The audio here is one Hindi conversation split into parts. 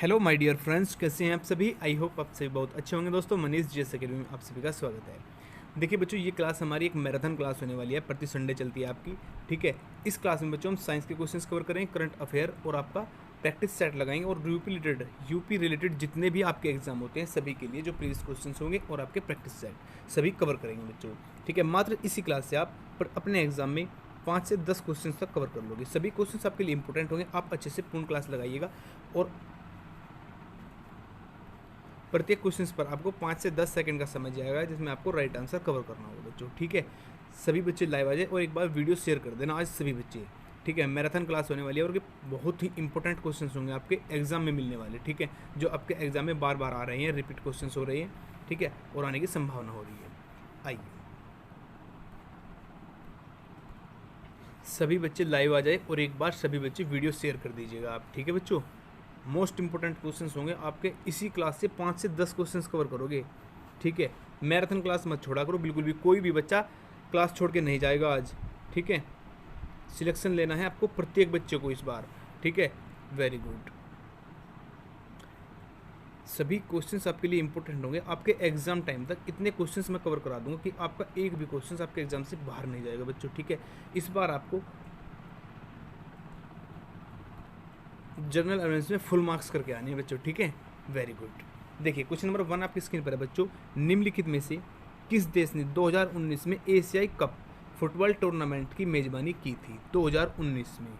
हेलो माय डियर फ्रेंड्स, कैसे हैं आप सभी। आई होप आप सभी बहुत अच्छे होंगे। दोस्तों, मनीष जीएस अकेडमी में आप सभी का स्वागत है। देखिए बच्चों, ये क्लास हमारी एक मैराथन क्लास होने वाली है, प्रति संडे चलती है आपकी। ठीक है, इस क्लास में बच्चों हम साइंस के क्वेश्चंस कवर करेंगे, करंट अफेयर और आपका प्रैक्टिस सेट लगाएंगे और यूपी रिलेटेड जितने भी आपके एग्जाम होते हैं सभी के लिए जो प्रीवियस क्वेश्चन होंगे और आपके प्रैक्टिस सेट सभी कवर करेंगे बच्चों। ठीक है, मात्र इसी क्लास से आप अपने एग्जाम में 5 से 10 क्वेश्चन तक कवर कर लोगे। सभी क्वेश्चन आपके लिए इंपॉर्टेंट होंगे। आप अच्छे से पूर्ण क्लास लगाइएगा और प्रत्येक क्वेश्चन पर आपको 5 से 10 सेकंड का समय जाएगा, जिसमें आपको राइट आंसर कवर करना होगा बच्चों। ठीक है, सभी बच्चे लाइव आ जाए और एक बार वीडियो शेयर कर देना आज सभी बच्चे। ठीक है, मैराथन क्लास होने वाली है और ये बहुत ही इंपॉर्टेंट क्वेश्चन होंगे आपके एग्जाम में मिलने वाले। ठीक है, जो आपके एग्जाम में बार बार आ रहे हैं, रिपीट क्वेश्चन हो रहे हैं। ठीक है, और आने की संभावना हो रही है। आइए सभी बच्चे लाइव आ जाए और एक बार सभी बच्चे वीडियो शेयर कर दीजिएगा आप। ठीक है बच्चों, मोस्ट इंपॉर्टेंट क्वेश्चंस होंगे आपके। इसी क्लास से 5 से 10 क्वेश्चंस कवर करोगे। ठीक है, मैराथन क्लास मत छोड़ा करो बिल्कुल भी, कोई भी बच्चा क्लास छोड़ के नहीं जाएगा आज। ठीक है, सिलेक्शन लेना है आपको प्रत्येक बच्चे को इस बार। ठीक है, वेरी गुड। सभी क्वेश्चंस आपके लिए इंपॉर्टेंट होंगे आपके एग्जाम टाइम तक। इतने क्वेश्चंस मैं कवर करा दूंगा कि आपका एक भी क्वेश्चन आपके एग्जाम से बाहर नहीं जाएगा बच्चों। ठीक है, इस बार आपको जनरल अवेयरनेस में फुल मार्क्स करके आने हैं बच्चों। ठीक है, वेरी गुड। देखिए क्वेश्चन नंबर 1 आपकी स्क्रीन पर है बच्चों। निम्नलिखित में से किस देश ने 2019 में एशियाई कप फुटबॉल टूर्नामेंट की मेजबानी की थी 2019 में।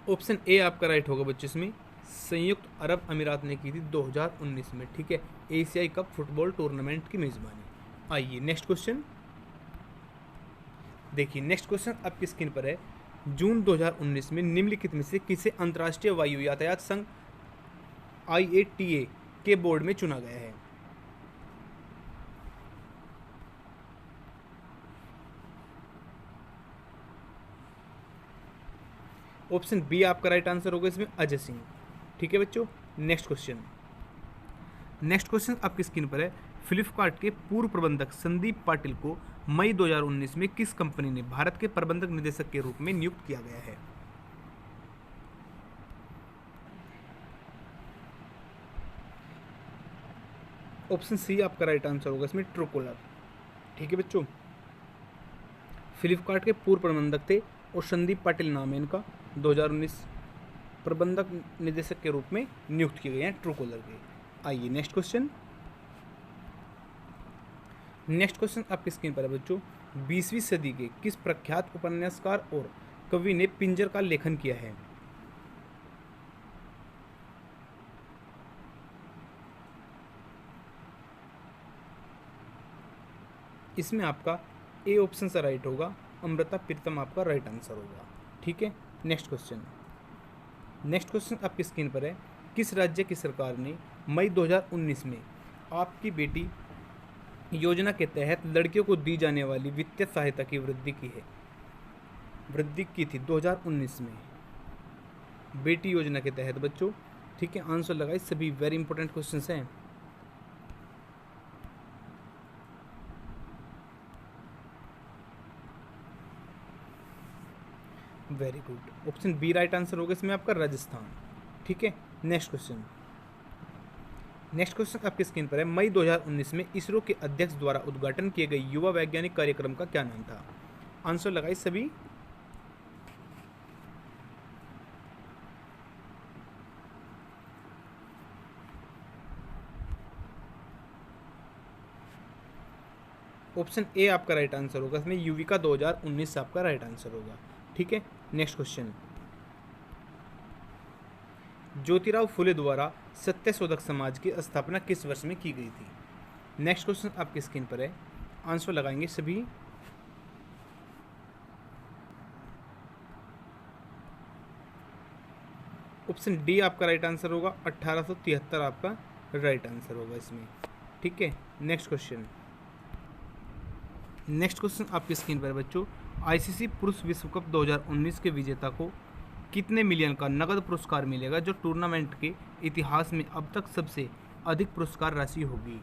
ऑप्शन ए आपका राइट होगा बच्चों। इसमें संयुक्त अरब अमीरात ने की थी 2019 में। ठीक है, एशियाई कप फुटबॉल टूर्नामेंट की मेजबानी। आइए नेक्स्ट क्वेश्चन देखिए। नेक्स्ट क्वेश्चन आपकी स्क्रीन पर है। जून 2019 में निम्नलिखित में से किसे अंतर्राष्ट्रीय वायु यातायात संघ IATA के बोर्ड में चुना गया है। ऑप्शन बी आपका राइट आंसर होगा इसमें अजय सिंह। ठीक है बच्चों, नेक्स्ट क्वेश्चन आपकी स्क्रीन पर है। फ्लिपकार्ट के पूर्व प्रबंधक संदीप पाटिल को मई 2019 में किस कंपनी ने भारत के प्रबंधक निदेशक के रूप में नियुक्त किया गया है। ऑप्शन सी आपका राइट आंसर होगा इसमें ट्रूकॉलर। ठीक है बच्चों, फ्लिपकार्ट के पूर्व प्रबंधक थे और संदीप पाटिल नाम है इनका। 2019 प्रबंधक निदेशक के रूप में नियुक्त किए गए हैं ट्रूकॉलर के। आइए नेक्स्ट क्वेश्चन आपकी स्क्रीन पर है बच्चों। 20वीं सदी के किस प्रख्यात उपन्यासकार और कवि ने पिंजर का लेखन किया है। इसमें आपका ए ऑप्शन से राइट होगा, अमृता प्रीतम आपका राइट आंसर होगा। ठीक है, नेक्स्ट क्वेश्चन आपकी स्क्रीन पर है। किस राज्य की सरकार ने मई 2019 में आपकी बेटी योजना के तहत लड़कियों को दी जाने वाली वित्तीय सहायता की वृद्धि की थी 2019 में बेटी योजना के तहत बच्चों। ठीक है, आंसर लगाए सभी। वेरी इंपॉर्टेंट क्वेश्चंस हैं। Very good, option B right answer होगा इसमें आपका राजस्थान। ठीक है, नेक्स्ट क्वेश्चन आपकी स्क्रीन पर है। मई 2019 में इसरो के अध्यक्ष द्वारा उद्घाटन किए गए युवा वैज्ञानिक कार्यक्रम का क्या नाम था। आंसर लगाइए सभी। ऑप्शन ए आपका राइट आंसर होगा इसमें युविका 2019 आपका राइट आंसर होगा। ठीक है, नेक्स्ट क्वेश्चन। ज्योतिराव फुले द्वारा सत्यशोधक समाज की स्थापना किस वर्ष में की गई थी। नेक्स्ट क्वेश्चन आपकी स्क्रीन पर है, आंसर लगाएंगे सभी। ऑप्शन डी आपका राइट आंसर होगा, 1873 आपका राइट आंसर होगा इसमें। ठीक है, नेक्स्ट क्वेश्चन आपकी स्क्रीन पर है बच्चों। ICC पुरुष विश्व कप 2019 के विजेता को कितने मिलियन का नकद पुरस्कार मिलेगा, जो टूर्नामेंट के इतिहास में अब तक सबसे अधिक पुरस्कार राशि होगी।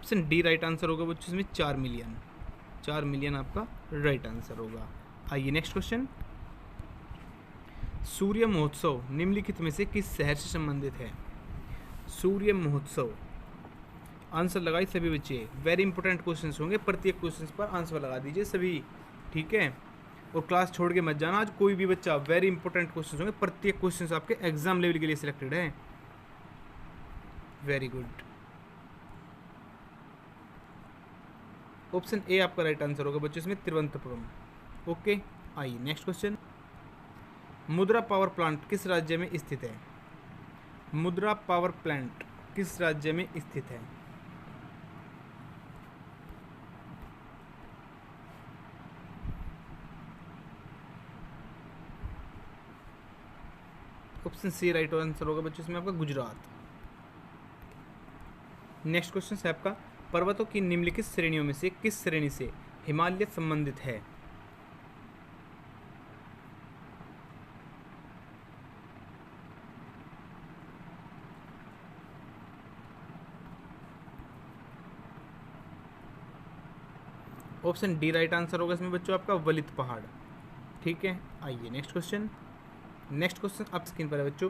ऑप्शन डी राइट आंसर होगा बच्चों इसमें 4 मिलियन। 4 मिलियन आपका राइट आंसर होगा। आइए नेक्स्ट क्वेश्चन। सूर्य महोत्सव निम्नलिखित में से किस शहर से संबंधित है? सूर्य महोत्सव, आंसर लगाइए सभी बच्चे, वेरी इंपॉर्टेंट क्वेश्चंस होंगे, प्रत्येक क्वेश्चंस पर आंसर लगा दीजिए सभी, ठीक है। और क्लास छोड़ के मत जाना आज कोई भी बच्चा, वेरी इंपॉर्टेंट क्वेश्चंस होंगे, प्रत्येक क्वेश्चंस आपके एग्जाम लेवल के लिए सिलेक्टेड है। Very good. ऑप्शन ए आपका राइट आंसर होगा बच्चों इसमें तिरुवनंतपुरम। ओके, आइए नेक्स्ट क्वेश्चन। मुद्रा पावर प्लांट किस राज्य में स्थित है? मुद्रा पावर प्लांट किस राज्य में स्थित है? ऑप्शन सी राइट आंसर होगा बच्चों इसमें आपका गुजरात। नेक्स्ट क्वेश्चन है आपका, पर्वतों की निम्नलिखित श्रेणियों में से किस श्रेणी से हिमालय संबंधित है? ऑप्शन डी राइट आंसर होगा इसमें बच्चों आपका वलित पहाड़, ठीक है। आइए नेक्स्ट क्वेश्चन। नेक्स्ट क्वेश्चन आप स्क्रीन पर है बच्चों।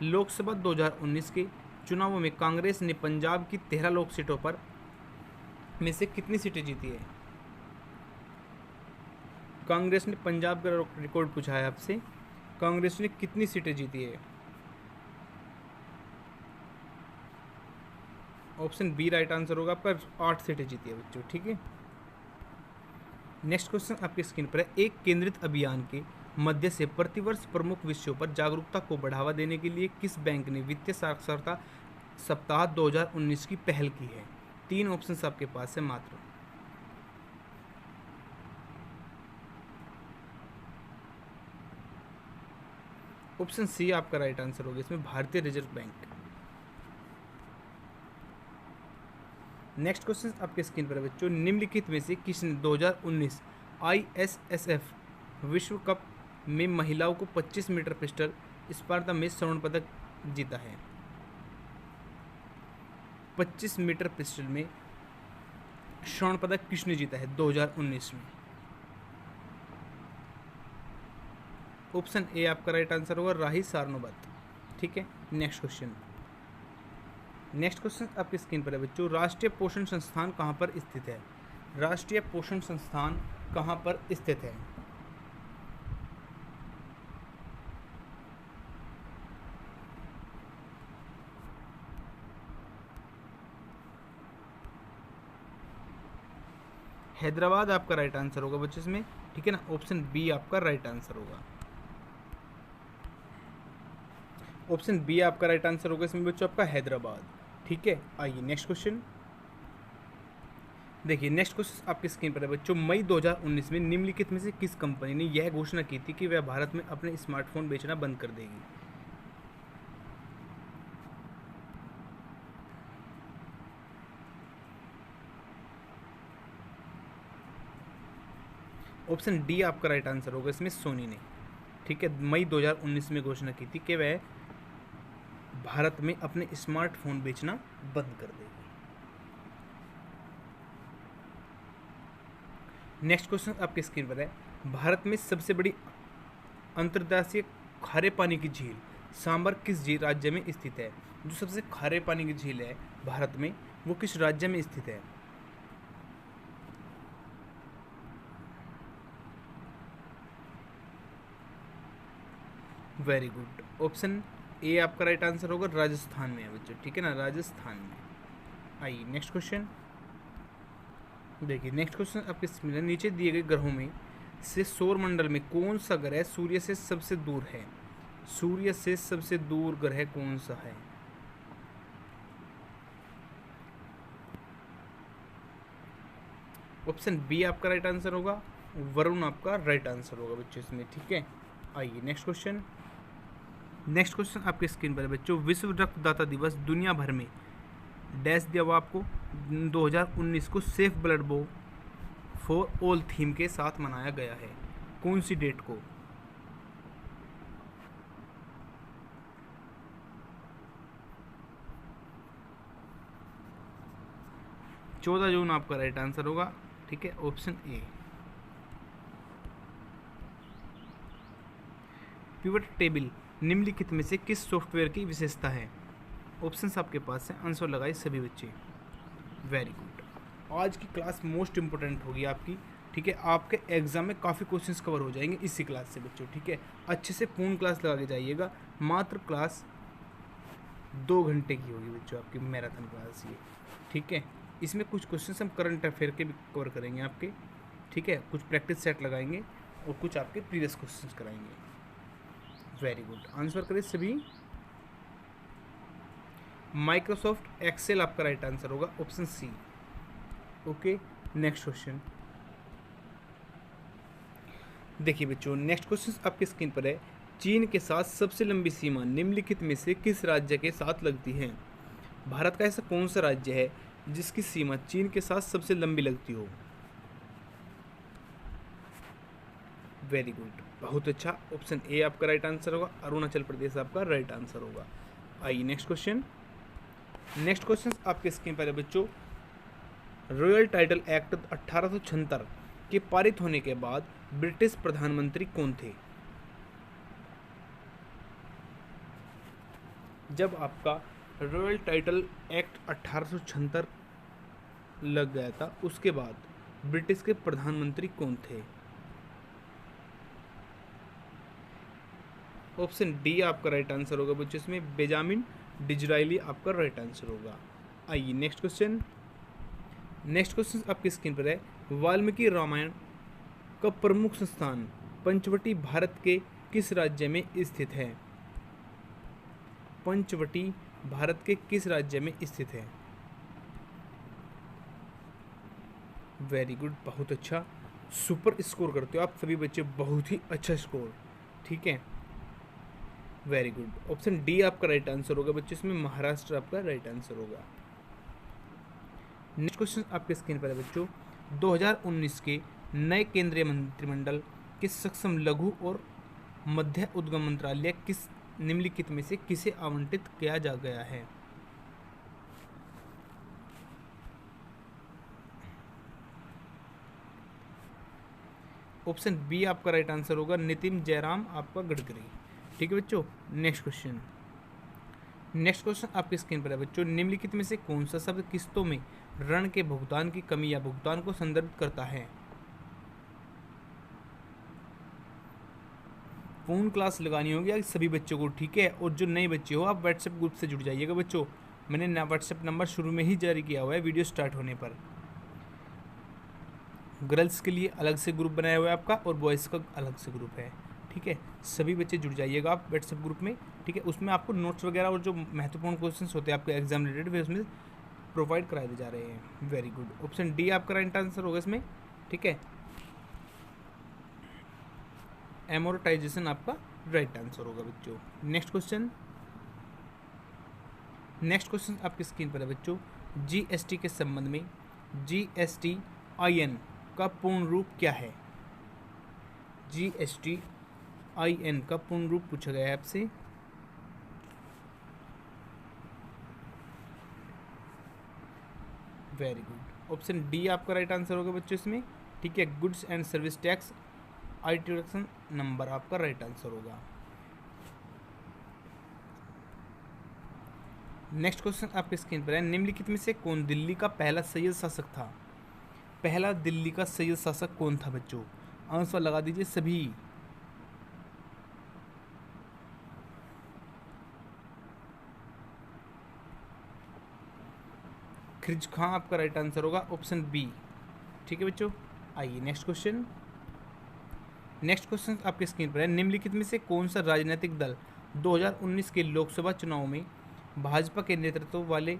लोकसभा 2019 के चुनावों में कांग्रेस ने पंजाब की 13 लोक सीटों पर में से कितनी सीटें जीती है? कांग्रेस ने पंजाब का रिकॉर्ड पूछा है आपसे, कांग्रेस ने कितनी सीटें जीती है? ऑप्शन बी राइट आंसर होगा आपका 8 सीटें जीती है बच्चों, ठीक है। नेक्स्ट क्वेश्चन आपकी स्क्रीन पर है। एक केंद्रित अभियान के मध्य से प्रतिवर्ष प्रमुख विषयों पर जागरूकता को बढ़ावा देने के लिए किस बैंक ने वित्तीय साक्षरता सप्ताह 2019 की पहल की है? 3 ऑप्शंस आपके पास है मात्र। ऑप्शन सी आपका राइट आंसर होगा इसमें भारतीय रिजर्व बैंक। नेक्स्ट क्वेश्चन आपके स्क्रीन पर है बच्चों। निम्नलिखित में से किसने 2019 ISSF विश्व कप में महिलाओं को 25 मीटर पिस्टल स्पर्धा में स्वर्ण पदक जीता है? 25 मीटर पिस्टल में स्वर्ण पदक किसने जीता है 2019 में? ऑप्शन ए आपका राइट आंसर होगा राही सारनोबत, ठीक है। Next question. नेक्स्ट क्वेश्चन आपकी स्क्रीन पर है बच्चों। राष्ट्रीय पोषण संस्थान कहाँ पर स्थित है? राष्ट्रीय पोषण संस्थान कहाँ पर स्थित है? हैदराबाद आपका राइट आंसर होगा बच्चों इसमें, ठीक है ना। ऑप्शन बी आपका राइट आंसर होगा। ऑप्शन बी आपका राइट आंसर होगा इसमें बच्चों आपका हैदराबाद, ठीक है। आइए नेक्स्ट क्वेश्चन। देखिए नेक्स्ट क्वेश्चन आपकी स्क्रीन पर है बच्चों। मई 2019 में निम्नलिखित में से किस कंपनी ने यह घोषणा की थी कि वह भारत में अपने स्मार्टफोन बेचना बंद कर देगी? ऑप्शन डी आपका राइट आंसर होगा इसमें सोनी ने, ठीक है। मई 2019 में घोषणा की थी कि वह भारत में अपने स्मार्टफोन बेचना बंद कर देगी। नेक्स्ट क्वेश्चन आपके स्क्रीन पर है। भारत में सबसे बड़ी अंतर्देशीय खारे पानी की झील सांबर किस राज्य में स्थित है? जो सबसे खारे पानी की झील है भारत में वो किस राज्य में स्थित है? Very good. ऑप्शन ए आपका राइट आंसर होगा राजस्थान में है बच्चों, ठीक है ना, राजस्थान में। आइए नेक्स्ट क्वेश्चन। देखिए नेक्स्ट क्वेश्चन आपके स्क्रीन नीचे दिए गए ग्रहों में से सौर मंडल में कौन सा ग्रह सूर्य से सबसे दूर है? सूर्य से सबसे दूर ग्रह कौन सा है? ऑप्शन बी आपका राइट आंसर होगा, वरुण आपका राइट आंसर होगा बच्चों इसमें, ठीक है। आइए नेक्स्ट क्वेश्चन। नेक्स्ट क्वेश्चन आपके स्क्रीन पर है बच्चों। विश्व रक्तदाता दिवस दुनिया भर में डैश दिया हुआ आपको 2019 को safe blood for all theme के साथ मनाया गया है, कौन सी डेट को? 14 जून आपका राइट आंसर होगा। ठीक है, ऑप्शन ए। पिवट टेबल निम्नलिखित में से किस सॉफ्टवेयर की विशेषता है? ऑप्शंस आपके पास हैं, आंसर लगाए सभी बच्चे। Very good. आज की क्लास मोस्ट इंपॉर्टेंट होगी आपकी। ठीक है, आपके एग्जाम में काफ़ी क्वेश्चंस कवर हो जाएंगे इसी क्लास से बच्चों। ठीक है, अच्छे से पूर्ण क्लास लगा के जाइएगा। मात्र क्लास 2 घंटे की होगी बच्चों, आपकी मैराथन क्लास ये। ठीक है, इसमें कुछ क्वेश्चंस हम करंट अफेयर के भी कवर करेंगे आपके। ठीक है, कुछ प्रैक्टिस सेट लगाएंगे और कुछ आपके प्रीवियस क्वेश्चंस कराएंगे। वेरी गुड, आंसर करें सभी। माइक्रोसॉफ्ट एक्सेल आपका राइट आंसर होगा, option C. Okay, next question देखिए बच्चों। नेक्स्ट क्वेश्चन आपके स्क्रीन पर है। चीन के साथ सबसे लंबी सीमा निम्नलिखित में से किस राज्य के साथ लगती है? भारत का ऐसा कौन सा राज्य है जिसकी सीमा चीन के साथ सबसे लंबी लगती हो? वेरी गुड, बहुत अच्छा, ऑप्शन ए आपका राइट आंसर होगा। अरुणाचल प्रदेश आपका राइट आंसर होगा। आइए नेक्स्ट क्वेश्चन। नेक्स्ट क्वेश्चन आपके स्क्रीन पर है बच्चों। रॉयल टाइटल एक्ट 1876 के पारित होने के बाद ब्रिटिश प्रधानमंत्री कौन थे? जब आपका रॉयल टाइटल एक्ट 1876 लग गया था, उसके बाद ब्रिटिश के प्रधानमंत्री कौन थे? ऑप्शन डी आपका राइट आंसर होगा बच्चों, इसमें बेंजामिन डिज़रायली आपका राइट आंसर होगा। आइए नेक्स्ट क्वेश्चन। नेक्स्ट क्वेश्चन आपकी स्क्रीन पर है। वाल्मीकि रामायण का प्रमुख संस्थान पंचवटी भारत के किस राज्य में स्थित है? पंचवटी भारत के किस राज्य में स्थित है? वेरी गुड, बहुत अच्छा, सुपर स्कोर करते हो आप सभी बच्चे, बहुत ही अच्छा स्कोर। ठीक है, वेरी गुड, ऑप्शन डी आपका राइट आंसर होगा बच्चों, इसमें महाराष्ट्र आपका राइट आंसर होगा। नेक्स्ट क्वेश्चन आपके स्क्रीन पर है बच्चों। 2019 के नए केंद्रीय मंत्रिमंडल के सक्षम लघु और मध्य उद्यम मंत्रालय किस निम्नलिखित में से किसे आवंटित किया जा गया है? ऑप्शन बी आपका राइट आंसर होगा, नितिन जयराम आपका गडकरी। ठीक है बच्चों, नेक्स्ट क्वेश्चन। नेक्स्ट क्वेश्चन आपकी स्क्रीन पर है बच्चों। निम्नलिखित में से कौन सा शब्द किस्तों में ऋण के भुगतान की कमी या भुगतान को संदर्भित करता है? पूर्ण क्लास लगानी होगी सभी बच्चों को। ठीक है, और जो नए बच्चे हो आप व्हाट्सएप ग्रुप से जुड़ जाइएगा बच्चों। मैंने व्हाट्सएप नंबर शुरू में ही जारी किया हुआ है वीडियो स्टार्ट होने पर। गर्ल्स के लिए अलग से ग्रुप बनाया हुआ है आपका और बॉयज़ का अलग से ग्रुप है। ठीक है, सभी बच्चे जुड़ जाइएगा आप व्हाट्सएप ग्रुप में। ठीक है, उसमें आपको नोट्स वगैरह और जो महत्वपूर्ण क्वेश्चंस होते हैं आपके एग्जाम रिलेटेड वे उसमें प्रोवाइड कराए जा रहे हैं। वेरी गुड, ऑप्शन डी आपका राइट आंसर होगा इसमें। ठीक है, एमोर्टाइजेशन आपका राइट आंसर होगा बच्चों। Next question. नेक्स्ट क्वेश्चन आपकी स्क्रीन पर है बच्चों। जीएसटी के संबंध में GSTIN का पूर्ण रूप क्या है? GSTIN का पूर्ण रूप पूछा गया है आपसे। वेरी गुड, ऑप्शन डी आपका राइट आंसर होगा बच्चों इसमें। ठीक है, goods and service tax introduction number आपका राइट आंसर होगा। नेक्स्ट क्वेश्चन आपके स्क्रीन पर है। निम्नलिखित में से कौन दिल्ली का पहला सैयद शासक था? पहला दिल्ली का सैयद शासक कौन था बच्चों? आंसर लगा दीजिए सभी। खिज खां आपका राइट आंसर होगा, ऑप्शन बी। ठीक है बच्चों, आइए नेक्स्ट क्वेश्चन। नेक्स्ट क्वेश्चन आपके स्क्रीन पर है। निम्नलिखित में से कौन सा राजनीतिक दल 2019 के लोकसभा चुनाव में भाजपा के नेतृत्व वाले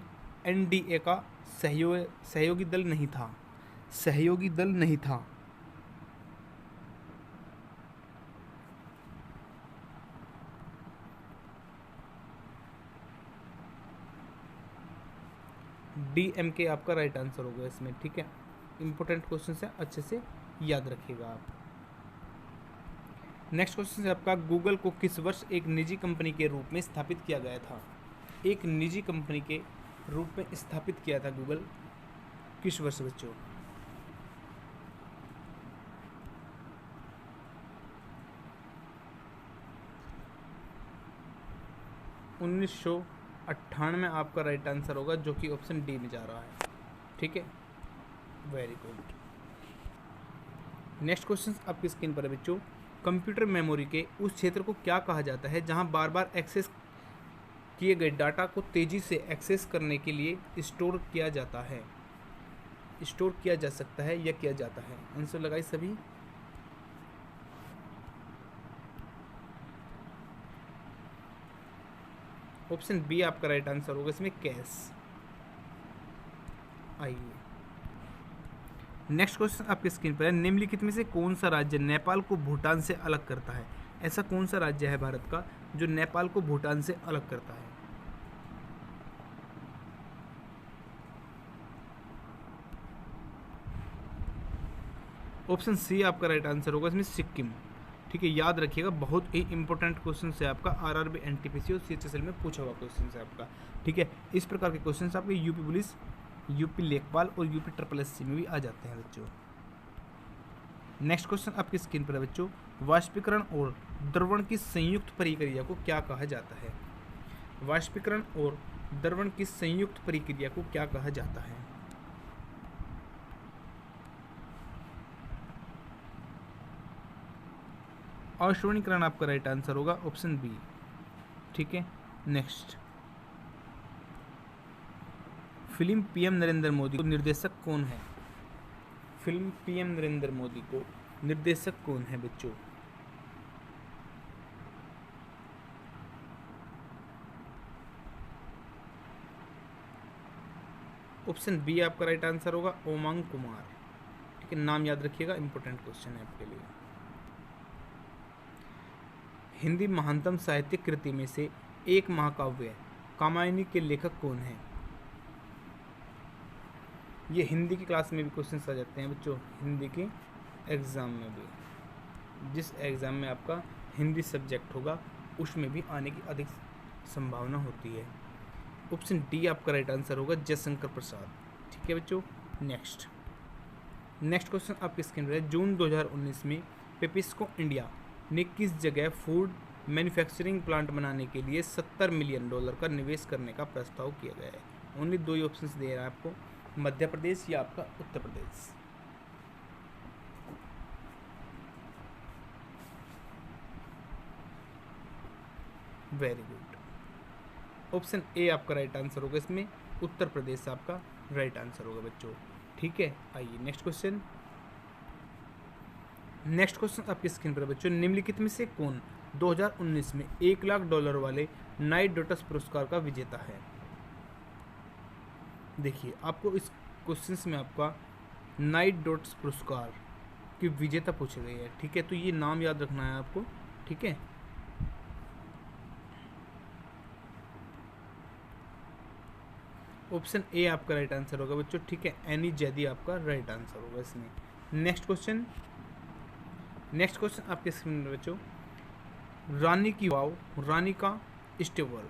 NDA का सहयोगी दल नहीं था? सहयोगी दल नहीं था। DMK आपका राइट आंसर होगा इसमें। ठीक है, इंपॉर्टेंट क्वेश्चन है, अच्छे से याद रखिएगा आप। नेक्स्ट क्वेश्चन है आपका। गूगल को किस वर्ष एक निजी कंपनी के रूप में स्थापित किया गया था? एक निजी कंपनी के रूप में स्थापित किया था गूगल। किस वर्ष बच्चों? 1998 आपका राइट आंसर होगा, जो कि ऑप्शन डी में जा रहा है। ठीक है, वेरी गुड। नेक्स्ट क्वेश्चन आपकी स्क्रीन पर है बच्चों। कंप्यूटर मेमोरी के उस क्षेत्र को क्या कहा जाता है जहां बार बार एक्सेस किए गए डाटा को तेजी से एक्सेस करने के लिए स्टोर किया जाता है, स्टोर किया जा सकता है या किया जाता है? आंसर लगाइए सभी। ऑप्शन बी आपका राइट आंसर होगा इसमें, कैश। आइए नेक्स्ट क्वेश्चन आपकी स्क्रीन पर है। निम्नलिखित में से कौन सा राज्य नेपाल को भूटान से अलग करता है? ऐसा कौन सा राज्य है भारत का जो नेपाल को भूटान से अलग करता है? ऑप्शन सी आपका राइट आंसर होगा इसमें, सिक्किम। ठीक है, याद रखिएगा, बहुत ही इंपॉर्टेंट क्वेश्चन है आपका, आरआरबी, एनटीपीसी और सीएचएसएल में पूछा हुआ क्वेश्चन है आपका। ठीक है, इस प्रकार के क्वेश्चन आपके यूपी पुलिस, यूपी लेखपाल और यूपी SSSC में भी आ जाते हैं बच्चों। नेक्स्ट क्वेश्चन आपकी स्क्रीन पर है बच्चों। वाष्पीकरण और द्रवण की संयुक्त प्रक्रिया को क्या कहा जाता है? वाष्पीकरण और द्रवण की संयुक्त प्रक्रिया को क्या कहा जाता है? अश्वनीकरण आपका राइट आंसर होगा, ऑप्शन बी। ठीक है, next. Film PM Narendra Modi को निर्देशक कौन है? फिल्म पीएम नरेंद्र मोदी को निर्देशक कौन है बच्चों? ऑप्शन बी आपका राइट आंसर होगा, ओमांग कुमार। ठीक है, नाम याद रखिएगा, इंपॉर्टेंट क्वेश्चन है आपके लिए। हिंदी महानतम साहित्यिक कृति में से एक महाकाव्य कामायनी के लेखक कौन है? ये हिंदी की क्लास में भी क्वेश्चन आ जाते हैं बच्चों, हिंदी के एग्ज़ाम में भी। जिस एग्ज़ाम में आपका हिंदी सब्जेक्ट होगा उसमें भी आने की अधिक संभावना होती है। ऑप्शन डी आपका राइट आंसर होगा, जयशंकर प्रसाद। ठीक है बच्चों, नेक्स्ट क्वेश्चन आपकी स्क्रीन पर है। जून 2019 में पेप्सिको इंडिया ने किस जगह फूड मैन्युफैक्चरिंग प्लांट बनाने के लिए $70 मिलियन का निवेश करने का प्रस्ताव किया गया है? ओनली दो ही ऑप्शंस दे रहा है आपको, मध्य प्रदेश या आपका Uttar Pradesh. Very good, option A आपका राइट आंसर होगा इसमें, उत्तर प्रदेश आपका राइट आंसर होगा बच्चों। ठीक है, आइए नेक्स्ट क्वेश्चन आपकी स्क्रीन पर बच्चों। निम्नलिखित में से कौन 2019 में $1 लाख वाले नाइट डॉट्स पुरस्कार का विजेता है? देखिए, आपको इस क्वेश्चन में आपका नाइट डॉट्स पुरस्कार की विजेता पूछी गई है। ठीक है, तो ये नाम याद रखना है आपको। ठीक है, ऑप्शन ए आपका राइट आंसर होगा बच्चों। ठीक है, एनी जैदी आपका राइट आंसर होगा इसमें। नेक्स्ट क्वेश्चन आपके स्क्रीन में बच्चों। रानी की वाव, रानी का स्टेबल,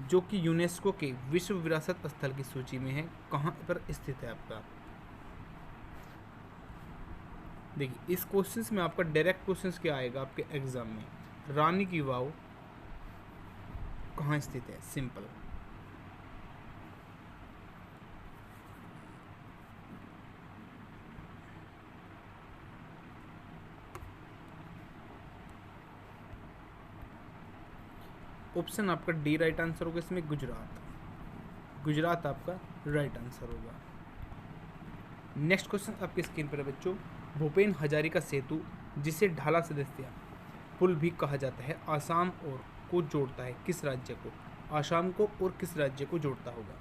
जो कि यूनेस्को के विश्व विरासत स्थल की सूची में है, कहाँ पर स्थित है आपका? देखिए, इस क्वेश्चन में आपका डायरेक्ट क्वेश्चन क्या आएगा आपके एग्जाम में, रानी की वाव कहाँ स्थित है? सिंपल। ऑप्शन आपका डी राइट आंसर होगा इसमें, गुजरात आपका राइट आंसर होगा। नेक्स्ट क्वेश्चन आपकी स्क्रीन पर है बच्चों। भूपेन हजारिका सेतु, जिसे ढाला सदस्य पुल भी कहा जाता है, आसाम और को जोड़ता है किस राज्य को? आसाम को और किस राज्य को जोड़ता होगा?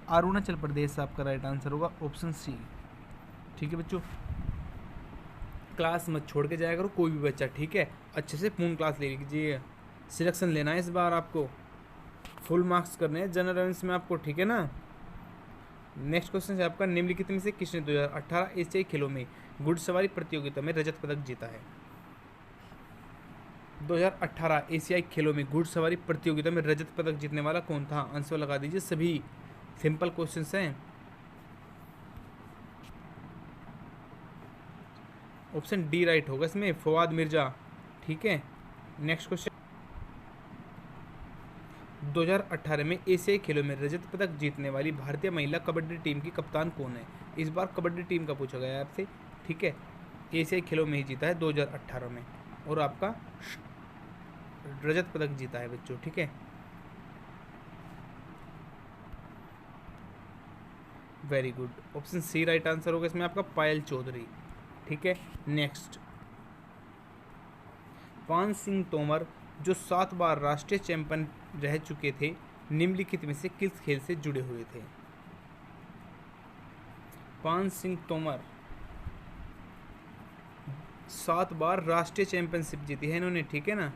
अरुणाचल प्रदेश आपका राइट आंसर होगा, ऑप्शन सी। ठीक है बच्चों, क्लास मत छोड़ के जाया करो कोई भी बच्चा। ठीक है, अच्छे से पूर्ण क्लास ले लीजिए, सिलेक्शन लेना है इस बार आपको। फुल मार्क्स करने हैं जनरल अवेयरनेस में आपको, ठीक है ना। नेक्स्ट क्वेश्चन है आपका, निम्नलिखित में से किसने 2018 एशियाई खेलों में घुड़सवारी प्रतियोगिता में रजत पदक जीता है। 2018 एशियाई खेलों में घुड़सवारी प्रतियोगिता में रजत पदक जीतने वाला कौन था? आंसर लगा दीजिए सभी, सिंपल क्वेश्चंस हैं। ऑप्शन डी राइट होगा इसमें, फवाद मिर्जा, ठीक है। नेक्स्ट क्वेश्चन, 2018 में एशियाई खेलों में रजत पदक जीतने वाली भारतीय महिला कबड्डी टीम की कप्तान कौन है? इस बार कबड्डी टीम का पूछा गया है आपसे, ठीक है। एशियाई खेलों में ही जीता है 2018 में, और आपका रजत पदक जीता है बच्चों, ठीक है। Very good, option C right answer होगा इसमें आपका, पायल चौधरी, ठीक है। नेक्स्ट, पान सिंह तोमर जो 7 बार राष्ट्रीय चैंपियन रह चुके थे, निम्नलिखित में से किस खेल से जुड़े हुए थे? पान सिंह तोमर 7 बार राष्ट्रीय चैंपियनशिप जीती है इन्होंने, ठीक है ना।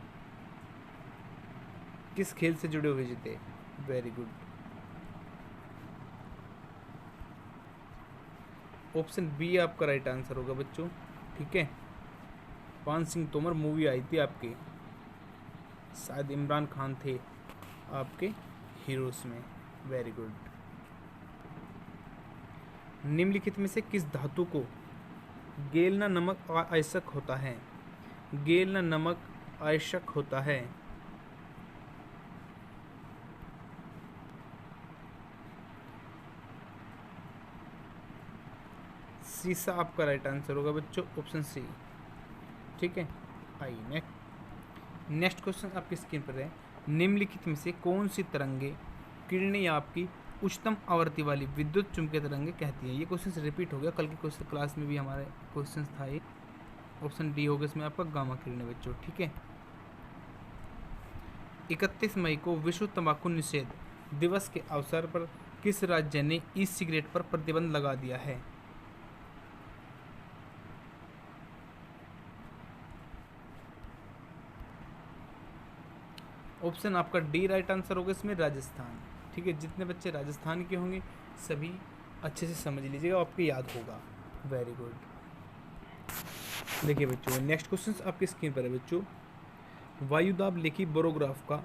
किस खेल से जुड़े हुए जीते? वेरी गुड, ऑप्शन बी आपका राइट आंसर होगा बच्चों, ठीक है। पान सिंह तोमर मूवी आई थी आपकी, शायद इमरान खान थे आपके हीरोज में। Very good. निम्नलिखित में से किस धातु को गेलना नमक आवश्यक होता है? गेलना नमक आवश्यक होता है। सीसा आपका राइट आंसर होगा बच्चों, ऑप्शन सी, ठीक है। आइए नेक्स्ट क्वेश्चन आपकी स्क्रीन पर है, निम्नलिखित में से कौन सी तरंगे किरणें आपकी उच्चतम आवृत्ति वाली विद्युत चुंबकीय तरंगे कहती हैं? ये क्वेश्चन रिपीट हो गया, कल की क्वेश्चन क्लास में भी हमारे क्वेश्चन था ये। ऑप्शन डी होगा इसमें आपका, गामा किरणें बच्चों, ठीक है। 31 मई को विश्व तंबाकू निषेध दिवस के अवसर पर किस राज्य ने ई सिगरेट पर प्रतिबंध लगा दिया है? ऑप्शन आपका डी राइट आंसर होगा इसमें, राजस्थान, ठीक है। जितने बच्चे राजस्थान के होंगे सभी अच्छे से समझ लीजिएगा, आपको याद होगा। Very good. देखिए बच्चों, नेक्स्ट क्वेश्चन आपकी स्क्रीन पर है बच्चों, वायुदाब लेखी बोरोग्राफ का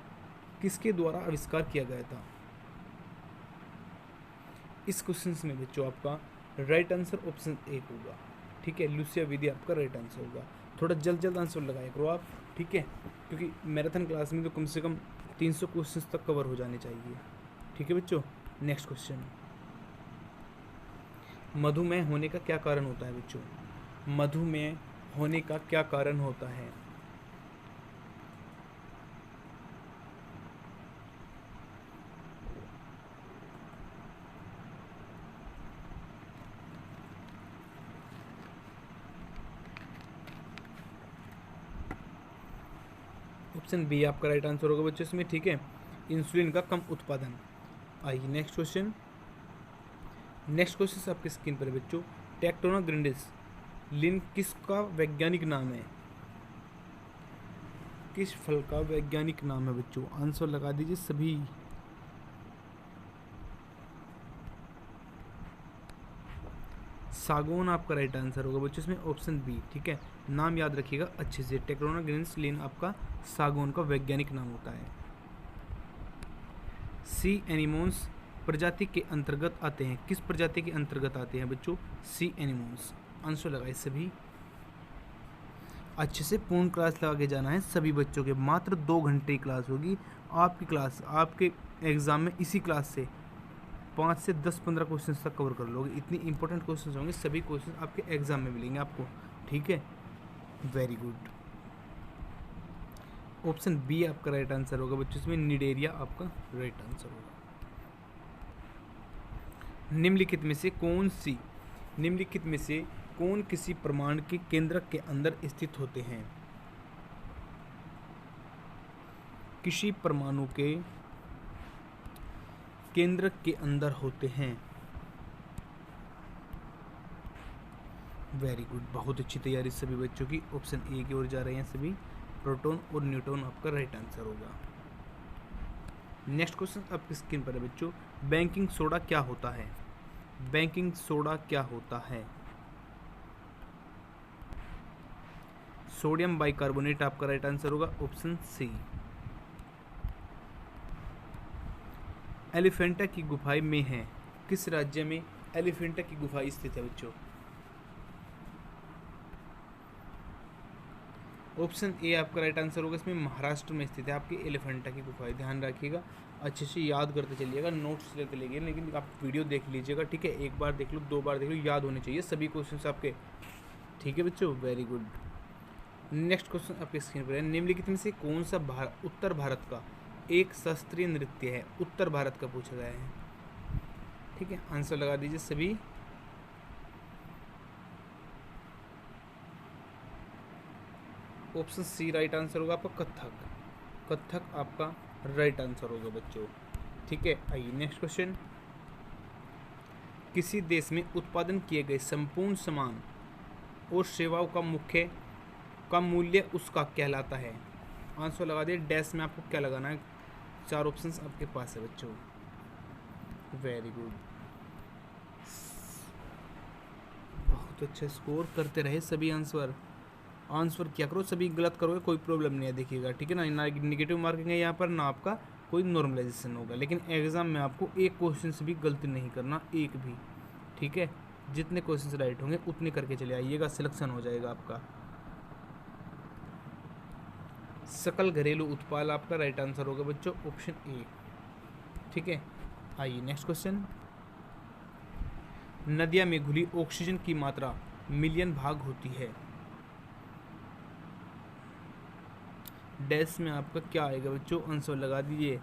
किसके द्वारा आविष्कार किया गया था? इस क्वेश्चन में बच्चों आपका राइट आंसर ऑप्शन ए होगा, ठीक है। लुसिया विधि आपका राइट आंसर होगा। थोड़ा जल्द आंसर लगाया करो आप, ठीक है, क्योंकि मैराथन क्लास में तो कम से कम 300 क्वेश्चंस तक कवर हो जाने चाहिए, ठीक है बच्चों। नेक्स्ट क्वेश्चन, मधुमेह होने का क्या कारण होता है बच्चों? मधुमेह होने का क्या कारण होता है? ऑप्शन बी आपका राइट आंसर होगा बच्चों इसमें, ठीक है, इंसुलिन का कम उत्पादन। आइए नेक्स्ट क्वेश्चन आपकी स्क्रीन पर है बच्चों, टेक्टोना ग्रैंडिस लिन किसका वैज्ञानिक नाम है? किस फल का वैज्ञानिक नाम है बच्चों? आंसर लगा दीजिए सभी। सागौन आपका राइट आंसर होगा बच्चों इसमें, ऑप्शन बी, ठीक है। नाम याद रखिएगा अच्छे से, टेक्टोना ग्रैंडिस लिन आपका सागौन का वैज्ञानिक नाम होता है। सी एनिमोन्स प्रजाति के अंतर्गत आते हैं, किस प्रजाति के अंतर्गत आते हैं बच्चों? सी एनिमोन्स। आंसर लगाए सभी, अच्छे से पूर्ण क्लास लगा के जाना है सभी बच्चों के। मात्र 2 घंटे की क्लास होगी आपकी, क्लास आपके एग्जाम में इसी क्लास से 5 से 10-15 क्वेश्चन तक कवर कर लोगे। इतनी इंपॉर्टेंट क्वेश्चन होंगे, सभी क्वेश्चन आपके एग्जाम में मिलेंगे आपको, ठीक है। वेरी गुड, ऑप्शन बी आपका राइट आंसर होगा बच्चों इसमें, निडेरिया आपका राइट आंसर होगा। निम्नलिखित में से कौन किसी परमाणु के केंद्रक के अंदर स्थित होते हैं? किसी परमाणु के केंद्रक के अंदर होते हैं। वेरी गुड, बहुत अच्छी तैयारी सभी बच्चों की। ऑप्शन ए की ओर जा रहे हैं सभी, प्रोटॉन और न्यूट्रॉन आपका राइट आंसर होगा। नेक्स्ट क्वेश्चन आपकी स्क्रीन पर है बच्चों, बेकिंग सोडा क्या होता है? बेकिंग सोडा क्या होता है? सोडियम बाइकार्बोनेट आपका राइट आंसर होगा, ऑप्शन सी। एलिफेंटा की गुफाएं में है, किस राज्य में एलिफेंटा की गुफा स्थित है बच्चों? ऑप्शन ए आपका राइट आंसर होगा, इसमें महाराष्ट्र में स्थित है आपकी एलिफेंटा की गुफाएं। ध्यान रखिएगा, अच्छे से याद करते चलिएगा, नोट्स लेते लेंगे, लेकिन आप वीडियो देख लीजिएगा, ठीक है? एक बार देख लो, 2 बार देख लो, याद होने चाहिए सभी क्वेश्चंस आपके, ठीक है बच्चों? Very good. नेक्स्ट क्वेश्चन आपके स्क्रीन पर है, निम्नलिखित में से कौन सा उत्तर भारत का एक शास्त्रीय नृत्य है? उत्तर भारत का पूछा गया है, ठीक है? आंसर लगा दीजिए सभी। ऑप्शन सी राइट आंसर होगा आपका, कथक। कथक आपका राइट आंसर होगा बच्चों, ठीक है? आइए नेक्स्ट क्वेश्चन, किसी देश में उत्पादन किए गए संपूर्ण सामान और सेवाओं का मूल्य उसका कहलाता है? आंसर लगा दिए, डैश में आपको क्या लगाना है? 4 ऑप्शंस आपके पास है बच्चों। वेरी गुड, बहुत अच्छा स्कोर करते रहे सभी। आंसर क्या करो, सभी गलत करोगे कोई प्रॉब्लम नहीं है, देखिएगा, ठीक है ना? ना निगेटिव मार्किंग है यहाँ पर, ना आपका कोई नॉर्मलाइजेशन होगा, लेकिन एग्जाम में आपको एक क्वेश्चन से भी गलती नहीं करना, एक भी, ठीक है? जितने क्वेश्चन राइट होंगे उतने करके चले आइएगा, सिलेक्शन हो जाएगा आपका। सकल घरेलू उत्पाद आपका राइट आंसर होगा बच्चों, ऑप्शन ए, ठीक है? आइए नेक्स्ट क्वेश्चन, नदियाँ में घुली ऑक्सीजन की मात्रा मिलियन भाग होती है, डैश में आपका क्या आएगा बच्चों? आंसर लगा दीजिए,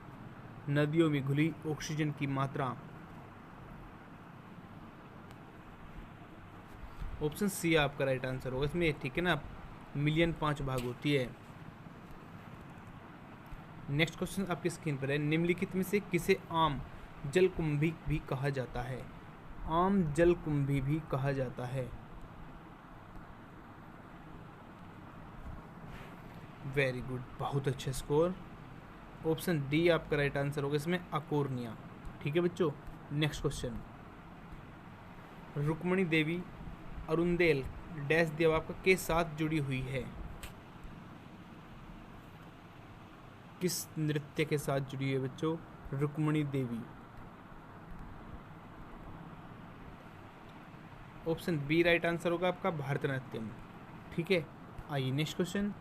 नदियों में घुली ऑक्सीजन की मात्रा, ऑप्शन सी आपका राइट आंसर होगा इसमें, ठीक है ना? मिलियन 5 भाग होती है। नेक्स्ट क्वेश्चन आपकी स्क्रीन पर है, निम्नलिखित में से किसे आम जलकुंभी भी कहा जाता है? आम जलकुंभी भी कहा जाता है। वेरी गुड, बहुत अच्छा स्कोर, ऑप्शन डी आपका राइट आंसर होगा इसमें, अकोर्निया, ठीक है बच्चों? नेक्स्ट क्वेश्चन, रुक्मणी देवी अरुंदेल डैश देव आपका के साथ जुड़ी हुई है? किस नृत्य के साथ जुड़ी है बच्चों रुक्मणी देवी? ऑप्शन बी राइट आंसर होगा आपका, भरतनाट्यम, ठीक है? आइए नेक्स्ट क्वेश्चन,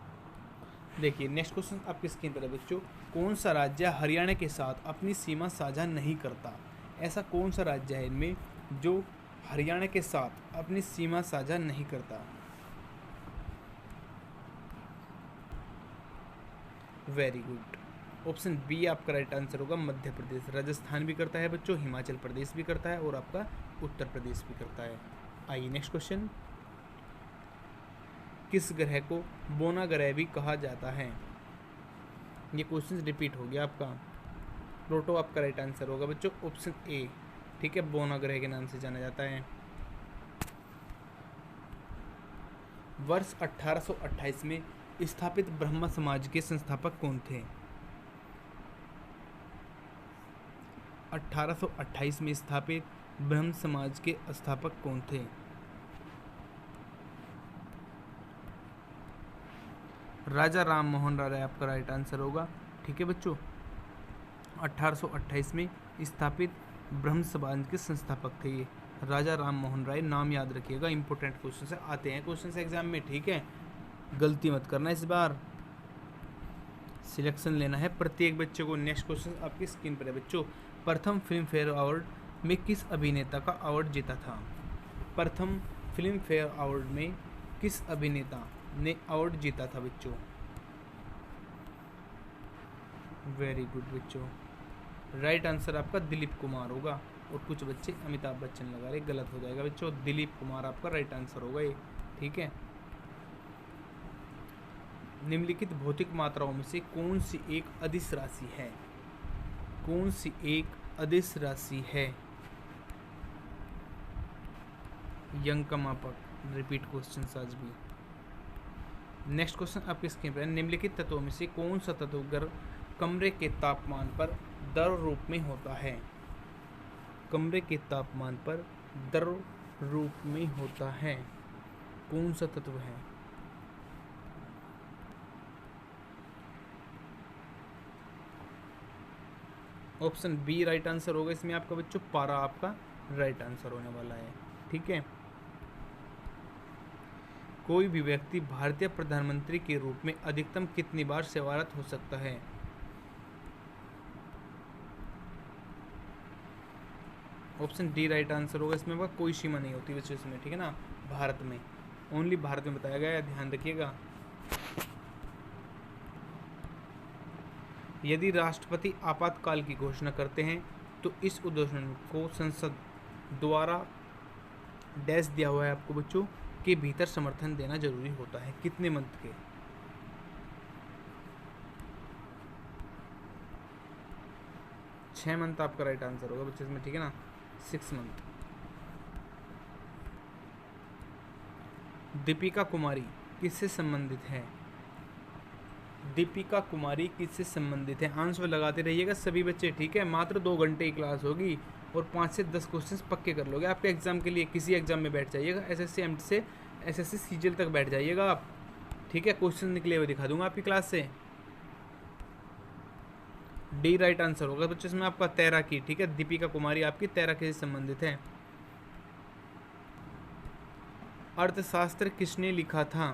देखिए नेक्स्ट क्वेश्चन आपकी स्क्रीन पर है बच्चों, कौन सा राज्य हरियाणा के साथ अपनी सीमा साझा नहीं करता? ऐसा कौन सा राज्य है इनमें जो हरियाणा के साथ अपनी सीमा साझा नहीं करता? वेरी गुड, ऑप्शन बी आपका राइट आंसर होगा, मध्य प्रदेश। राजस्थान भी करता है बच्चों, हिमाचल प्रदेश भी करता है, और आपका उत्तर प्रदेश भी करता है। आइए नेक्स्ट क्वेश्चन, किस ग्रह को बोना ग्रह भी कहा जाता है? ये क्वेश्चन रिपीट हो गया आपका, प्लूटो आपका राइट आंसर होगा बच्चों, ऑप्शन ए, ठीक है? बोना ग्रह के नाम से जाना जाता है। वर्ष 1828 में स्थापित ब्रह्म समाज के संस्थापक कौन थे? 1828 में स्थापित ब्रह्म समाज के स्थापक कौन थे? राजा राम मोहन राय आपका राइट आंसर होगा, ठीक है बच्चों? 1828 में स्थापित ब्रह्म समाज के संस्थापक थे ये राजा राम मोहन राय, नाम याद रखिएगा, इंपॉर्टेंट क्वेश्चन से आते हैं क्वेश्चन एग्जाम में, ठीक है? गलती मत करना, इस बार सिलेक्शन लेना है प्रत्येक बच्चे को। नेक्स्ट क्वेश्चन आपकी स्क्रीन पर है बच्चों, प्रथम फिल्म फेयर अवार्ड में किस अभिनेता का अवार्ड जीता था? प्रथम फिल्म फेयर अवार्ड में किस अभिनेता ने अवार्ड जीता था बच्चों? वेरी गुड बच्चों, राइट आंसर आपका दिलीप कुमार होगा, और कुछ बच्चे अमिताभ बच्चन लगा रहे, गलत हो जाएगा बच्चों, दिलीप कुमार आपका राइट आंसर होगा ये, ठीक है? निम्नलिखित भौतिक मात्राओं में से कौन सी एक अदिश राशि है? कौन सी एक अदिश राशि है? यंग का मापक, रिपीट क्वेश्चन आज भी। नेक्स्ट क्वेश्चन आपके स्क्रीन पर है, निम्नलिखित तत्वों में से कौन सा तत्व कमरे के तापमान पर द्रव रूप में होता है? कमरे के तापमान पर द्रव रूप में होता है, कौन सा तत्व है? ऑप्शन बी राइट आंसर होगा इसमें आपका बच्चों, पारा आपका राइट आंसर होने वाला है। ठीक है, कोई भी व्यक्ति भारतीय प्रधानमंत्री के रूप में अधिकतम कितनी बार सेवारत हो सकता है? ऑप्शन डी राइट आंसर होगा इसमें आपका, कोई सीमा नहीं होती वैसे इसमें, ठीक है ना, भारत में, ओनली भारत में बताया गया है, ध्यान रखिएगा। यदि राष्ट्रपति आपातकाल की घोषणा करते हैं तो इस उद्घोषणा को संसद द्वारा डैश दिया हुआ है आपको बच्चों के भीतर समर्थन देना जरूरी होता है, कितने मंथ के? छह मंथ आपका राइट आंसर होगा बच्चों इसमें, ठीक है ना, 6 मंथ। दीपिका कुमारी किससे संबंधित है? दीपिका कुमारी किससे संबंधित है? आंसर लगाते रहिएगा सभी बच्चे, ठीक है। मात्र 2 घंटे की क्लास होगी और 5 से 10 क्वेश्चंस पक्के कर लोगे आपके एग्जाम के लिए। किसी एग्जाम में बैठ जाइएगा, एसएससी एमटी से एसएससी सीजीएल तक बैठ जाइएगा आप, ठीक है। क्वेश्चन निकले हुए दिखा दूंगा आपकी क्लास से। डी राइट आंसर होगा बच्चों इसमें आपका, तैराकी, ठीक है। दीपिका कुमारी आपकी तैराकी से संबंधित है। अर्थशास्त्र किसने लिखा था?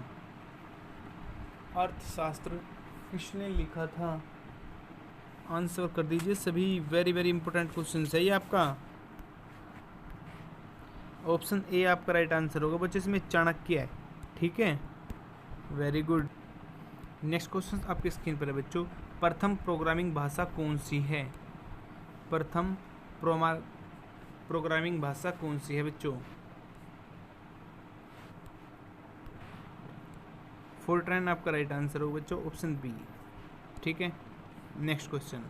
अर्थशास्त्र किसने लिखा था? आंसर कर दीजिए सभी, वेरी वेरी इंपॉर्टेंट क्वेश्चन है ये आपका। ऑप्शन ए आपका राइट आंसर होगा बच्चों इसमें, चाणक्य है, ठीक है, वेरी गुड। नेक्स्ट क्वेश्चन आपकी स्क्रीन पर है बच्चों, प्रथम प्रोग्रामिंग भाषा कौन सी है? प्रथम प्रोग्रामिंग भाषा कौन सी है बच्चों? फोर्ट्रैन आपका राइट आंसर होगा बच्चों, ऑप्शन बी, ठीक है। नेक्स्ट क्वेश्चन,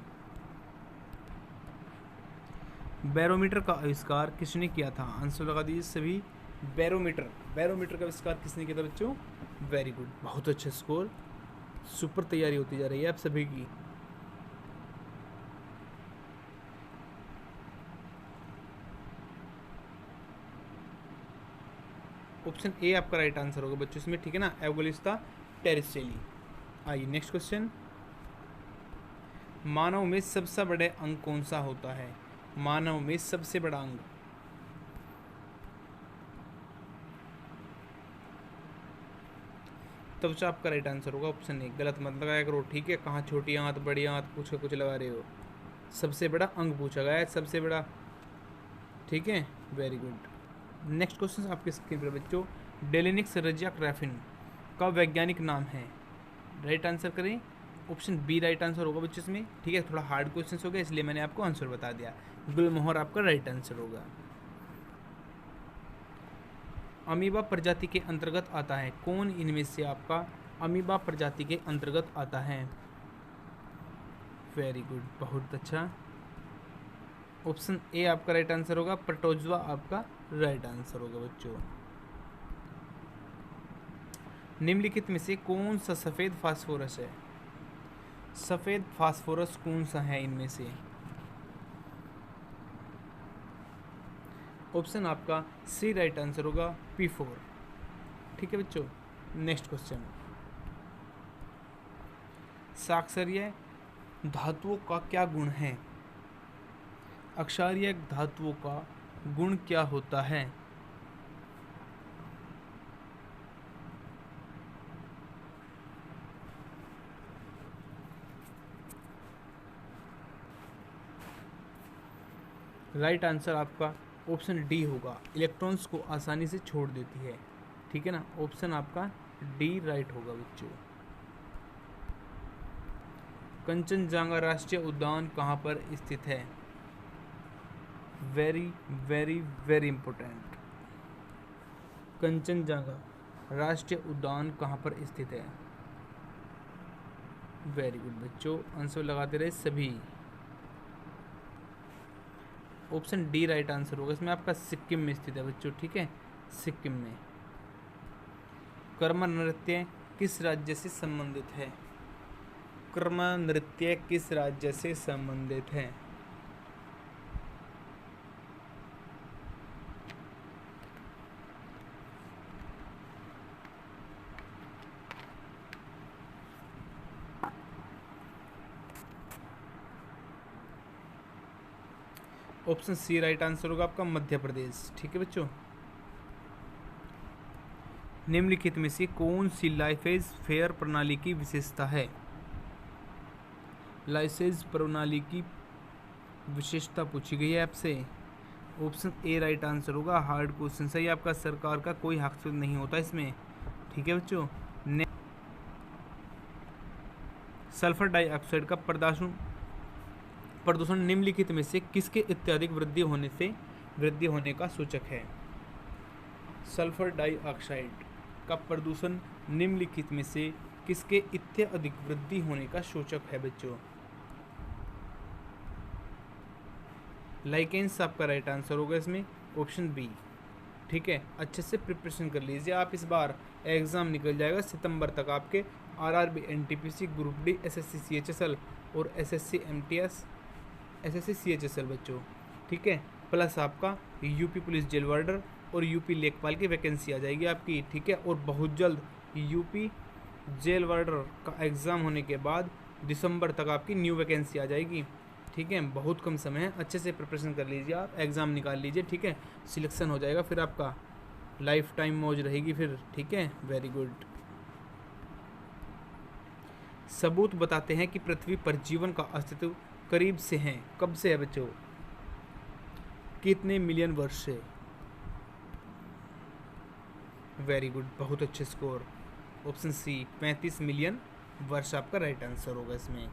बैरोमीटर का आविष्कार किसने किया था? आंसर लगा दीजिए सभी। बैरोमीटर का आविष्कार किसने किया था बच्चों? वेरी गुड, बहुत अच्छा स्कोर, सुपर तैयारी होती जा रही है आप सभी की। ऑप्शन ए आपका राइट आंसर होगा बच्चों इसमें, ठीक है ना, एवोलिस्ता टेरिस्टेली। आइए नेक्स्ट क्वेश्चन, मानव में सबसे बड़े अंग कौन सा होता है? मानव में सबसे बड़ा अंग, त्वचा आपका राइट आंसर होगा, ऑप्शन ए। गलत मत लगाया करो, ठीक है। कहाँ छोटी आंत बड़ी आंत पूछ कुछ लगा रहे हो, सबसे बड़ा अंग पूछा गया है, सबसे बड़ा, ठीक है, वेरी गुड। नेक्स्ट क्वेश्चन आपके स्क्रीन पर बच्चों, डेलेनिक्स रजियाग्राफिन का वैज्ञानिक नाम है? राइट आंसर करें, ऑप्शन बी राइट आंसर होगा बच्चों इसमें, ठीक है। थोड़ा हार्ड क्वेश्चन हो गया इसलिए मैंने आपको आंसर बता दिया। गुलमोहर आपका राइट आंसर होगा। अमीबा प्रजाति के अंतर्गत आता है, कौन इनमें से आपका अमीबा प्रजाति के अंतर्गत आता है? वेरी गुड, बहुत अच्छा। ऑप्शन ए आपका राइट आंसर होगा, प्रोटोजोआ आपका राइट आंसर होगा बच्चों। निम्नलिखित में से कौन सा सफेद फास्फोरस है? सफेद फास्फोरस कौन सा है इनमें से? ऑप्शन आपका सी राइट आंसर होगा, P4, ठीक है बच्चों। नेक्स्ट क्वेश्चन, साक्षारीय धातुओं का क्या गुण है? अक्षारीय धातुओं का गुण क्या होता है? राइट आंसर आपका ऑप्शन डी होगा, इलेक्ट्रॉन्स को आसानी से छोड़ देती है, ठीक है ना। ऑप्शन आपका डी राइट होगा बच्चों। कंचनजंगा राष्ट्रीय उद्यान कहाँ पर स्थित है? Very very very important, Kanchenjunga राष्ट्रीय उद्यान कहाँ पर स्थित है? वेरी गुड बच्चों, आंसर लगाते रहे सभी। ऑप्शन डी राइट आंसर होगा इसमें आपका, सिक्किम में स्थित है बच्चों, ठीक है, सिक्किम में। कर्म नृत्य किस राज्य से संबंधित है? कर्म नृत्य किस राज्य से संबंधित है? ऑप्शन सी राइट आंसर होगा आपका मध्य प्रदेश। ठीक है बच्चों, निम्नलिखित में से कौन सी लाइसेंस फेयर प्रणाली की विशेषता है? लाइसेंस प्रणाली की विशेषता पूछी गई है आपसे। ऑप्शन ए राइट आंसर होगा। हार्ड क्वेश्चन सही आपका, सरकार का कोई हस्तक्षेप नहीं होता इसमें। ठीक है बच्चों, सल्फर डाइऑक्साइड का प्रदूषण निम्नलिखित में से किसके अत्यधिक वृद्धि होने का सूचक है? सल्फर डाइऑक्साइड का प्रदूषण निम्नलिखित में से किसके अत्यधिक वृद्धि होने का सूचक है बच्चों? लाइकेंस आपका राइट आंसर होगा इसमें, ऑप्शन बी। ठीक है, अच्छे से प्रिपरेशन कर लीजिए आप, इस बार एग्ज़ाम निकल जाएगा सितंबर तक आपके। RRB, NTPC, group D, SSC CHSL और एसएससी एमटीएस, एसएससी सीएचएसएल बच्चों। ठीक है, प्लस आपका यूपी पुलिस जेल वार्डर और यूपी लेखपाल की वैकेंसी आ जाएगी आपकी। ठीक है, और बहुत जल्द यूपी जेल वार्डर का एग्ज़ाम होने के बाद दिसंबर तक आपकी न्यू वैकेंसी आ जाएगी। ठीक है, बहुत कम समय है, अच्छे से प्रिपरेशन कर लीजिए आप, एग्ज़ाम निकाल लीजिए। ठीक है, सिलेक्शन हो जाएगा फिर आपका, लाइफ टाइम मौज रहेगी फिर। ठीक है, वेरी गुड। सबूत बताते हैं कि पृथ्वी पर जीवन का अस्तित्व करीब से है। कब से है बच्चों? कितने मिलियन वर्ष से? वेरी गुड, बहुत अच्छे स्कोर। ऑप्शन सी 35 मिलियन वर्ष आपका राइट आंसर होगा इसमें।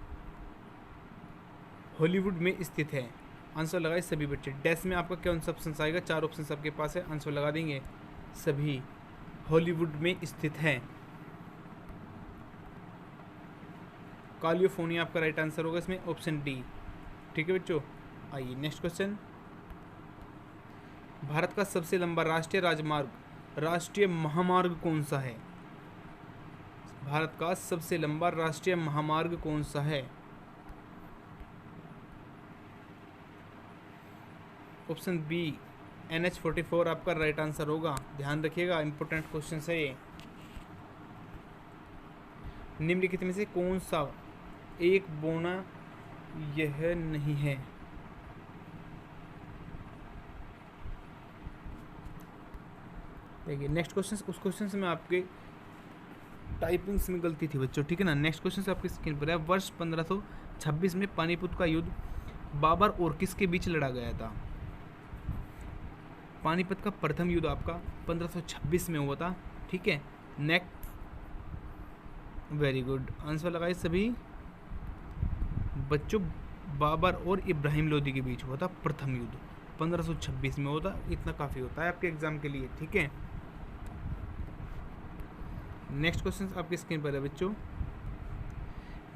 हॉलीवुड में स्थित है। आंसर लगाए सभी बच्चे। डैश में आपका कौन सा ऑप्शन आएगा? 4 ऑप्शन सबके पास है, आंसर लगा देंगे सभी। हॉलीवुड में स्थित है। कैलिफोर्निया आपका राइट आंसर होगा इसमें, ऑप्शन डी। ठीक है बच्चों, आइए नेक्स्ट क्वेश्चन। भारत का सबसे लंबा राष्ट्रीय महामार्ग कौन सा है? भारत का सबसे लंबा राष्ट्रीय महामार्ग कौन सा है? ऑप्शन बी NH-44 आपका राइट आंसर होगा। ध्यान रखिएगा, इंपॉर्टेंट क्वेश्चन है ये। निम्नलिखित में से कौन सा एक बोना यह नहीं है? देखिए नेक्स्ट क्वेश्चन, उस क्वेश्चन से मैं आपके टाइपिंग्स में गलती थी बच्चों। ठीक है ना, नेक्स्ट क्वेश्चन से आपकी स्क्रीन पर है। वर्ष 1526 में पानीपत का युद्ध बाबर और किसके बीच लड़ा गया था? पानीपत का प्रथम युद्ध आपका 1526 में हुआ था। ठीक है, नेक्स्ट, वेरी गुड, आंसर लगाए सभी बच्चों। बाबर और इब्राहिम लोदी के बीच हुआ था प्रथम युद्ध, 1526 में होता। इतना काफ़ी होता है आपके एग्जाम के लिए। ठीक है, नेक्स्ट क्वेश्चन आपकी स्क्रीन पर है बच्चों।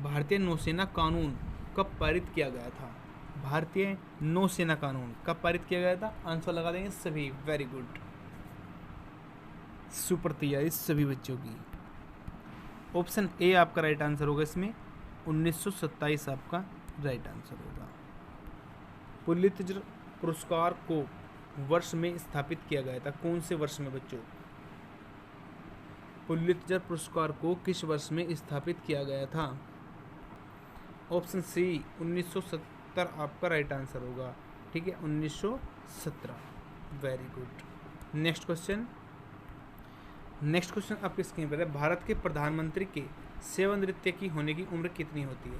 भारतीय नौसेना कानून कब पारित किया गया था? भारतीय नौसेना कानून कब पारित किया गया था? आंसर लगा देंगे सभी। वेरी गुड, सुपर तैयारी सभी बच्चों की। ऑप्शन ए आपका राइट आंसर होगा इसमें, 1927 आपका राइट आंसर होगा। पुलित्जर पुरस्कार को वर्ष में स्थापित किया गया था, कौन से वर्ष में बच्चों? पुलित्जर पुरस्कार को किस वर्ष में स्थापित किया गया था? ऑप्शन सी 1970 आपका राइट आंसर होगा। ठीक है, 1917। Very good. नेक्स्ट क्वेश्चन आपकी स्क्रीन पर है। भारत के प्रधानमंत्री के सेवानिवृत्ति की होने की उम्र कितनी होती है?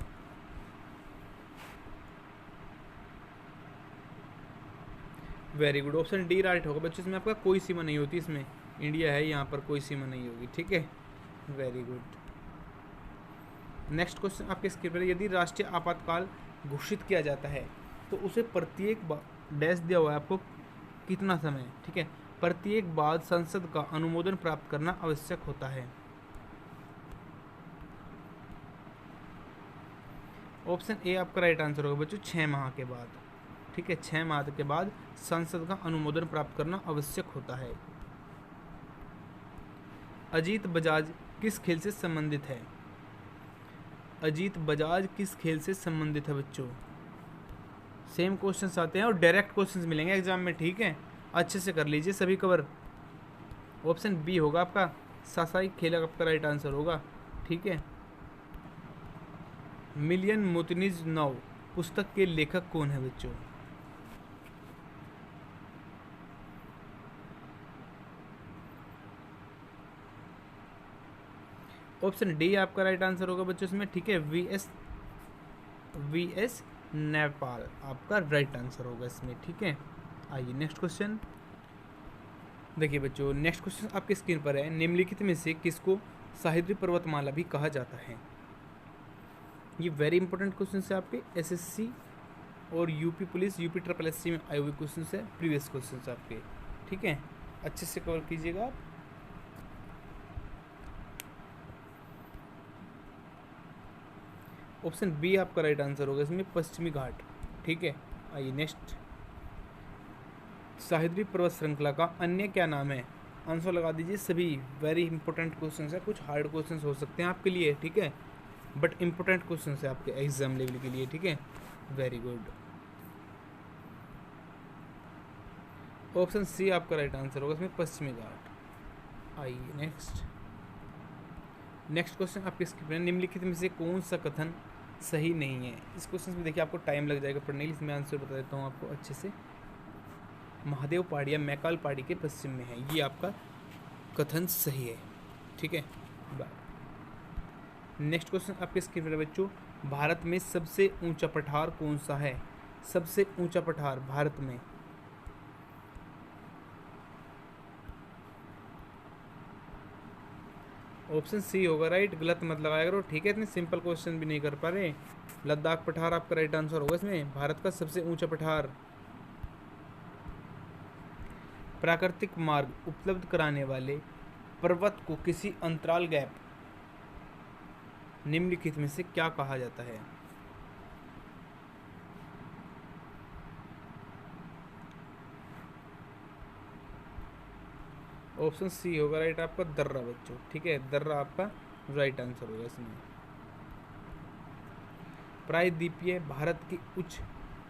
Very good, option D right होगा बच्चों। इसमें आपका कोई सीमा नहीं होती, इसमें इंडिया है, यहाँ पर कोई सीमा नहीं होगी। ठीक है, वेरी गुड। नेक्स्ट क्वेश्चन आपके स्क्रीन पर, यदि राष्ट्रीय आपातकाल घोषित किया जाता है तो उसे प्रत्येक डैश दिया हुआ है आपको कितना समय? ठीक है, प्रत्येक बाद संसद का अनुमोदन प्राप्त करना आवश्यक होता है। ऑप्शन ए आपका राइट आंसर होगा बच्चों, 6 माह के बाद। ठीक है, 6 माह के बाद संसद का अनुमोदन प्राप्त करना आवश्यक होता है। अजीत बजाज किस खेल से संबंधित है? अजीत बजाज किस खेल से संबंधित है बच्चों? सेम क्वेश्चंस आते हैं और डायरेक्ट क्वेश्चंस मिलेंगे एग्जाम में, ठीक है, अच्छे से कर लीजिए सभी कवर। ऑप्शन बी होगा आपका, सासाई खेल आपका राइट आंसर होगा, ठीक है। मिलियन मुतनिज नाउ पुस्तक के लेखक कौन है बच्चों? ऑप्शन डी आपका राइट आंसर होगा बच्चों इसमें, ठीक है। वी एस नेपाल आपका राइट आंसर होगा इसमें, ठीक है। आइए नेक्स्ट क्वेश्चन देखिए बच्चों, नेक्स्ट क्वेश्चन आपकी स्क्रीन पर है। निम्नलिखित में से किसको साहित्य पर्वतमाला भी कहा जाता है? ये वेरी इंपॉर्टेंट क्वेश्चन है आपके एसएससी और UP police, UP triple SC में आए हुए क्वेश्चन है, प्रीवियस क्वेश्चन आपके, ठीक है, अच्छे से कवर कीजिएगा आप। ऑप्शन बी आपका राइट आंसर होगा इसमें, पश्चिमी घाट, ठीक है। आइए नेक्स्ट, सह्याद्री पर्वत श्रृंखला का अन्य क्या नाम है? आंसर लगा दीजिए सभी, वेरी इंपॉर्टेंट क्वेश्चन है, कुछ हार्ड क्वेश्चन हो सकते हैं आपके लिए, ठीक है, बट इंपॉर्टेंट क्वेश्चन है आपके एग्जाम लेवल के लिए, ठीक है, वेरी गुड। ऑप्शन सी आपका राइट आंसर होगा इसमें, पश्चिमी घाट। आइए नेक्स्ट क्वेश्चन आपके स्क्रीन पर, निम्नलिखित में से कौन सा कथन सही नहीं है? इस क्वेश्चन में देखिए आपको टाइम लग जाएगा पढ़ने के लिए, इसमें आंसर बता देता हूँ आपको अच्छे से। महादेव पहाड़ी या मैकाल पहाड़ी के पश्चिम में है, ये आपका कथन सही है, ठीक है। नेक्स्ट क्वेश्चन आपके स्क्रीन पर बच्चों, भारत में सबसे ऊंचा पठार कौन सा है? सबसे ऊंचा पठार भारत में, ऑप्शन सी होगा राइट, गलत मत लगाया करो, ठीक है, इतने सिंपल क्वेश्चन भी नहीं कर पा रहे। लद्दाख पठार आपका राइट आंसर होगा इसमें, भारत का सबसे ऊंचा पठार। प्राकृतिक मार्ग उपलब्ध कराने वाले पर्वत को किसी अंतराल गैप निम्नलिखित में से क्या कहा जाता है? ऑप्शन सी होगा राइट आपका, दर्रा बच्चों, ठीक है, दर्रा आपका राइट आंसर होगा इसमें। प्रायद्वीपीय भारत की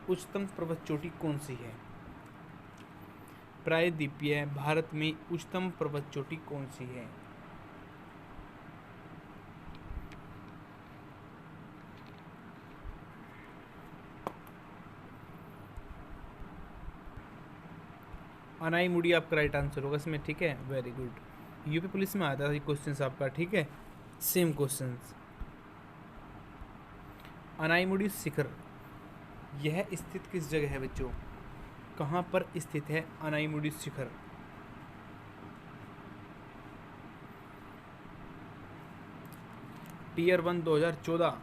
उच्चतम पर्वत चोटी कौन सी है? प्रायद्वीपीय भारत में उच्चतम पर्वत चोटी कौन सी है? अनाईमुड़ी आपका राइट आंसर होगा इसमें, ठीक है, वेरी गुड। यूपी पुलिस में आता है क्वेश्चन आपका, ठीक है, सेम क्वेश्चन। अनाईमुड़ी शिखर यह स्थित किस जगह है बच्चों? कहाँ पर स्थित है अनाईमुड़ी शिखर? टीयर 1 2014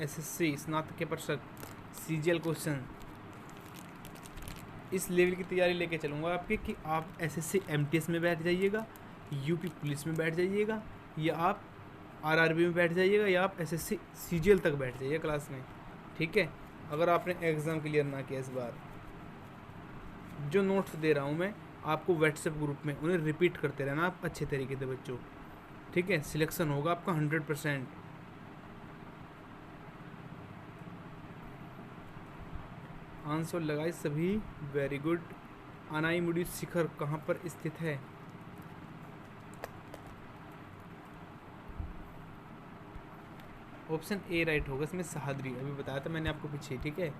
एसएससी स्नातक के परीक्षक सीजीएल क्वेश्चन। इस लेवल की तैयारी लेके चलूँगा आपके कि आप एसएससी एमटीएस में बैठ जाइएगा, यूपी पुलिस में बैठ जाइएगा, या आप आरआरबी में बैठ जाइएगा, या आप एसएससी सीजीएल तक बैठ जाइए क्लास में, ठीक है। अगर आपने एग्ज़ाम क्लियर ना किया इस बार, जो नोट्स दे रहा हूँ मैं आपको व्हाट्सएप ग्रुप में, उन्हें रिपीट करते रहना आप अच्छे तरीके से बच्चों, ठीक है, सिलेक्शन होगा आपका 100%। आंसर लगाए सभी, वेरी गुड। अनाईमुड़ी शिखर कहाँ पर स्थित है? ऑप्शन ए राइट होगा इसमें, सह्याद्री, अभी बताया था मैंने आपको पीछे, ठीक है।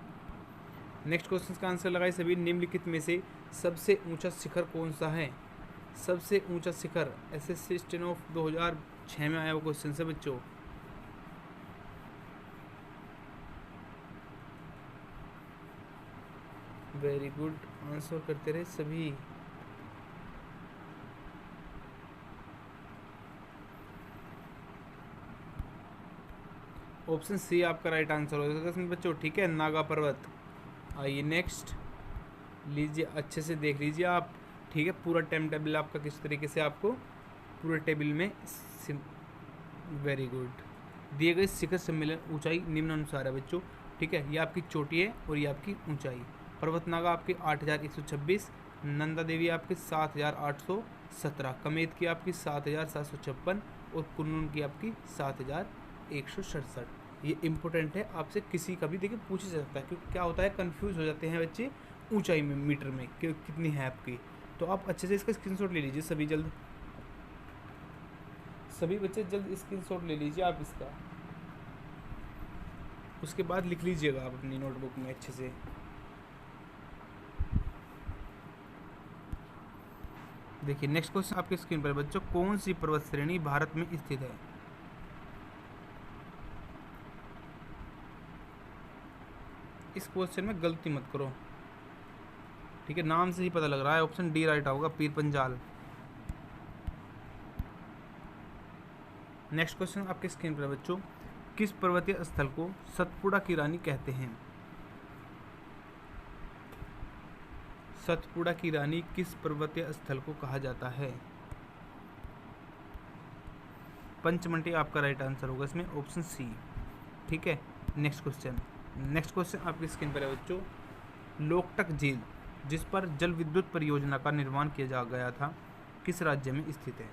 नेक्स्ट क्वेश्चन का आंसर लगाए सभी, निम्नलिखित में से सबसे ऊंचा शिखर कौन सा है? सबसे ऊंचा शिखर एसएससी स्टेनो 2006 में आया हुआ क्वेश्चन है बच्चों। वेरी गुड, आंसर करते रहे सभी। ऑप्शन सी आपका राइट आंसर होगा इसमें बच्चों, ठीक है, नागा पर्वत। आइए नेक्स्ट लीजिए, अच्छे से देख लीजिए आप, ठीक है, पूरा टाइम टेबल आपका किस तरीके से आपको पूरे टेबल में, वेरी गुड। दिए गए शिखर सम्मेलन ऊंचाई निम्नानुसार है बच्चों, ठीक है, ये आपकी चोटी है और ये आपकी ऊंचाई। पर्वतनागा आपकी 8126, नंदा देवी आपकी 7817, कमेत की आपकी 7756 और कुन्नुन की आपकी 7167। ये इम्पोर्टेंट है, आपसे किसी का भी देखिए पूछा जा सकता है, क्योंकि क्या होता है कंफ्यूज हो जाते हैं बच्चे ऊंचाई में मीटर में कि कितनी है आपकी। तो आप अच्छे से इसका स्क्रीनशॉट ले लीजिए सभी जल्द, सभी बच्चे जल्द स्क्रीनशॉट ले लीजिए आप इसका, उसके बाद लिख लीजिएगा आप अपनी नोटबुक में अच्छे से। देखिए नेक्स्ट क्वेश्चन आपके स्क्रीन पर बच्चों, कौन सी पर्वत श्रेणी भारत में स्थित है? इस क्वेश्चन में गलती मत करो, ठीक है, नाम से ही पता लग रहा है। ऑप्शन डी राइट होगा, पीर पंजाल। नेक्स्ट क्वेश्चन आपके स्क्रीन पर बच्चों, किस पर्वतीय स्थल को सतपुड़ा की रानी कहते हैं? सतपुड़ा की रानी किस पर्वतीय स्थल को कहा जाता है? पंचमंटी आपका राइट आंसर होगा इसमें, ऑप्शन सी, ठीक है। नेक्स्ट क्वेश्चन आपकी स्क्रीन पर है बच्चों, लोकटक झील जिस पर जल विद्युत परियोजना का निर्माण किया जा गया था किस राज्य में स्थित है?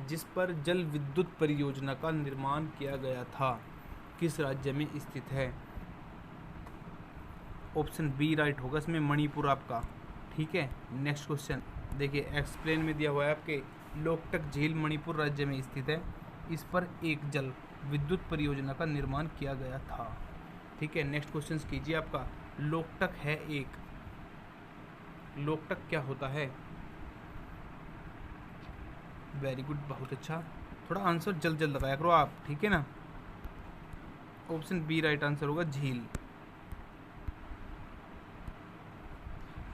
जिस पर जल विद्युत परियोजना का निर्माण किया गया था किस राज्य में स्थित है? ऑप्शन बी राइट होगा इसमें, मणिपुर आपका, ठीक है। नेक्स्ट क्वेश्चन देखिए एक्सप्लेन में दिया हुआ है आपके, लोकटक झील मणिपुर राज्य में स्थित है, इस पर एक जल विद्युत परियोजना का निर्माण किया गया था, ठीक है। नेक्स्ट क्वेश्चन कीजिए आपका, लोकटक है एक, लोकटक क्या होता है? वेरी गुड, बहुत अच्छा, थोड़ा आंसर जल्द लगाया करो आप, ठीक है ना। ऑप्शन बी राइट आंसर होगा, झील।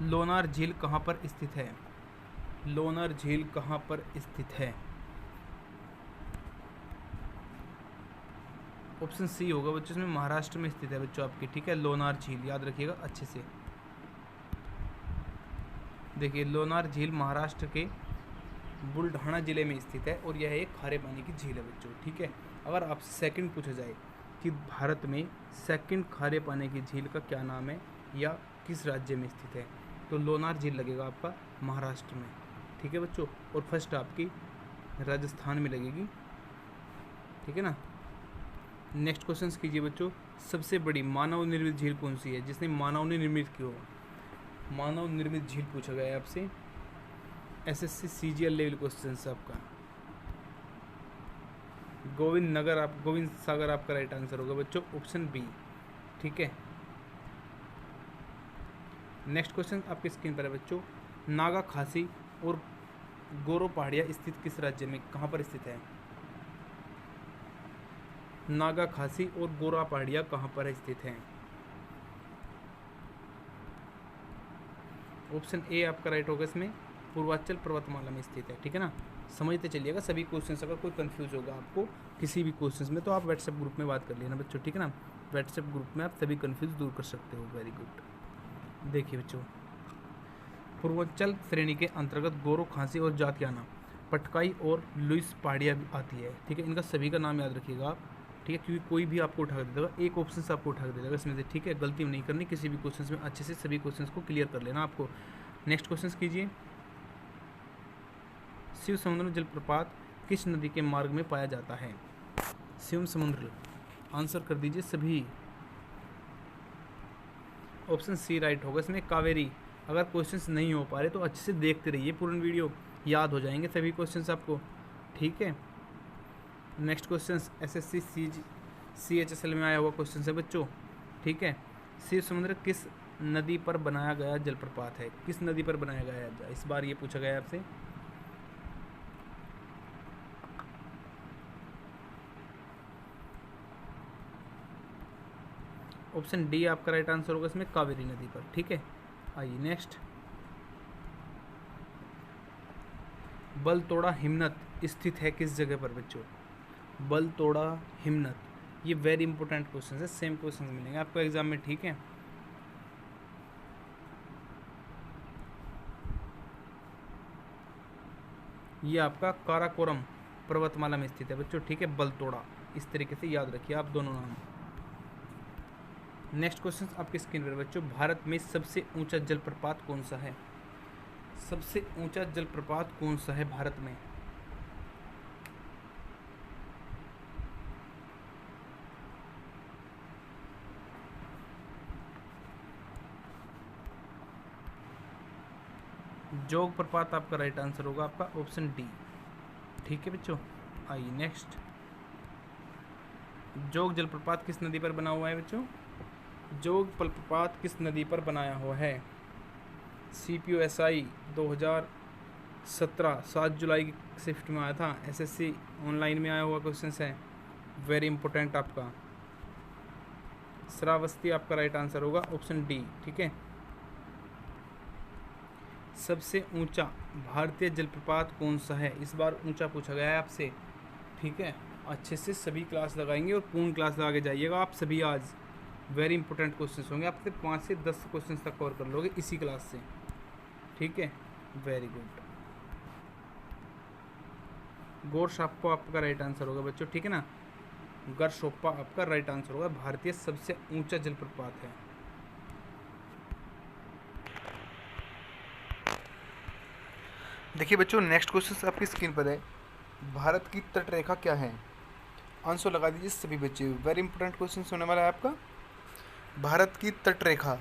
लोनार झील कहाँ पर स्थित है? लोनार झील कहाँ पर स्थित है? ऑप्शन सी होगा बच्चों, इसमें महाराष्ट्र में स्थित है बच्चों आपकी, ठीक है। लोनार झील याद रखिएगा अच्छे से। देखिए लोनार झील महाराष्ट्र के बुलढाना जिले में स्थित है और यह एक खारे पानी की झील है बच्चों, ठीक है। अगर आपसे सेकंड पूछा जाए कि भारत में सेकंड खारे पानी की झील का क्या नाम है या किस राज्य में स्थित है, तो लोनार झील लगेगा आपका महाराष्ट्र में, ठीक है बच्चों। और फर्स्ट आपकी राजस्थान में लगेगी, ठीक है ना। नेक्स्ट क्वेश्चन कीजिए बच्चों, सबसे बड़ी मानव निर्मित झील कौन सी है जिसने मानव ने निर्मित की हो? मानव निर्मित झील पूछा गया है आपसे, एसएससी सीजीएल लेवल क्वेश्चन है आपका। गोविंद सागर आपका राइट आंसर होगा बच्चों, ऑप्शन बी, ठीक है। नेक्स्ट क्वेश्चन आपकी स्क्रीन पर है बच्चों, नागा खासी और गोरो पहाड़ियाँ स्थित किस राज्य में, कहाँ पर स्थित है? नागा खासी और गोरा पहाड़ियाँ कहाँ पर स्थित हैं? ऑप्शन ए आपका राइट होगा इसमें, पूर्वांचल पर्वतमाला में स्थित है, ठीक है ना। समझते चलिएगा सभी क्वेश्चंस, अगर कोई कंफ्यूज होगा आपको किसी भी क्वेश्चंस में तो आप व्हाट्सएप ग्रुप में बात कर लेना बच्चों, ठीक है ना। व्हाट्सएप ग्रुप में आप सभी कंफ्यूज दूर कर सकते हो, वेरी गुड। देखिए बच्चों, पूर्वांचल श्रेणी के अंतर्गत गोरो खांसी और जातियाना, पटकाई और लुइस पहाड़ियाँ आती है, ठीक है। इनका सभी का नाम याद रखिएगा आप, ठीक है, क्योंकि कोई भी आपको उठा कर दे देगा, एक ऑप्शन से आपको उठा कर दे देगा इसमें से, ठीक है। गलती नहीं करनी किसी भी क्वेश्चन में, अच्छे से सभी क्वेश्चन को क्लियर कर लेना आपको। नेक्स्ट क्वेश्चन कीजिए, शिव समुद्र जलप्रपात किस नदी के मार्ग में पाया जाता है? शिव समुद्र, आंसर कर दीजिए सभी। ऑप्शन सी राइट होगा इसमें, कावेरी। अगर क्वेश्चंस नहीं हो पा रहे तो अच्छे से देखते रहिए पूर्ण वीडियो, याद हो जाएंगे सभी क्वेश्चंस आपको, ठीक है। नेक्स्ट क्वेश्चन एसएससी CHSL में आया हुआ क्वेश्चन है बच्चों, ठीक है। शिव समुद्र किस नदी पर बनाया गया जलप्रपात है? किस नदी पर बनाया गया है इस बार ये पूछा गया है आपसे। ऑप्शन डी आपका राइट आंसर होगा इसमें, कावेरी नदी पर, ठीक है। आइए नेक्स्ट, बलतोड़ा हिमनद स्थित है किस जगह पर बच्चों? बलतोड़ा हिमनद, ये वेरी इंपॉर्टेंट क्वेश्चन है, सेम क्वेश्चन मिलेंगे आपको एग्जाम में, ठीक है। ये आपका काराकोरम पर्वतमाला में स्थित है बच्चों, ठीक है। बलतोड़ा, इस तरीके से याद रखिए आप दोनों नाम। नेक्स्ट क्वेश्चन आपकी स्क्रीन पर बच्चों, भारत में सबसे ऊंचा जलप्रपात कौन सा है? सबसे ऊंचा जलप्रपात कौन सा है भारत में? जोग प्रपात आपका राइट आंसर होगा आपका ऑप्शन डी। ठीक है बच्चों, आइए नेक्स्ट। जोग जलप्रपात किस नदी पर बना हुआ है बच्चों? जोग जलप्रपात किस नदी पर बनाया हुआ है? CPUSI 2017 7 जुलाई की शिफ्ट में आया था। SSC ऑनलाइन में आया हुआ क्वेश्चन है, वेरी इंपॉर्टेंट आपका। श्रावस्ती आपका राइट आंसर होगा ऑप्शन डी। ठीक है, सबसे ऊंचा भारतीय जलप्रपात कौन सा है? इस बार ऊंचा पूछा गया है आपसे। ठीक है, अच्छे से सभी क्लास लगाएंगे और पूर्ण क्लास लगा के जाइएगा आप सभी। आज वेरी इंपॉर्टेंट क्वेश्चन होंगे आपसे, 5 से 10 क्वेश्चन तक कवर कर लोगे इसी क्लास से। ठीक है, वेरी गुड। गोरशाप्पा आपका राइट आंसर होगा बच्चों। ठीक है ना, गरशोप्पा आपका राइट आंसर होगा। भारतीय सबसे ऊंचा जलप्रपात है। देखिए बच्चों, नेक्स्ट क्वेश्चन आपकी स्क्रीन पर है। भारत की तटरेखा क्या है? आंसर लगा दीजिए सभी बच्चे। वेरी इंपॉर्टेंट क्वेश्चन होने वाला है आपका। भारत की तटरेखा,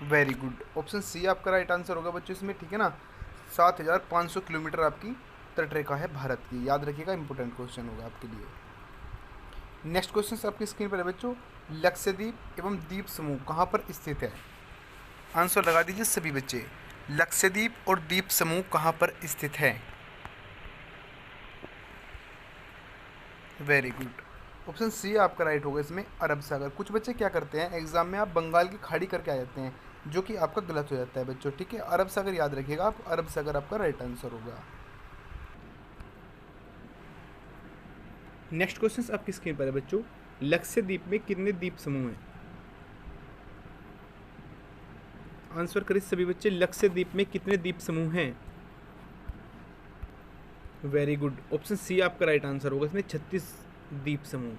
वेरी गुड, ऑप्शन सी आपका राइट आंसर होगा बच्चों इसमें। ठीक है ना, 7500 किलोमीटर आपकी तटरेखा है भारत की। याद रखिएगा, इंपॉर्टेंट क्वेश्चन होगा आपके लिए। नेक्स्ट क्वेश्चन आपकी स्क्रीन पर है बच्चों। लक्षद्वीप एवं द्वीप समूह कहाँ पर स्थित है? आंसर लगा दीजिए सभी बच्चे। लक्षद्वीप और द्वीप समूह कहाँ पर स्थित है? वेरी गुड, ऑप्शन सी आपका राइट होगा इसमें, अरब सागर। कुछ बच्चे क्या करते हैं एग्जाम में, आप बंगाल की खाड़ी करके आ जाते हैं, जो कि आपका गलत हो जाता है बच्चों। ठीक है, अरब सागर याद रखिएगा आप, अरब सागर आपका राइट आंसर होगा। नेक्स्ट क्वेश्चन आपकी स्क्रीन पर है बच्चों। लक्षद्वीप में कितने द्वीप समूह हैं? आंसर करें सभी बच्चे। लक्षद्वीप में कितने द्वीप समूह हैं? वेरी गुड, ऑप्शन सी आपका राइट आंसर होगा इसमें, 36 द्वीप समूह।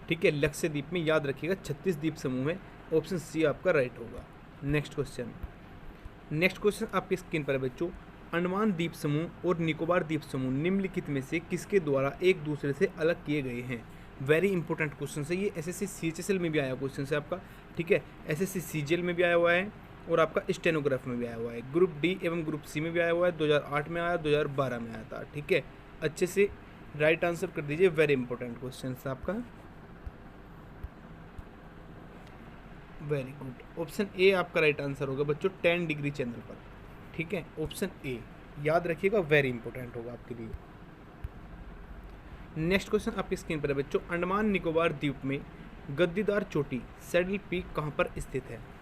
ठीक है, लक्षद्वीप में याद रखिएगा 36 द्वीप समूह है। ऑप्शन सी आपका राइट होगा। नेक्स्ट क्वेश्चन आपकी स्क्रीन पर है बच्चों। अंडमान द्वीप समूह और निकोबार द्वीप समूह निम्नलिखित में से किसके द्वारा एक दूसरे से अलग किए गए हैं? वेरी इंपॉर्टेंट क्वेश्चन है ये। SSC CHSL में भी आया क्वेश्चन है आपका। ठीक है, SSC CGL में भी आया हुआ है और आपका स्टेनोग्राफ में भी आया हुआ है। ग्रुप डी एवं ग्रुप सी में भी आया हुआ है। 2008 में आया, 2012 में आया था। ठीक है, अच्छे से राइट आंसर कर दीजिए। वेरी इंपॉर्टेंट क्वेश्चन है आपका। वेरी गुड, ऑप्शन ए आपका राइट आंसर होगा बच्चों, 10 डिग्री चैनल पर। ठीक है, ऑप्शन ए याद रखिएगा, वेरी इंपॉर्टेंट होगा आपके लिए। नेक्स्ट क्वेश्चन आपकी स्क्रीन पर है बच्चों। अंडमान निकोबार द्वीप में गद्दीदार चोटी सैडल पीक कहाँ पर स्थित है?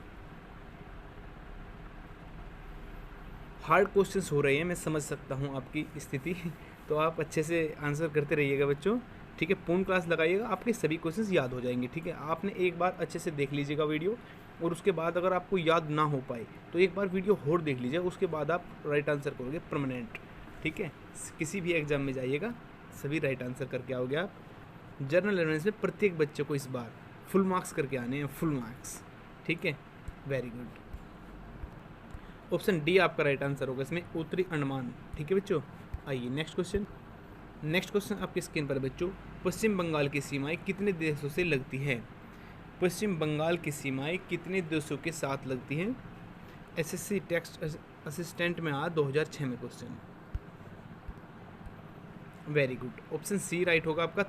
हार्ड क्वेश्चंस हो रहे हैं, मैं समझ सकता हूँ आपकी स्थिति, तो आप अच्छे से आंसर करते रहिएगा बच्चों। ठीक है, पूर्ण क्लास लगाइएगा, आपके सभी क्वेश्चंस याद हो जाएंगे। ठीक है, आपने एक बार अच्छे से देख लीजिएगा वीडियो, और उसके बाद अगर आपको याद ना हो पाए तो एक बार वीडियो और देख लीजिएगा, उसके बाद आप राइट आंसर करोगे परमानेंट। ठीक है, किसी भी एग्जाम में जाइएगा सभी राइट आंसर करके आओगे आप। जनरल अवेयरनेस में प्रत्येक बच्चे को इस बार फुल मार्क्स करके आने हैं, फुल मार्क्स। ठीक है, वेरी गुड, ऑप्शन डी आपका राइट आंसर होगा इसमें, उत्तरी अंडमान। ठीक है बच्चों, आइए नेक्स्ट क्वेश्चन आपकी स्क्रीन पर बच्चों। पश्चिम बंगाल की सीमाएं कितने देशों से लगती हैं? पश्चिम बंगाल की सीमाएं कितने देशों के साथ लगती हैं? SSC टेक्स्ट असिस्टेंट में आया 2006 में question. Very good, option C right होगा आपका,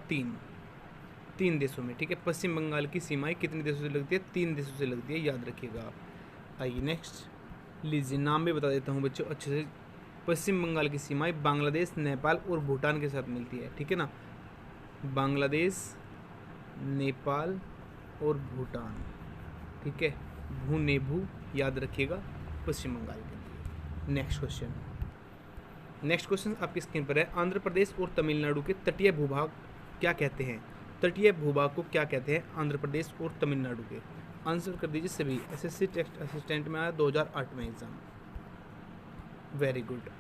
3 देशों में। ठीक है, पश्चिम बंगाल की सीमाएं कितने देशों से लगती है? 3 देशों से लगती है, याद रखिएगा आप। आइए नेक्स्ट, लीजिए नाम भी बता देता हूँ बच्चों अच्छे से। पश्चिम बंगाल की सीमाएं बांग्लादेश, नेपाल और भूटान के साथ मिलती है। ठीक है ना, बांग्लादेश, नेपाल और भूटान। ठीक है, भू नेभू याद रखिएगा पश्चिम बंगाल के लिए। नेक्स्ट क्वेश्चन आपकी स्क्रीन पर है। आंध्र प्रदेश और तमिलनाडु के तटीय भूभाग क्या कहते हैं? तटीय भूभाग को क्या कहते हैं आंध्र प्रदेश और तमिलनाडु के? आंसर कर दीजिए सभी। SSC टेक्स्ट असिस्टेंट में आया 2008 में एग्जाम। वेरी गुड,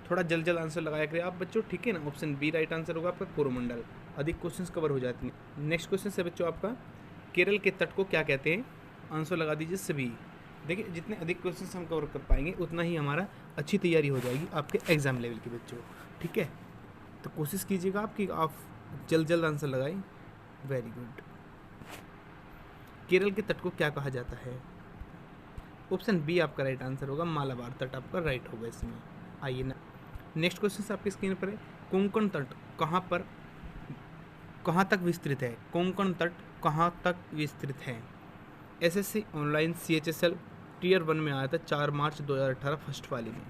थोड़ा जल्द आंसर लगाया करिए आप बच्चों। ठीक है ना, ऑप्शन बी राइट आंसर होगा आपका, कोरोमंडल। अधिक क्वेश्चंस कवर हो जाते हैं। नेक्स्ट क्वेश्चन है बच्चों आपका, केरल के तट को क्या कहते हैं? आंसर लगा दीजिए सभी। देखिए, जितने अधिक क्वेश्चंस हम कवर कर पाएंगे उतना ही हमारा अच्छी तैयारी हो जाएगी आपके एग्जाम लेवल के बच्चों। ठीक है, तो कोशिश कीजिएगा आप कि आप जल्द आंसर लगाएं। वेरी गुड, केरल के तट को क्या कहा जाता है? ऑप्शन बी आपका राइट आंसर होगा, मालाबार तट आपका राइट होगा इसमें। आइए ना, नेक्स्ट क्वेश्चन आपकी स्क्रीन पर है, कोंकण तट कहाँ तक विस्तृत है? कोंकण तट कहाँ तक विस्तृत है? एसएससी ऑनलाइन CHSL टीयर 1 में आया था 4 मार्च 2018 फर्स्ट वाली में।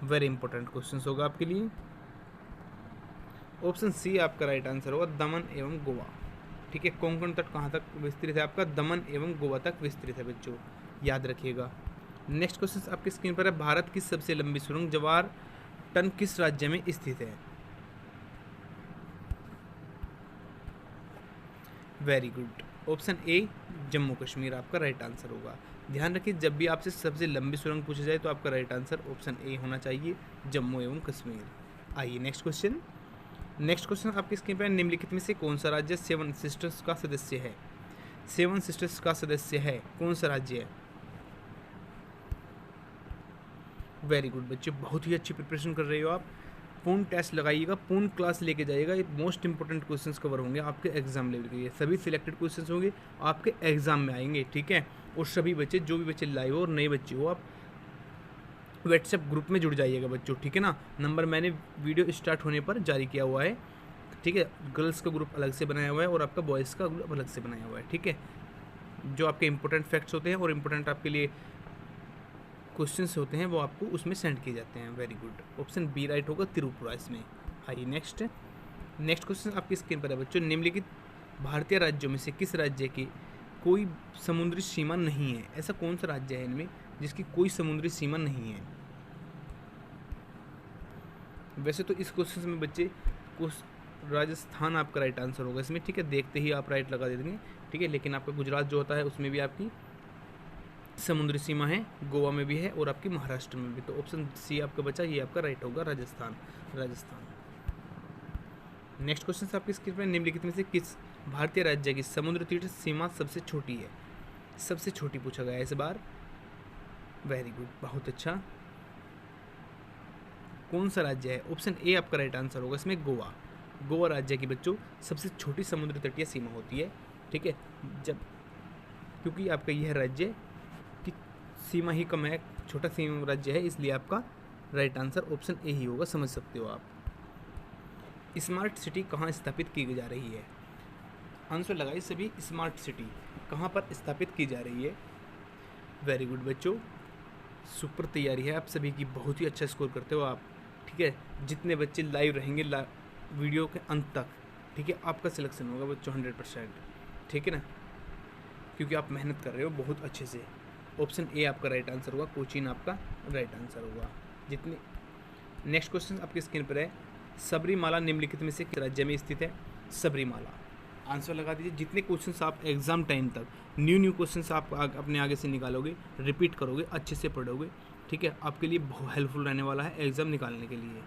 वेरी इंपॉर्टेंट क्वेश्चन होगा आपके लिए। ऑप्शन सी आपका राइट आंसर होगा, दमन एवं गोवा। ठीक है, कोंकण तट कहाँ तक विस्तृत है आपका? दमन एवं गोवा तक विस्तृत है बच्चों, याद रखिएगा। नेक्स्ट क्वेश्चन आपकी स्क्रीन पर है, भारत की सबसे लंबी सुरंग जवाहर टन किस राज्य में स्थित है? Very good, option A Jammu Kashmir आपका राइट आंसर होगा। ध्यान रखिए, जब भी आपसे सबसे लंबी सुरंग पूछा जाए तो आपका राइट आंसर ऑप्शन ए होना चाहिए, जम्मू एवं कश्मीर। आइए नेक्स्ट क्वेश्चन। नेक्स्ट क्वेश्चन आपकी स्क्रीन पर, निम्नलिखित में से कौन सा राज्य 7 सिस्टर्स का सदस्य है? 7 सिस्टर्स का सदस्य है, कौन सा राज्य है? वेरी गुड बच्चों, बहुत ही अच्छी प्रिपरेशन कर रहे हो आप। पूर्ण टेस्ट लगाइएगा, पूर्ण क्लास लेके जाइएगा, ये मोस्ट इंपॉर्टेंट क्वेश्चंस कवर होंगे आपके एग्जाम लेवल के लिए। सभी सिलेक्टेड क्वेश्चंस होंगे आपके एग्जाम में आएंगे, ठीक है। और सभी बच्चे, जो भी बच्चे लाइव हो और नए बच्चे हो, आप व्हाट्सएप ग्रुप में जुड़ जाइएगा बच्चों, ठीक है ना। नंबर मैंने वीडियो स्टार्ट होने पर जारी किया हुआ है, ठीक है। गर्ल्स का ग्रुप अलग से बनाया हुआ है और आपका बॉयज़ का ग्रुप अलग से बनाया हुआ है, ठीक है। जो आपके इंपॉर्टेंट फैक्ट्स होते हैं और इंपॉर्टेंट आपके लिए क्वेश्चंस होते हैं वो आपको उसमें सेंड किए जाते हैं। Very good, option B right होगा, त्रिपुरा इसमें। आइए नेक्स्ट क्वेश्चन आपकी स्क्रीन पर है बच्चों, निम्नलिखित भारतीय राज्यों में से किस राज्य की कोई समुद्री सीमा नहीं है? ऐसा कौन सा राज्य है इनमें जिसकी कोई समुद्री सीमा नहीं है? वैसे तो इस क्वेश्चन में बच्चे राजस्थान आपका राइट आंसर होगा इसमें, ठीक है। देखते ही आप राइट लगा देंगे, ठीक है। लेकिन आपका गुजरात जो होता है उसमें भी आपकी समुद्री सीमा है, गोवा में भी है और आपकी महाराष्ट्र में भी। तो ऑप्शन सी आपका बचा, ये आपका राइट होगा, राजस्थान। नेक्स्ट क्वेश्चन आपकी स्क्रीन पर, निम्नलिखित में से किस भारतीय राज्य की समुद्र तट सीमा सबसे छोटी है? सबसे छोटी पूछा गया है इस बार। वेरी गुड, बहुत अच्छा। कौन सा राज्य है? ऑप्शन ए आपका राइट आंसर होगा इसमें, गोवा राज्य की बच्चों सबसे छोटी समुद्र तटीय सीमा होती है, ठीक है। जब क्योंकि आपका यह राज्य की सीमा ही कम है, छोटा सीमा राज्य है, इसलिए आपका राइट आंसर ऑप्शन ए ही होगा, समझ सकते हो आप। स्मार्ट सिटी कहाँ स्थापित की जा रही है? आंसर लगाइए सभी, स्मार्ट सिटी कहाँ पर स्थापित की जा रही है? वेरी गुड बच्चों, सुपर तैयारी है आप सभी की, बहुत ही अच्छा स्कोर करते हो आप, ठीक है। जितने बच्चे लाइव रहेंगे वीडियो के अंत तक, ठीक है, आपका सिलेक्शन होगा बच्चों 100%, ठीक है ना, क्योंकि आप मेहनत कर रहे हो बहुत अच्छे से। ऑप्शन ए आपका राइट आंसर होगा, कोचीन आपका राइट आंसर होगा। जितने नेक्स्ट क्वेश्चन आपकी स्क्रीन पर है, सबरीमाला निम्नलिखित में से किस राज्य में स्थित है? सबरीमाला, आंसर लगा दीजिए। जितने क्वेश्चंस आप एग्जाम टाइम तक न्यू क्वेश्चंस आप अपने आगे से निकालोगे, रिपीट करोगे, अच्छे से पढ़ोगे, ठीक है, आपके लिए बहुत हेल्पफुल रहने वाला है एग्जाम निकालने के लिए,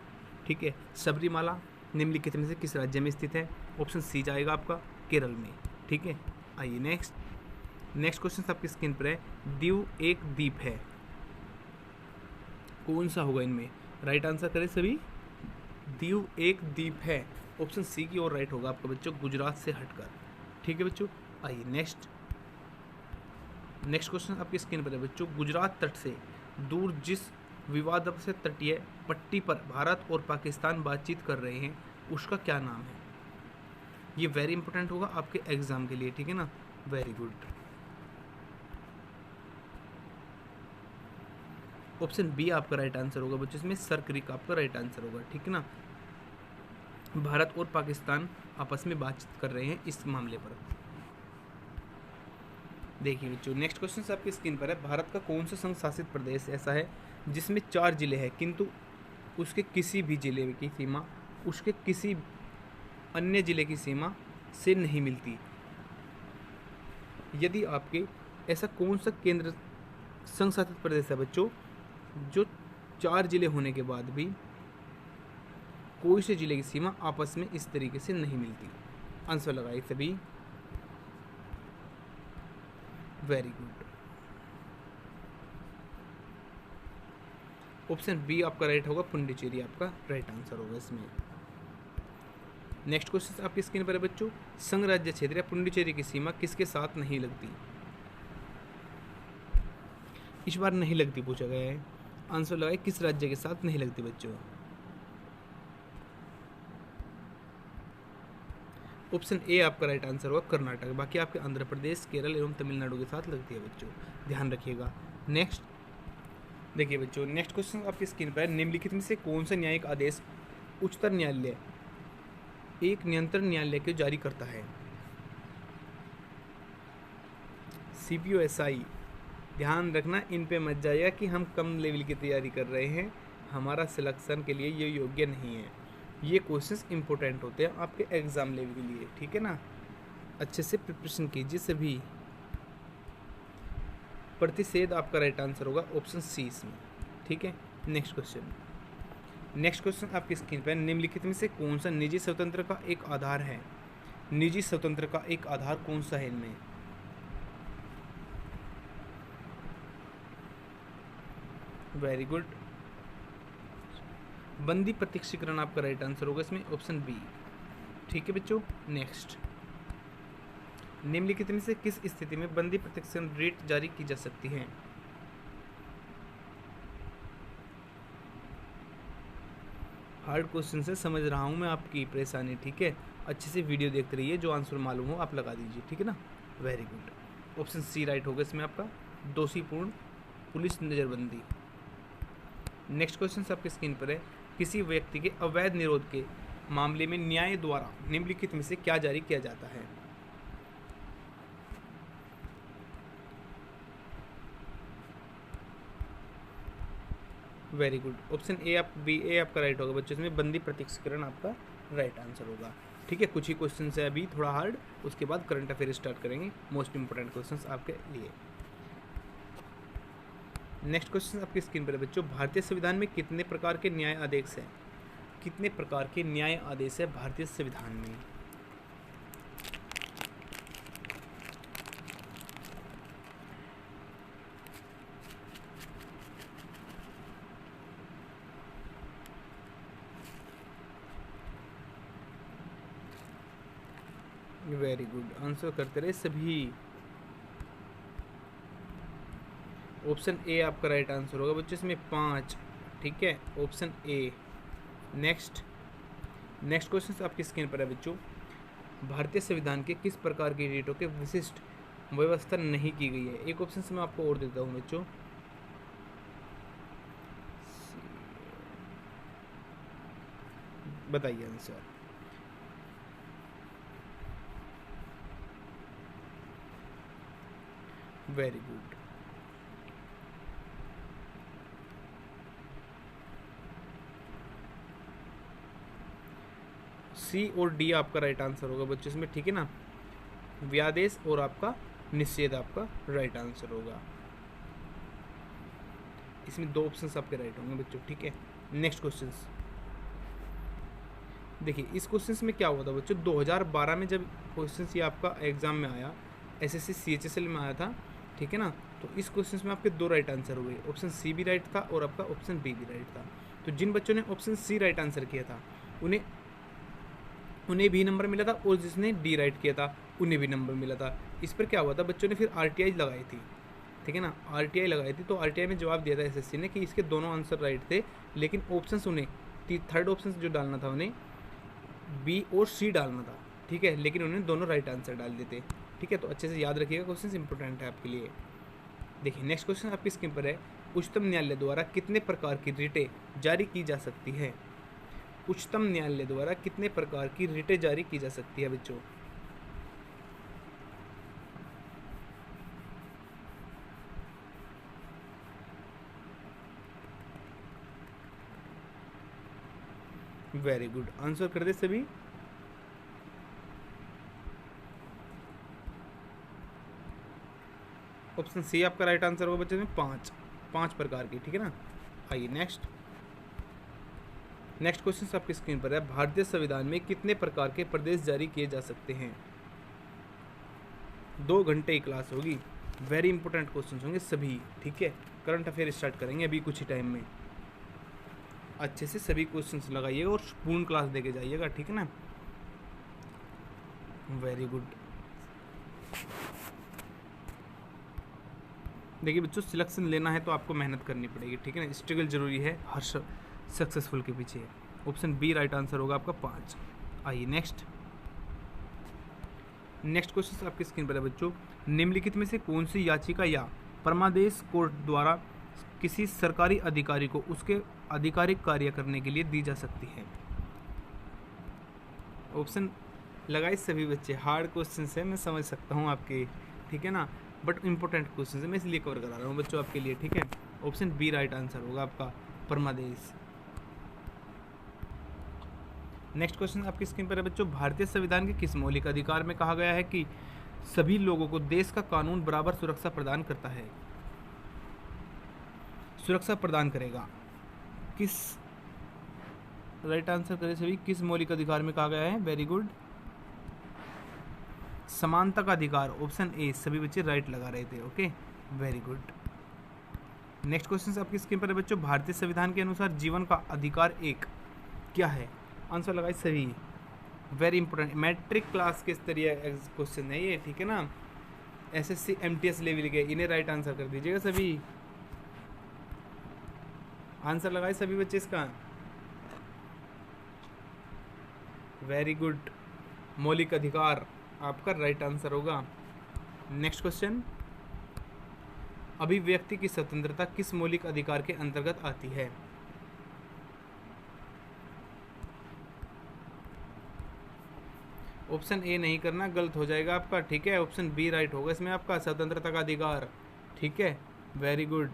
ठीक है। सबरीमाला निम्नलिखित में से किस राज्य में स्थित है? ऑप्शन सी जाएगा आपका, केरल में, ठीक है। आइए नेक्स्ट क्वेश्चन आपकी स्क्रीन पर है, दीव एक द्वीप है, कौन सा होगा इनमें? राइट आंसर करें सभी, दीव एक द्वीप है, ऑप्शन सी की ओर राइट होगा आपका बच्चों, गुजरात से हटकर, ठीक है बच्चों। आइए नेक्स्ट क्वेश्चन आपकी स्क्रीन पर है बच्चों, गुजरात तट से दूर जिस विवादास्पद तटीय पट्टी पर भारत और पाकिस्तान बातचीत कर रहे हैं उसका क्या नाम है? ये वेरी इंपॉर्टेंट होगा आपके एग्जाम के लिए, ठीक है ना। वेरी गुड, ऑप्शन बी आपका राइट आंसर होगा बच्चों, इसमें सर क्रीक आपका राइट आंसर होगा, ठीक है ना। भारत और पाकिस्तान आपस में बातचीत कर रहे हैं इस मामले पर। देखिए बच्चों, नेक्स्ट क्वेश्चन आपकी स्क्रीन पर है, भारत का कौन सा संघ शासित प्रदेश ऐसा है जिसमें 4 जिले हैं किंतु उसके किसी भी जिले की सीमा उसके किसी अन्य जिले की सीमा से नहीं मिलती? यदि आपके ऐसा कौन सा केंद्र संघ शासित प्रदेश है बच्चों जो 4 जिले होने के बाद भी कोई से जिले की सीमा आपस में इस तरीके से नहीं मिलती? आंसर लगाइए सभी। वेरी गुड, ऑप्शन बी आपका राइट होगा, पुडुचेरी आपका राइट आंसर होगा इसमें। नेक्स्ट क्वेश्चन आपकी स्क्रीन पर है बच्चों, संघ राज्य क्षेत्र या पुडुचेरी की सीमा किसके साथ नहीं लगती? इस बार नहीं लगती पूछा गया है। आंसर लगाए किस राज्य के साथ नहीं लगती बच्चों। ऑप्शन ए आपका राइट आंसर होगा कर्नाटक। बाकी आपके आंध्र प्रदेश, केरल एवं तमिलनाडु के साथ लगती है बच्चों, ध्यान रखिएगा। नेक्स्ट देखिए बच्चों, नेक्स्ट क्वेश्चन आपकी स्क्रीन पर है। निम्नलिखित में से कौन सा न्यायिक आदेश उच्चतम न्यायालय एक नियंत्रण न्यायालय को जारी करता है। CPO SI, ध्यान रखना इन पे मत जाइएगा कि हम कम लेवल की तैयारी कर रहे हैं, हमारा सिलेक्शन के लिए ये योग्य नहीं है। ये क्वेश्चंस इंपॉर्टेंट होते हैं आपके एग्जाम लेवल के लिए, ठीक है ना। अच्छे से प्रिपरेशन कीजिए सभी। प्रतिषेध आपका राइट आंसर होगा ऑप्शन सी इसमें, ठीक है। नेक्स्ट क्वेश्चन आपकी स्क्रीन पर, निम्नलिखित में से कौन सा निजी स्वतंत्र का एक आधार है। निजी स्वतंत्र का एक आधार कौन सा है इनमें। वेरी गुड, बंदी प्रत्यक्षीकरण आपका राइट आंसर होगा इसमें ऑप्शन बी, ठीक है बच्चों। नेक्स्ट, निम्नलिखित में से किस स्थिति में बंदी प्रत्यक्षीकरण रेट जारी की जा सकती है। हार्ड क्वेश्चन से समझ रहा हूँ मैं आपकी परेशानी, ठीक है। अच्छे से वीडियो देखते रहिए, जो आंसर मालूम हो आप लगा दीजिए, ठीक है ना। Very good, option C right होगा इसमें आपका, दोषीपूर्ण पुलिस नज़रबंदी। नेक्स्ट क्वेश्चन आपकी स्क्रीन पर है। किसी व्यक्ति के अवैध निरोध के मामले में न्याय द्वारा निम्नलिखित में से क्या जारी किया जाता है। वेरी गुड, ऑप्शन ए आपका राइट होगा बच्चों, इसमें बंदी प्रत्यक्षीकरण आपका राइट आंसर होगा, ठीक है। कुछ ही क्वेश्चन है अभी थोड़ा हार्ड, उसके बाद करंट अफेयर स्टार्ट करेंगे, मोस्ट इंपोर्टेंट क्वेश्चंस आपके लिए। नेक्स्ट क्वेश्चन आपकी स्क्रीन पर है बच्चों। भारतीय संविधान में कितने प्रकार के न्याय आदेश हैं। कितने प्रकार के न्याय आदेश है भारतीय संविधान में। वेरी गुड, आंसर करते रहे सभी। ऑप्शन ए आपका राइट आंसर होगा बच्चों, इसमें 5, ठीक है, ऑप्शन ए। नेक्स्ट क्वेश्चन आपकी स्क्रीन पर है बच्चों। भारतीय संविधान के किस प्रकार की रीटों के विशिष्ट व्यवस्था नहीं की गई है। एक ऑप्शन से मैं आपको और देता हूँ बच्चों, बताइए आंसर। वेरी गुड, सी और डी आपका राइट आंसर होगा बच्चों इसमें, ठीक है ना। व्यादेश और आपका निषेध आपका राइट आंसर होगा। इसमें 2 ऑप्शंस आपके राइट होंगे बच्चों, ठीक है। नेक्स्ट क्वेश्चन देखिए, इस क्वेश्चन में क्या हुआ था बच्चों, 2012 में जब क्वेश्चन ये आपका एग्जाम में आया, SSC CHSL में आया था, ठीक है ना। तो इस क्वेश्चन में आपके 2 राइट आंसर हुए, ऑप्शन सी भी राइट था और आपका ऑप्शन बी भी राइट था। तो जिन बच्चों ने ऑप्शन सी राइट आंसर किया था उन्हें भी नंबर मिला था, और जिसने डी राइट किया था उन्हें भी नंबर मिला था। इस पर क्या हुआ था, बच्चों ने फिर RTI लगाई थी, ठीक है ना। RTI लगाई थी, तो RTI में जवाब दिया था SSC ने कि इसके दोनों आंसर राइट थे, लेकिन ऑप्शन उन्हें थर्ड ऑप्शन जो डालना था उन्हें बी और सी डालना था, ठीक है, लेकिन उन्होंने दोनों राइट आंसर डाल देते, ठीक है। तो अच्छे से याद रखिएगा, क्वेश्चन इंपॉर्टेंट है आपके लिए। देखिए, नेक्स्ट क्वेश्चन आपकी स्क्रीन पर है। उच्चतम न्यायालय द्वारा कितने प्रकार की रिटें जारी की जा सकती है। उच्चतम न्यायालय द्वारा कितने प्रकार की रिटें जारी की जा सकती है बच्चों। वेरी गुड, आंसर कर दे सभी। ऑप्शन सी आपका राइट आंसर होगा बच्चों में, 5 प्रकार की, ठीक है ना। आइए नेक्स्ट क्वेश्चन आपकी स्क्रीन पर है। भारतीय संविधान में कितने प्रकार के प्रदेश जारी किए जा सकते हैं। 2 घंटे की क्लास होगी, वेरी इंपॉर्टेंट क्वेश्चन होंगे सभी, ठीक है। करंट अफेयर स्टार्ट करेंगे अभी कुछ ही टाइम में। अच्छे से सभी क्वेश्चंस लगाइएगा और पूर्ण क्लास देके जाइएगा, ठीक है ना। वेरी गुड, देखिए बच्चों, सिलेक्शन लेना है तो आपको मेहनत करनी पड़ेगी, ठीक है ना, स्ट्रगल जरूरी है हर सक्सेसफुल के पीछे। ऑप्शन बी राइट आंसर होगा आपका 5। आइए नेक्स्ट क्वेश्चन आपकी स्क्रीन पर है बच्चों। निम्नलिखित में से कौन सी याचिका या परमादेश कोर्ट द्वारा किसी सरकारी अधिकारी को उसके आधिकारिक कार्य करने के लिए दी जा सकती है? ऑप्शन लगाए सभी बच्चे, हार्ड क्वेश्चन है, मैं समझ सकता हूँ आपके, ठीक है ना, बट इंपॉर्टेंट क्वेश्चन है, मैं इसलिए कवर करा रहा हूँ बच्चों आपके लिए, ठीक है। ऑप्शन बी राइट आंसर होगा आपका परमादेश। नेक्स्ट क्वेश्चन आपकी स्क्रीन पर है बच्चों। भारतीय संविधान के किस मौलिक अधिकार में कहा गया है कि सभी लोगों को देश का कानून बराबर सुरक्षा प्रदान करता है? सुरक्षा प्रदान करेगा, किस राइट आंसर करें सभी, किस मौलिक अधिकार में कहा गया है? वेरी गुड, समानता का अधिकार, ऑप्शन ए, सभी बच्चे राइट लगा रहे थे, okay, very good. Next question आपकी स्क्रीन पर है बच्चों। भारतीय संविधान के अनुसार जीवन का अधिकार एक क्या है? आंसर लगाए सभी, वेरी इंपॉर्टेंट, मैट्रिक क्लास के स्तरीय क्वेश्चन है ये, ठीक है ना, एसएससी एमटीएस लेवल के, इन्हें राइट आंसर कर दीजिएगा सभी। आंसर लगाए सभी बच्चे इसका, वेरी गुड, मौलिक अधिकार आपका राइट आंसर होगा। नेक्स्ट क्वेश्चन, अभिव्यक्ति की स्वतंत्रता किस मौलिक अधिकार के अंतर्गत आती है? ऑप्शन ए नहीं करना, गलत हो जाएगा आपका, ठीक है, ऑप्शन बी राइट होगा इसमें आपका, स्वतंत्रता का अधिकार, ठीक है, वेरी गुड।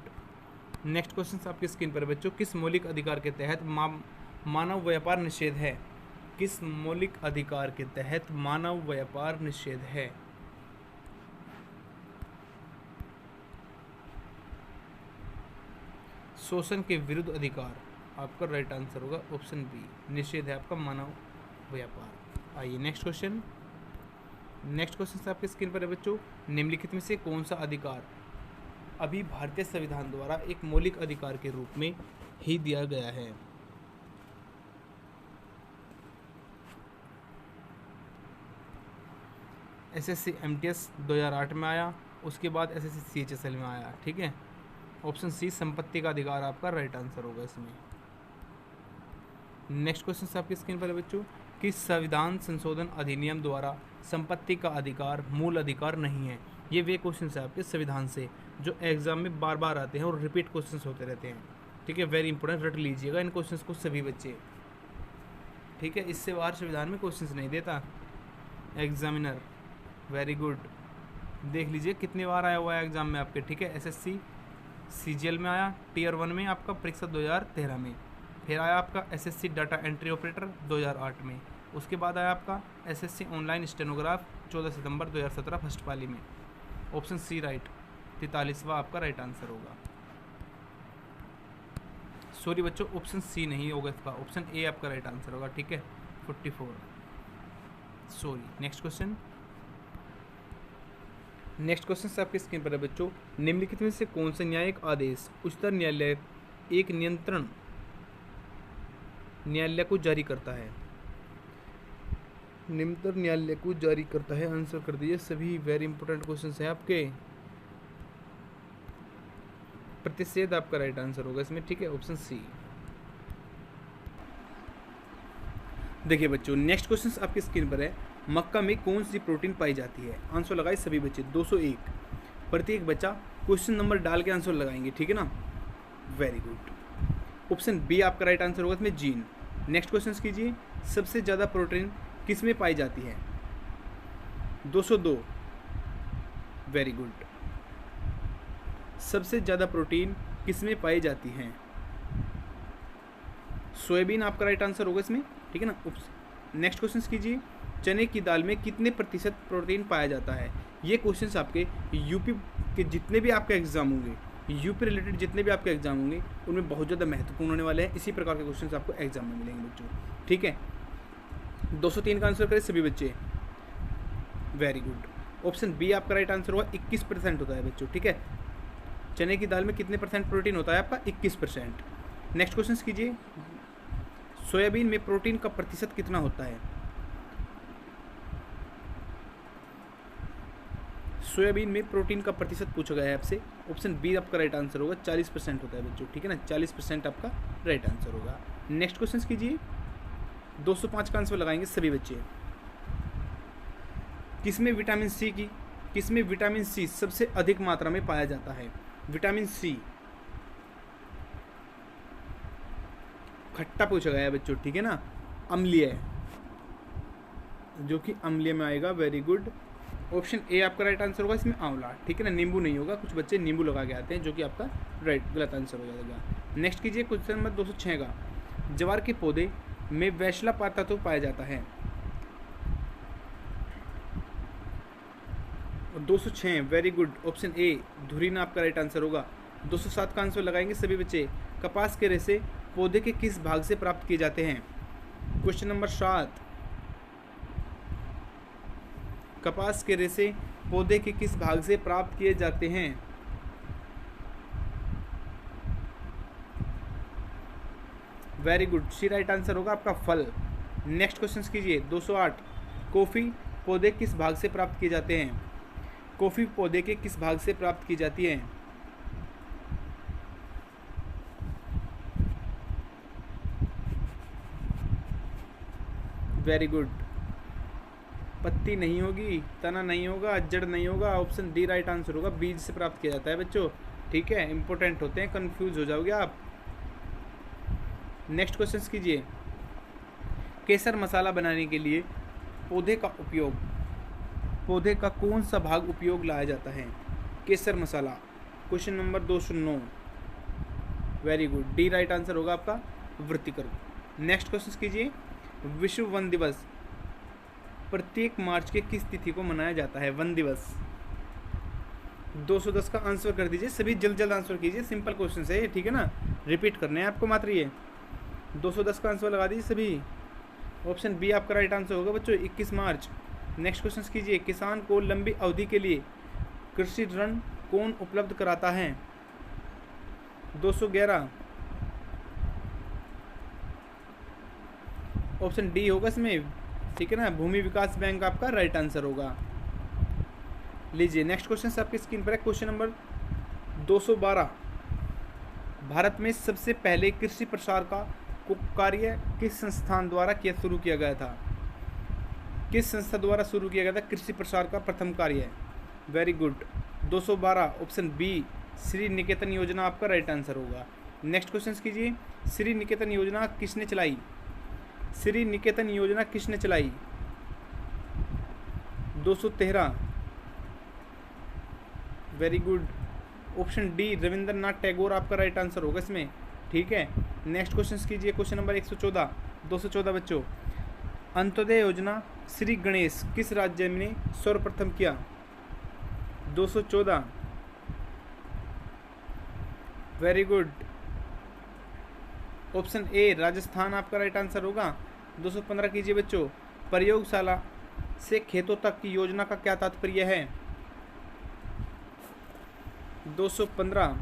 नेक्स्ट क्वेश्चन आपकी स्क्रीन पर बच्चों। किस मौलिक अधिकार के तहत मानव व्यापार निषेध है? किस मौलिक अधिकार के तहत मानव व्यापार निषेध है? शोषण के विरुद्ध अधिकार आपका राइट आंसर होगा, ऑप्शन बी, निषेध है आपका मानव व्यापार। आइए नेक्स्ट क्वेश्चन आपके स्क्रीन पर है बच्चों। निम्नलिखित में से कौन सा अधिकार अभी भारतीय संविधान द्वारा एक मौलिक अधिकार के रूप में ही दिया गया है? एसएससी एमटीएस 2008 में आया, उसके बाद एसएससी सीएचएसएल में आया, ठीक है, ऑप्शन सी, संपत्ति का अधिकार आपका राइट आंसर होगा इसमें। नेक्स्ट क्वेश्चन आपकी स्क्रीन पर है बच्चों। किस संविधान संशोधन अधिनियम द्वारा संपत्ति का अधिकार मूल अधिकार नहीं है? ये वे क्वेश्चन है आपके संविधान से जो एग्जाम में बार बार आते हैं और रिपीट क्वेश्चन होते रहते हैं, ठीक है, वेरी इंपॉर्टेंट, रट लीजिएगा इन क्वेश्चन को सभी बच्चे, ठीक है, इससे बाहर संविधान में क्वेश्चन नहीं देता एग्जामिनर, वेरी गुड। देख लीजिए कितनी बार आया हुआ है एग्जाम में आपके, ठीक है, एसएससी सीजीएल में आया, टियर 1 में आपका परीक्षा 2013 में, फिर आया आपका एसएससी डाटा एंट्री ऑपरेटर 2008 में, उसके बाद आया आपका एसएससी ऑनलाइन स्टेनोग्राफ 14 सितंबर 2017 फर्स्ट पाली में, ऑप्शन सी राइट, 43वां आपका राइट आंसर होगा। सॉरी बच्चों, ऑप्शन सी नहीं होगा इसका, ऑप्शन ए आपका राइट आंसर होगा, ठीक है, 44, सॉरी। नेक्स्ट क्वेश्चन आपकी स्क्रीन पर है बच्चों। निम्नलिखित में से कौन सा न्यायिक आदेश उच्चतम न्यायालय एक नियंत्रण न्यायालय को जारी करता है? निम्नतम न्यायालय को जारी करता है, आंसर कर दीजिए सभी, वेरी इंपॉर्टेंट क्वेश्चन है आपके। प्रतिषेध आपका राइट आंसर होगा इसमें, ठीक है, ऑप्शन सी। देखिए बच्चों, नेक्स्ट क्वेश्चन आपकी स्क्रीन पर है। मक्का में कौन सी प्रोटीन पाई जाती है? आंसर लगाए सभी बच्चे, 201, प्रत्येक बच्चा क्वेश्चन नंबर डाल के आंसर लगाएंगे, ठीक है ना, वेरी गुड। ऑप्शन बी आपका राइट आंसर होगा इसमें, जीन। नेक्स्ट क्वेश्चन कीजिए। सबसे ज़्यादा प्रोटीन किस में पाई जाती है? 202, वेरी गुड। सबसे ज़्यादा प्रोटीन किस में पाई जाती है? सोयाबीन आपका राइट आंसर होगा इसमें, ठीक है ना। नेक्स्ट क्वेश्चन कीजिए। चने की दाल में कितने प्रतिशत प्रोटीन पाया जाता है? ये क्वेश्चन आपके यूपी के जितने भी आपके एग्जाम होंगे, यूपी रिलेटेड जितने भी आपके एग्जाम होंगे, उनमें बहुत ज़्यादा महत्वपूर्ण होने वाले हैं। इसी प्रकार के क्वेश्चन आपको एग्जाम में मिलेंगे बच्चों, ठीक है। 203 का आंसर करें सभी बच्चे, वेरी गुड। ऑप्शन बी आपका राइट आंसर होगा, 21% होता है बच्चों, ठीक है। चने की दाल में कितने परसेंट प्रोटीन होता है आपका? 21%। नेक्स्ट क्वेश्चन कीजिए। सोयाबीन में प्रोटीन का प्रतिशत कितना होता है? सोयाबीन में प्रोटीन का प्रतिशत पूछा गया है आपसे। ऑप्शन बी आपका राइट आंसर होगा, 40% होता है बच्चों, ठीक है ना, 40% आपका राइट आंसर होगा। नेक्स्ट क्वेश्चन कीजिए, 205 का आंसर लगाएंगे सभी बच्चे। किसमें विटामिन सी सबसे अधिक मात्रा में पाया जाता है? विटामिन सी खट्टा पूछा गया है बच्चों, ठीक है ना, अम्लीय, जो कि अम्लीय में आएगा। वेरी गुड, ऑप्शन ए आपका राइट आंसर होगा इसमें, आंवला, ठीक है ना, नींबू नहीं होगा, कुछ बच्चे नींबू लगा के आते हैं, जो कि आपका गलत आंसर हो जाएगा। नेक्स्ट कीजिए क्वेश्चन नंबर 206 का, ज्वार के पौधे में वैश्ला पाता तो पाया जाता है। 206 वेरी गुड, ऑप्शन ए धुरीना आपका राइट आंसर होगा। 207 का आंसर लगाएंगे सभी बच्चे। कपास के रेशे पौधे के किस भाग से प्राप्त किए जाते हैं? क्वेश्चन नंबर 7, कपास के रेशे पौधे के किस भाग से प्राप्त किए जाते हैं? वेरी गुड, सी राइट आंसर होगा आपका, फल। नेक्स्ट क्वेश्चन कीजिए 208, कॉफी पौधे किस भाग से प्राप्त किए जाते हैं? कॉफी पौधे के किस भाग से प्राप्त की जाती है? वेरी गुड, पत्ती नहीं होगी, तना नहीं होगा, जड़ नहीं होगा, ऑप्शन डी राइट आंसर होगा, बीज से प्राप्त किया जाता है बच्चों, ठीक है, इंपॉर्टेंट होते हैं, कंफ्यूज हो जाओगे आप। नेक्स्ट क्वेश्चन कीजिए, केसर मसाला बनाने के लिए पौधे का कौन सा भाग उपयोग लाया जाता है? केसर मसाला, question number 209, very good, D right answer होगा आपका, वृत्तिकर। नेक्स्ट क्वेश्चन कीजिए, विश्व वन दिवस प्रत्येक मार्च के किस तिथि को मनाया जाता है? वन दिवस। 210 का आंसर कर दीजिए सभी, जल्द आंसर कीजिए, सिंपल क्वेश्चन है, ठीक है ना, रिपीट करने हैं आपको मात्र ये। 210 का आंसर लगा दीजिए सभी, ऑप्शन बी आपका राइट आंसर होगा बच्चों, 21 मार्च। नेक्स्ट क्वेश्चन कीजिए, किसान को लंबी अवधि के लिए कृषि ऋण कौन उपलब्ध कराता है? 211, ऑप्शन डी होगा इसमें, ठीक है ना, भूमि विकास बैंक आपका राइट आंसर होगा। लीजिए नेक्स्ट क्वेश्चन आपकी स्क्रीन पर है, क्वेश्चन नंबर 212, भारत में सबसे पहले कृषि प्रसार का कार्य किस संस्थान द्वारा शुरू किया गया था? किस संस्था द्वारा शुरू किया गया था कृषि प्रसार का प्रथम कार्य? Very good, 212 option B Sri Niketan योजना आपका राइट आंसर होगा। नेक्स्ट क्वेश्चन कीजिए, श्री निकेतन योजना किसने चलाई? श्री निकेतन योजना किसने चलाई? 213, very good, option D Rabindranath Tagore आपका राइट आंसर होगा इसमें, ठीक है। नेक्स्ट क्वेश्चन कीजिए, क्वेश्चन नंबर 114, 214 बच्चों, अंत्योदय योजना श्री गणेश किस राज्य में सर्वप्रथम किया? 214, very good, option A Rajasthan आपका राइट आंसर होगा। 215 कीजिए बच्चों, प्रयोगशाला से खेतों तक की योजना का क्या तात्पर्य है? 215,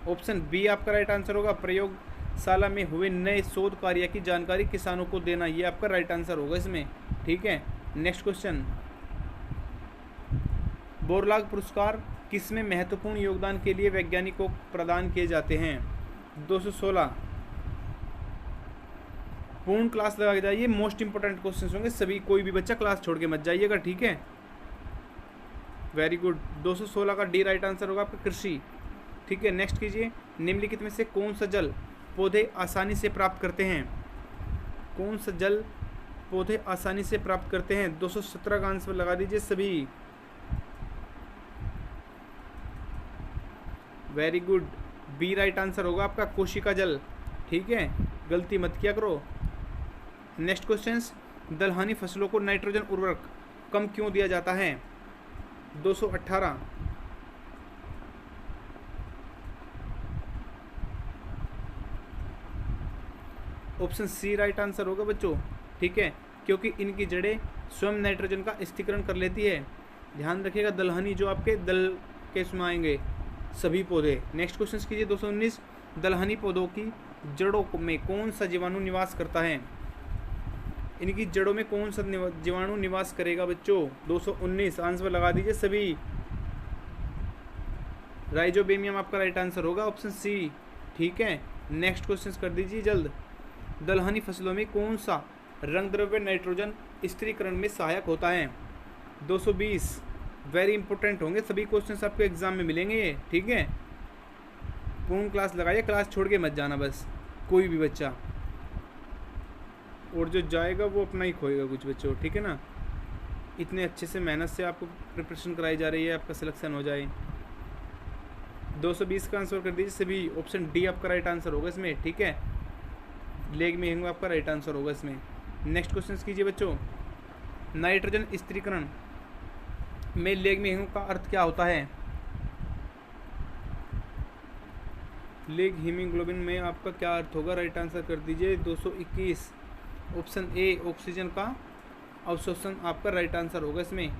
ऑप्शन बी आपका राइट आंसर होगा, प्रयोगशाला में हुए नए शोध कार्य की जानकारी किसानों को देना, ये आपका राइट आंसर होगा इसमें, ठीक है। नेक्स्ट क्वेश्चन, बोरलाग पुरस्कार किसमें महत्वपूर्ण योगदान के लिए वैज्ञानिकों को प्रदान किए जाते हैं? 216, पूर्ण क्लास लगा के जाइए, मोस्ट इंपोर्टेंट क्वेश्चंस होंगे सभी, कोई भी बच्चा क्लास छोड़ के मत जाइएगा, ठीक है। वेरी गुड, 216 का डी राइट आंसर होगा आपका कृषि, ठीक है। नेक्स्ट कीजिए, निम्नलिखित में से कौन सा जल पौधे आसानी से प्राप्त करते हैं? कौन सा जल पौधे आसानी से प्राप्त करते हैं? 217 का आंसर लगा दीजिए सभी, very good, B right answer होगा आपका कोशिका जल, ठीक है, गलती मत किया करो। नेक्स्ट क्वेश्चन, दलहनी फसलों को नाइट्रोजन उर्वरक कम क्यों दिया जाता है? 218, ऑप्शन सी राइट आंसर होगा बच्चों, ठीक है, क्योंकि इनकी जड़ें स्वयं नाइट्रोजन का स्थिरीकरण कर लेती है। ध्यान रखिएगा, दलहनी जो आपके दल के इसमें आएंगे सभी पौधे। नेक्स्ट क्वेश्चन कीजिए, 219, दलहनी पौधों की जड़ों में कौन सा जीवाणु निवास करता है? इनकी जड़ों में कौन सा जीवाणु निवास करेगा बच्चों? 219 आंसर लगा दीजिए सभी। राइजोबेमियम आपका राइट आंसर होगा, ऑप्शन सी। ठीक है, नेक्स्ट क्वेश्चन कर दीजिए जल्द। दलहनी फसलों में कौन सा रंग द्रव्य नाइट्रोजन स्थिरीकरण में सहायक होता है? 220 वेरी इंपॉर्टेंट होंगे, सभी क्वेश्चंस आपको एग्जाम में मिलेंगे ये। ठीक है, पूर्ण क्लास लगाइए, क्लास छोड़ के मत जाना बस कोई भी बच्चा, और जो जाएगा वो अपना ही खोएगा कुछ बच्चों। ठीक है ना, इतने अच्छे से मेहनत से आपको प्रिपरेशन कराई जा रही है, आपका सिलेक्शन हो जाए। 220 का आंसर कर दीजिए सभी, ऑप्शन डी आपका राइट आंसर होगा इसमें। ठीक है, लेग में आपका राइट आंसर होगा इसमें। नेक्स्ट क्वेश्चन कीजिए बच्चों। नाइट्रोजन स्थिरीकरण में लेग में का अर्थ क्या होता है? लेग हीमोग्लोबिन में आपका क्या अर्थ होगा? राइट आंसर कर दीजिए 221, ऑप्शन ए ऑक्सीजन का अवशोषण आपका राइट आंसर होगा इसमें।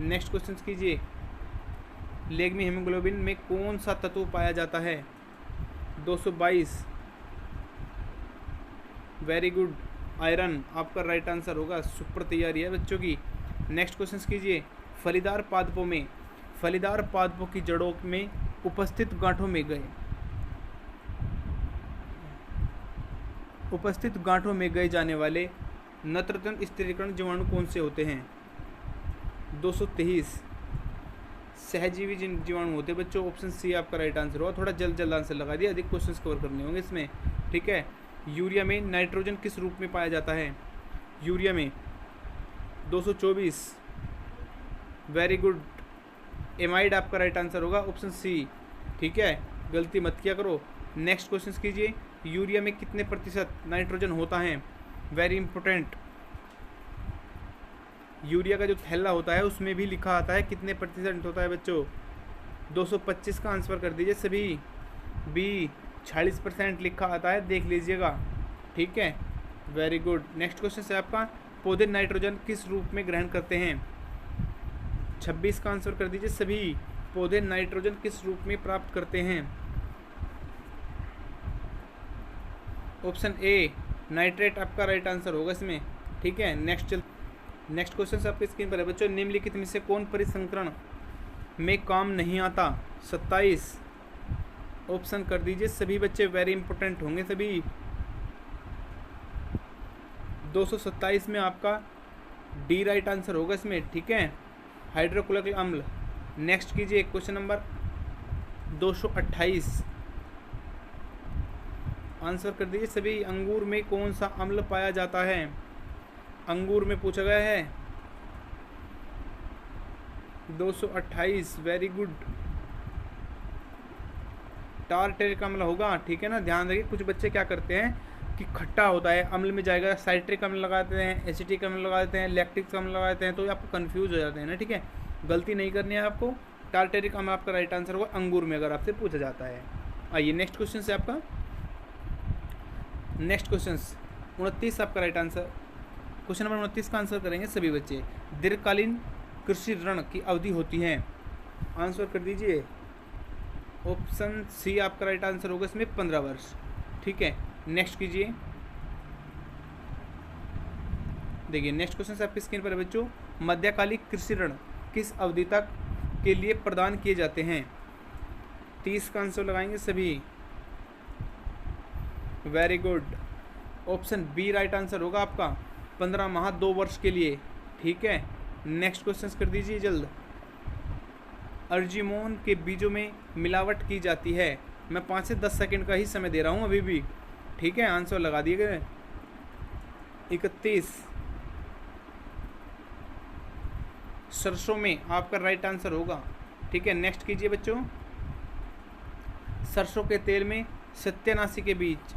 नेक्स्ट क्वेश्चन कीजिए। लेग में हीमोग्लोबिन में कौन सा तत्व पाया जाता है? 222 वेरी गुड, आयरन आपका राइट आंसर होगा। सुपर तैयारी है बच्चों की। नेक्स्ट क्वेश्चन कीजिए। फलीदार पादपों में, फलीदार पादपों की जड़ों में उपस्थित गांठों में गए जाने वाले नत्रजन स्थिरीकरण जीवाणु कौन से होते हैं? 223 सहजीवी जीवाणु होते हैं बच्चों, ऑप्शन सी आपका राइट आंसर होगा। थोड़ा जल्द आंसर लगा दिया, अधिक क्वेश्चंस कवर करने होंगे इसमें। ठीक है, यूरिया में नाइट्रोजन किस रूप में पाया जाता है? यूरिया में 224 वेरी गुड, एमाइड आपका राइट आंसर होगा, ऑप्शन सी। ठीक है, गलती मत किया करो। नेक्स्ट क्वेश्चन कीजिए। यूरिया में कितने प्रतिशत नाइट्रोजन होता है? वेरी इंपॉर्टेंट, यूरिया का जो थैला होता है उसमें भी लिखा आता है कितने प्रतिशत होता है बच्चों। 225 का आंसर कर दीजिए सभी। बी 46% लिखा आता है, देख लीजिएगा। ठीक है, वेरी गुड। नेक्स्ट क्वेश्चन है आपका, पौधे नाइट्रोजन किस रूप में ग्रहण करते हैं? 26 का आंसर कर दीजिए सभी। पौधे नाइट्रोजन किस रूप में प्राप्त करते हैं? ऑप्शन ए नाइट्रेट आपका राइट आंसर होगा इसमें। ठीक है, नेक्स्ट क्वेश्चन आपकी स्क्रीन पर है बच्चों। निम्नलिखित में से कौन परिसंकरण में काम नहीं आता? 27 ऑप्शन कर दीजिए सभी बच्चे, वेरी इंपॉर्टेंट होंगे सभी। 227 में आपका डी राइट आंसर होगा इसमें। ठीक है, हाइड्रोक्लोरिक अम्ल। नेक्स्ट कीजिए क्वेश्चन नंबर 228 आंसर कर दीजिए सभी। अंगूर में कौन सा अम्ल पाया जाता है? अंगूर में पूछा गया है। 228 वेरी गुड, टार्टेरिक अम्ल होगा। ठीक है ना, ध्यान रखिए कुछ बच्चे क्या करते हैं कि खट्टा होता है, अम्ल में जाएगा, साइट्रिक अम्ल लगाते हैं, एसिटिक अम्ल लगा देते हैं, लैक्टिक अम्ल लगा देते हैं, तो आपको कंफ्यूज हो जाते हैं ना। ठीक है, गलती नहीं करनी है आपको। टार्टेरिक अम्ल आपका राइट आंसर होगा अंगूर में, अगर आपसे पूछा जाता है। आइए नेक्स्ट क्वेश्चन से आपका, नेक्स्ट क्वेश्चन 29 आपका राइट आंसर। क्वेश्चन नंबर 29 का आंसर करेंगे सभी बच्चे। दीर्घकालीन कृषि ऋण की अवधि होती है? आंसर कर दीजिए, ऑप्शन सी आपका राइट आंसर होगा इसमें 15 वर्ष। ठीक है, नेक्स्ट कीजिए। देखिए नेक्स्ट क्वेश्चन आपकी स्क्रीन पर है बच्चों। मध्यकालिक कृषि ऋण किस अवधि तक के लिए प्रदान किए जाते हैं? 30 का आंसर लगाएंगे सभी, very good, option B right answer होगा आपका, 15 माह 2 वर्ष के लिए। ठीक है, नेक्स्ट क्वेश्चन कर दीजिए जल्द। अर्जिमोन के बीजों में मिलावट की जाती है? मैं 5 से 10 सेकंड का ही समय दे रहा हूँ अभी भी। ठीक है, आंसर लगा दिए गए। 31 सरसों में आपका राइट आंसर होगा। ठीक है, नेक्स्ट कीजिए बच्चों। सरसों के तेल में सत्यानाशी के बीज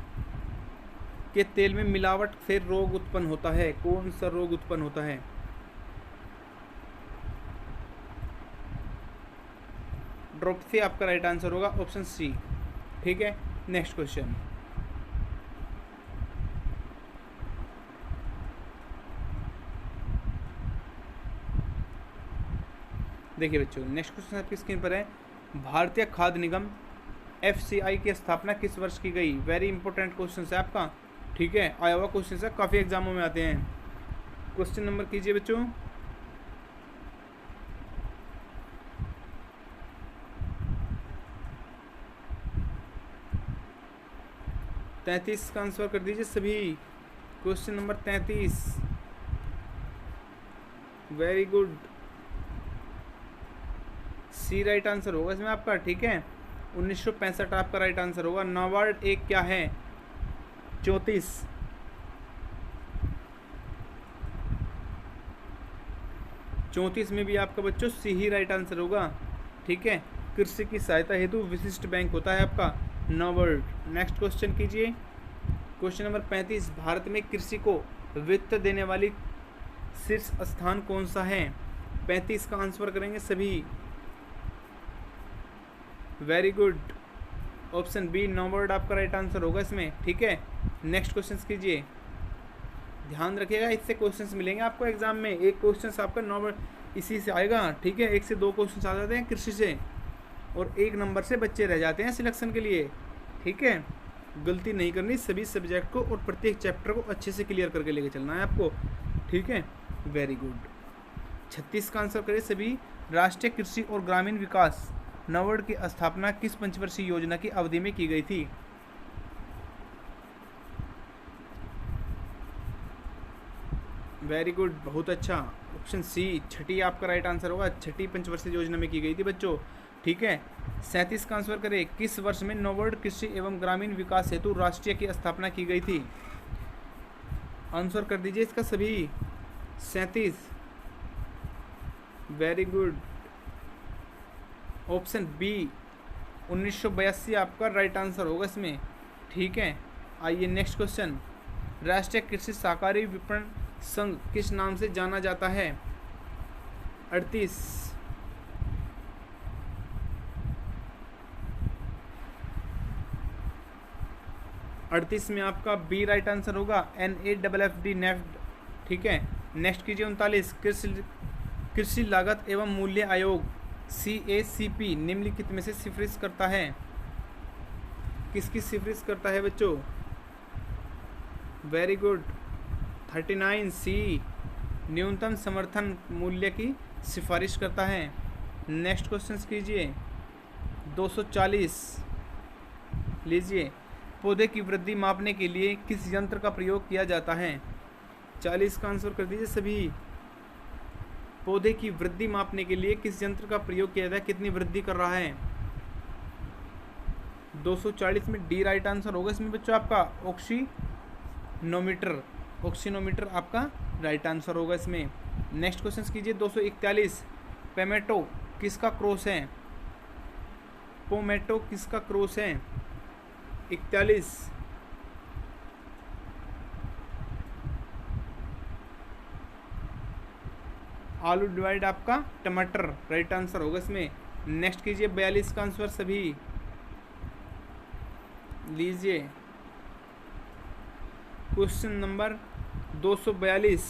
के तेल में मिलावट से रोग उत्पन्न होता है? कौन सा रोग उत्पन्न होता है? ड्रोप्सी आपका राइट आंसर होगा, ऑप्शन सी। ठीक है, नेक्स्ट क्वेश्चन। देखिए बच्चों नेक्स्ट क्वेश्चन आपकी स्क्रीन पर है। भारतीय खाद्य निगम FCI की स्थापना किस वर्ष की गई? वेरी इंपॉर्टेंट क्वेश्चन है आपका। ठीक है, आया हुआ क्वेश्चन है, काफ़ी एग्जामों में आते हैं। क्वेश्चन नंबर कीजिए बच्चों। तैंतीस का आंसर कर दीजिए सभी। Question number 33। वेरी गुड, सी राइट आंसर होगा इसमें आपका। ठीक है, 1965 आपका राइट आंसर होगा। नाबार्ड एक क्या है? 34। 34 में भी आपका बच्चों सी ही राइट आंसर होगा। ठीक है, कृषि की सहायता हेतु विशिष्ट बैंक होता है आपका नाबार्ड। नेक्स्ट क्वेश्चन कीजिए। Question number 35। भारत में कृषि को वित्त देने वाली शीर्ष स्थान कौन सा है? 35 का आंसर करेंगे सभी। Very good, option B NABARD आपका राइट आंसर होगा इसमें। ठीक है, नेक्स्ट क्वेश्चन कीजिए। ध्यान रखिएगा, इससे क्वेश्चंस मिलेंगे आपको एग्जाम में। एक क्वेश्चन आपका नाबार्ड इसी से आएगा। ठीक है, 1 से 2 क्वेश्चन आ जाते हैं कृषि से, और 1 नंबर से बच्चे रह जाते हैं सिलेक्शन के लिए। ठीक है, गलती नहीं करनी, सभी सब्जेक्ट को और प्रत्येक चैप्टर को अच्छे से क्लियर करके लेके चलना है आपको। ठीक है, वेरी गुड। 36 का आंसर करें सभी। राष्ट्रीय कृषि और ग्रामीण विकास नाबार्ड की स्थापना किस पंचवर्षीय योजना की अवधि में की गई थी? वेरी गुड, बहुत अच्छा, ऑप्शन सी छठी आपका राइट आंसर होगा। छठी पंचवर्षीय योजना में की गई थी बच्चों। ठीक है, 37 का आंसर करें। किस वर्ष में नाबार्ड कृषि एवं ग्रामीण विकास हेतु राष्ट्रीय की स्थापना की गई थी? आंसर कर दीजिए इसका सभी। 37। वेरी गुड, ऑप्शन बी 1982 आपका राइट आंसर होगा इसमें। ठीक है, आइए नेक्स्ट क्वेश्चन। राष्ट्रीय कृषि सहकारी विपणन संघ किस नाम से जाना जाता है? 38। 38 में आपका बी राइट आंसर होगा, NAFFD नेफ्ड। ठीक है, नेक्स्ट कीजिए। 39। कृषि लागत एवं मूल्य आयोग CACP निम्नलिखित में से सिफारिश करता है? किसकी सिफारिश करता है बच्चों? वेरी गुड, 39 सी न्यूनतम समर्थन मूल्य की सिफारिश करता है। नेक्स्ट क्वेश्चन कीजिए। 240 लीजिए। पौधे की वृद्धि मापने के लिए किस यंत्र का प्रयोग किया जाता है? 40 का आंसर कर दीजिए सभी। पौधे की वृद्धि मापने के लिए किस यंत्र का प्रयोग किया जाता है? कितनी वृद्धि कर रहा है? 240 में डी राइट आंसर होगा इसमें बच्चों आपका, ऑक्सीनोमीटर। ऑक्सीनोमीटर आपका राइट आंसर होगा इसमें। नेक्स्ट क्वेश्चन कीजिए। 241। पोमेटो किसका क्रॉस है? पोमेटो किसका क्रॉस है? 41। आलू डिवाइड आपका टमाटर राइट आंसर होगा इसमें। नेक्स्ट कीजिए। 42 का आंसर सभी लीजिए। Question number 242।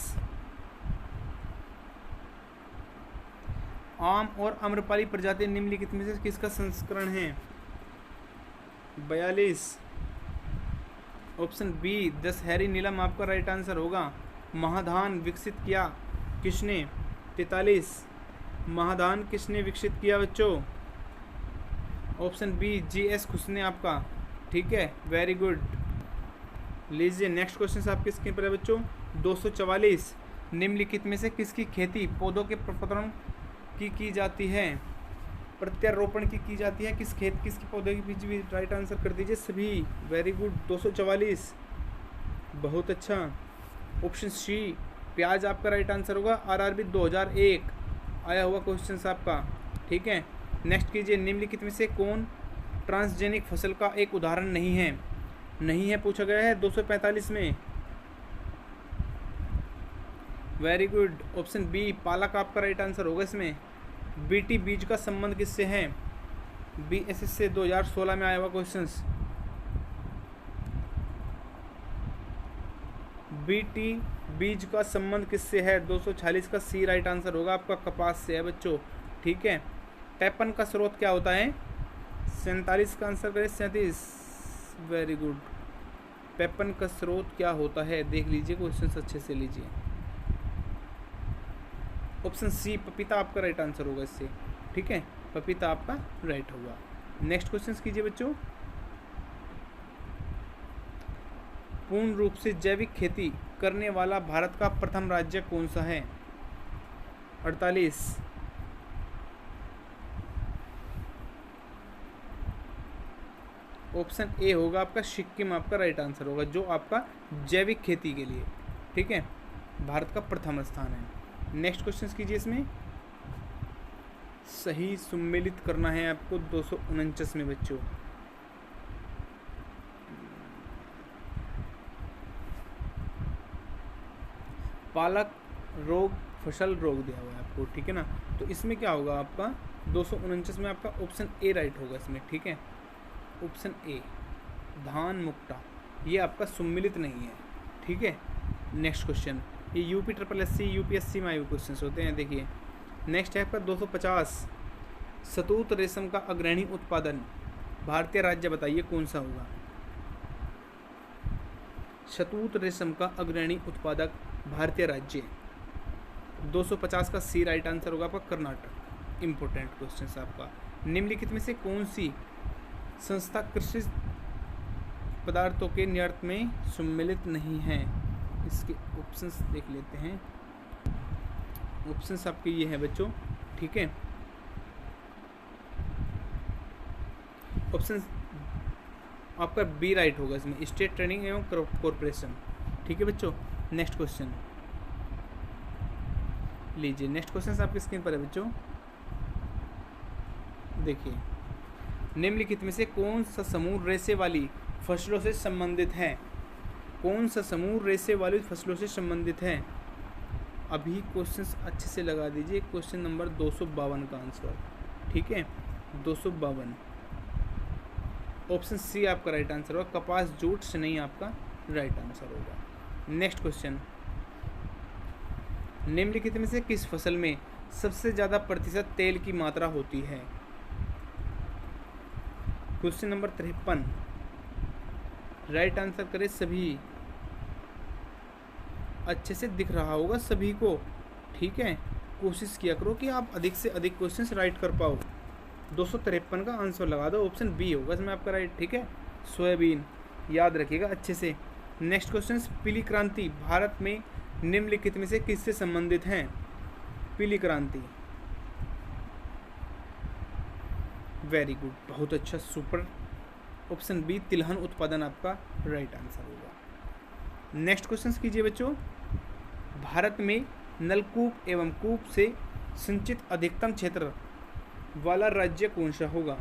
आम और आम्रपाली प्रजाति निम्नलिखित में से किसका संस्करण है? 42। ऑप्शन बी दशहरी नीलम आपका राइट आंसर होगा। महाधान विकसित किया किसने? 43। महाधान किसने विकसित किया बच्चों? ऑप्शन बी GS खुश ने आपका। ठीक है, वेरी गुड। लीजिए नेक्स्ट क्वेश्चन आपके स्क्रीन पर है बच्चों। 244। निम्नलिखित में से किसकी खेती पौधों के प्रपतरण की जाती है? प्रत्यारोपण की जाती है किस किसके पौधे के बीच भी? राइट आंसर कर दीजिए सभी। वेरी गुड, 244 बहुत अच्छा। ऑप्शन सी प्याज आपका राइट आंसर होगा। RRB 2001 आया हुआ क्वेश्चन आपका। ठीक है, नेक्स्ट कीजिए। निम्नलिखित में से कौन ट्रांसजेनिक फसल का एक उदाहरण नहीं है? नहीं है पूछा गया है 245 में। वेरी गुड, ऑप्शन बी पालक आपका राइट आंसर होगा इसमें। BT बीज का संबंध किससे है? BSS से 2016 में आया हुआ क्वेश्चन। BT बीज का संबंध किससे है? 246 का सी राइट आंसर होगा आपका, कपास से है बच्चों। ठीक है, टैपन का स्रोत क्या होता है? 47 का आंसर करें 37। वेरी गुड, पेपन का स्रोत क्या होता है? देख लीजिए क्वेश्चन अच्छे से लीजिए। ऑप्शन सी पपीता आपका राइट आंसर होगा इससे, ठीक है, पपीता आपका राइट होगा। नेक्स्ट क्वेश्चन कीजिए बच्चों। पूर्ण रूप से जैविक खेती करने वाला भारत का प्रथम राज्य कौन सा है? 48। ऑप्शन ए होगा आपका सिक्किम आपका राइट आंसर होगा, जो आपका जैविक खेती के लिए, ठीक है, भारत का प्रथम स्थान है। नेक्स्ट क्वेश्चन कीजिए। इसमें सही सम्मिलित करना है आपको 249 में बच्चों। पालक रोग फसल रोग दिया हुआ है आपको, ठीक है ना, तो इसमें क्या होगा आपका 249 में आपका ऑप्शन ए राइट होगा इसमें, ठीक है, ऑप्शन ए धान मुक्ता, ये आपका सम्मिलित नहीं है, ठीक है। नेक्स्ट क्वेश्चन, ये UP triple S C UPSC में आए हुए क्वेश्चन होते हैं। देखिए नेक्स्ट है आपका 250, शहतूत रेशम का अग्रणी उत्पादन भारतीय राज्य बताइए कौन सा होगा? शहतूत रेशम का अग्रणी उत्पादक भारतीय राज्य 250 का सी राइट आंसर होगा आपका कर्नाटक। इंपॉर्टेंट क्वेश्चन आपका, निम्नलिखित में से कौन सी संस्था कृषि पदार्थों के निर्यात में सम्मिलित नहीं है? इसके ऑप्शंस देख लेते हैं। ऑप्शंस आपके ये हैं बच्चों, ठीक है, ऑप्शन आपका बी राइट होगा इसमें, स्टेट ट्रेनिंग एवं कॉरपोरेशन, ठीक है बच्चों। नेक्स्ट क्वेश्चन लीजिए, नेक्स्ट क्वेश्चन आपकी स्क्रीन पर है बच्चों। देखिए निम्नलिखित में से कौन सा समूह रेशे वाली फसलों से संबंधित है? कौन सा समूह रेशे वाली फसलों से संबंधित है? अभी क्वेश्चंस अच्छे से लगा दीजिए। क्वेश्चन नंबर 252 का आंसर, ठीक है, 252 ऑप्शन सी आपका राइट आंसर होगा, कपास जूट से नहीं आपका राइट आंसर होगा। नेक्स्ट क्वेश्चन, निम्नलिखित में से किस फसल में सबसे ज़्यादा प्रतिशत तेल की मात्रा होती है? क्वेश्चन नंबर 53 राइट आंसर करें सभी। अच्छे से दिख रहा होगा सभी को, ठीक है, कोशिश किया करो कि आप अधिक से अधिक क्वेश्चंस राइट कर पाओ। 253 का आंसर लगा दो, ऑप्शन बी होगा इसमें आपका राइट, ठीक है, सोयाबीन, याद रखिएगा अच्छे से। नेक्स्ट क्वेश्चन, पीली क्रांति भारत में निम्नलिखित में से किससे संबंधित है? पीली क्रांति, वेरी गुड, बहुत अच्छा, सुपर, ऑप्शन बी तिलहन उत्पादन आपका राइट आंसर होगा। नेक्स्ट क्वेश्चन कीजिए बच्चों। भारत में नलकूप एवं कूप से सिंचित अधिकतम क्षेत्र वाला राज्य कौन सा होगा?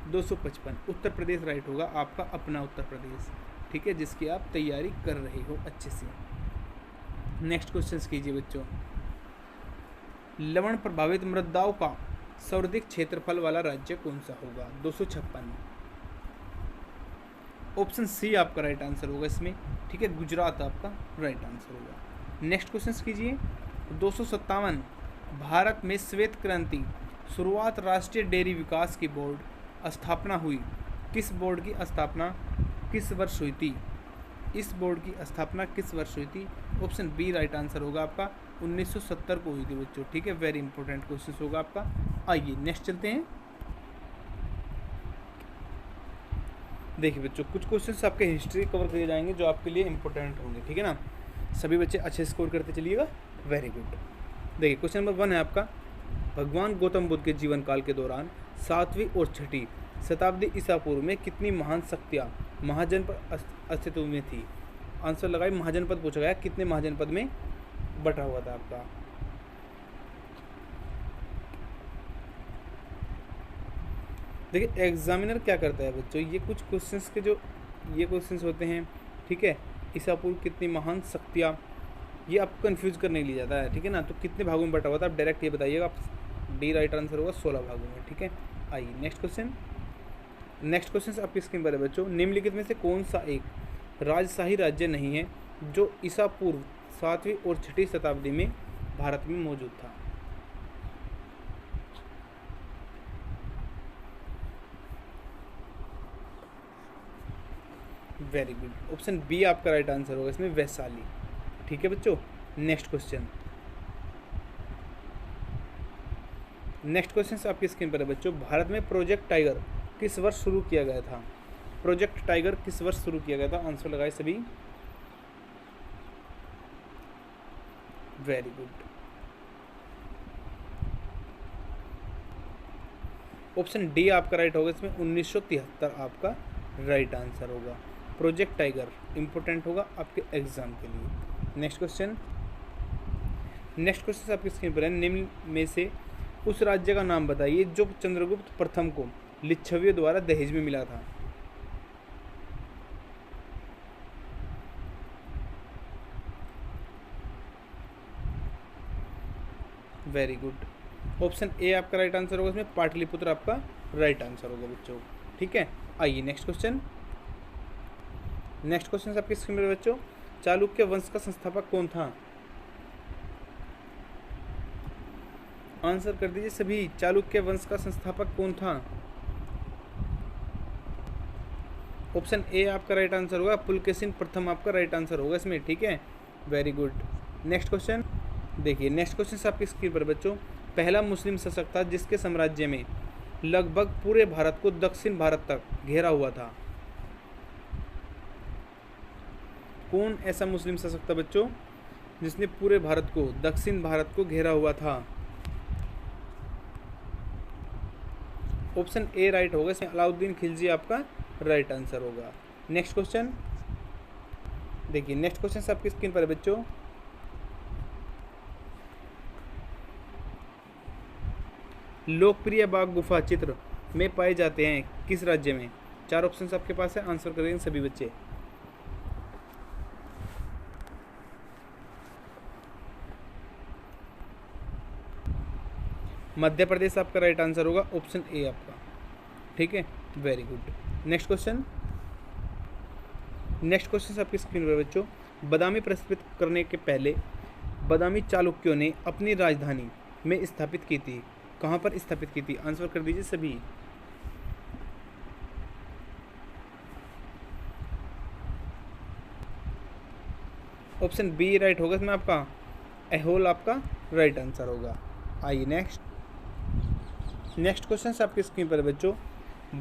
255 उत्तर प्रदेश राइट होगा, आपका अपना उत्तर प्रदेश, ठीक है, जिसकी आप तैयारी कर रहे हो अच्छे से। नेक्स्ट क्वेश्चन कीजिए बच्चों। लवण प्रभावित मृदाओं का सर्वाधिक क्षेत्रफल वाला राज्य कौन सा होगा? 256 ऑप्शन सी आपका राइट आंसर होगा इसमें, ठीक है, गुजरात आपका राइट आंसर होगा। नेक्स्ट क्वेश्चन कीजिए। 257 भारत में श्वेत क्रांति शुरुआत राष्ट्रीय डेयरी विकास की बोर्ड स्थापना हुई, किस बोर्ड की स्थापना किस वर्ष हुई थी? इस बोर्ड की स्थापना किस वर्ष हुई थी? ऑप्शन बी राइट आंसर होगा आपका 1970 को हुई थी बच्चों, ठीक है, वेरी इंपॉर्टेंट क्वेश्चन होगा आपका। आइए नेक्स्ट चलते हैं। देखिए बच्चों कुछ क्वेश्चंस आपके हिस्ट्री कवर किए जाएंगे जो आपके लिए इंपॉर्टेंट होंगे, ठीक है ना, सभी बच्चे अच्छे स्कोर करते चलिएगा, वेरी गुड। देखिए क्वेश्चन नंबर 1 है आपका, भगवान गौतम बुद्ध के जीवन काल के दौरान 7वीं और 6ठी शताब्दी ईसा पूर्व में कितनी महान शक्तियाँ महाजनपद अस्तित्व में थी? आंसर लगाए, महाजनपद पूछा गया, कितने महाजनपद में बटा हुआ था आपका? देखिए एग्जामिनर क्या करता है बच्चों, ये कुछ क्वेश्चंस के जो ये क्वेश्चंस होते हैं, ठीक है, ईसा पूर्व कितनी महान शक्तियाँ, ये आपको कंफ्यूज करने के लिए जाता है, ठीक है ना, तो कितने भागों में बटा हुआ था आप डायरेक्ट ये बताइएगा, आप डी राइट आंसर होगा 16 भागों में, ठीक है। आइए नेक्स्ट क्वेश्चन। नेक्स्ट क्वेश्चन आपकी स्क्रीन पर है बच्चों, निम्नलिखित में से कौन सा एक राजशाही राज्य नहीं है जो ईसा पूर्व 7वीं और 6ठी शताब्दी में भारत में मौजूद था? वेरी गुड, ऑप्शन बी आपका राइट आंसर होगा इसमें, वैशाली, ठीक है बच्चों। नेक्स्ट क्वेश्चन, नेक्स्ट क्वेश्चन आपकी स्क्रीन पर है बच्चों, भारत में प्रोजेक्ट टाइगर किस वर्ष शुरू किया गया था? प्रोजेक्ट टाइगर किस वर्ष शुरू किया गया था? आंसर लगाए सभी। Very good. ऑप्शन डी आपका राइट होगा, इसमें 1973 आपका राइट आंसर होगा। प्रोजेक्ट टाइगर इंपॉर्टेंट होगा आपके एग्जाम के लिए। नेक्स्ट क्वेश्चन आपकी स्क्रीन पर है, निम्न में से उस राज्य का नाम बताइए जो चंद्रगुप्त प्रथम को लिच्छवियों द्वारा दहेज में मिला था। Very good. ऑप्शन ए आपका राइट आंसर होगा, इसमें पाटलिपुत्र आपका राइट आंसर होगा बच्चों। ठीक है, आइए नेक्स्ट क्वेश्चन आपकी स्क्रीन पर बच्चों, चालुक्य वंश का संस्थापक कौन था? आंसर कर दीजिए सभी, चालुक्य वंश का संस्थापक कौन था? ऑप्शन ए आपका राइट आंसर होगा, पुलकेशिन प्रथम आपका राइट आंसर होगा इसमें। ठीक है, वेरी गुड। नेक्स्ट क्वेश्चन देखिए, नेक्स्ट क्वेश्चन आपकी स्क्रीन पर बच्चों, पहला मुस्लिम शासक था जिसके साम्राज्य में लगभग पूरे भारत को दक्षिण भारत तक घेरा हुआ था। कौन ऐसा मुस्लिम शासक था बच्चों जिसने पूरे भारत को, दक्षिण भारत को घेरा हुआ था? ऑप्शन ए राइट होगा, इसमें अलाउद्दीन खिलजी आपका राइट आंसर होगा। नेक्स्ट क्वेश्चन देखिए, नेक्स्ट क्वेश्चन आपकी स्क्रीन पर है बच्चों, लोकप्रिय बाघ गुफा चित्र में पाए जाते हैं किस राज्य में? चार ऑप्शंस आपके पास है, आंसर करेंगे सभी बच्चे। मध्य प्रदेश आपका राइट आंसर होगा, ऑप्शन ए आपका। ठीक है, वेरी गुड। नेक्स्ट क्वेश्चन आपकी स्क्रीन पर बच्चों, बादामी प्रस्थापित करने के पहले बादामी चालुक्यों ने अपनी राजधानी में स्थापित की थी। कहाँ पर स्थापित की थी? आंसर कर दीजिए सभी। ऑप्शन बी राइट होगा इसमें आपका, ऐहोल आपका राइट आंसर होगा। आइए नेक्स्ट क्वेश्चन आपकी स्क्रीन पर बच्चों,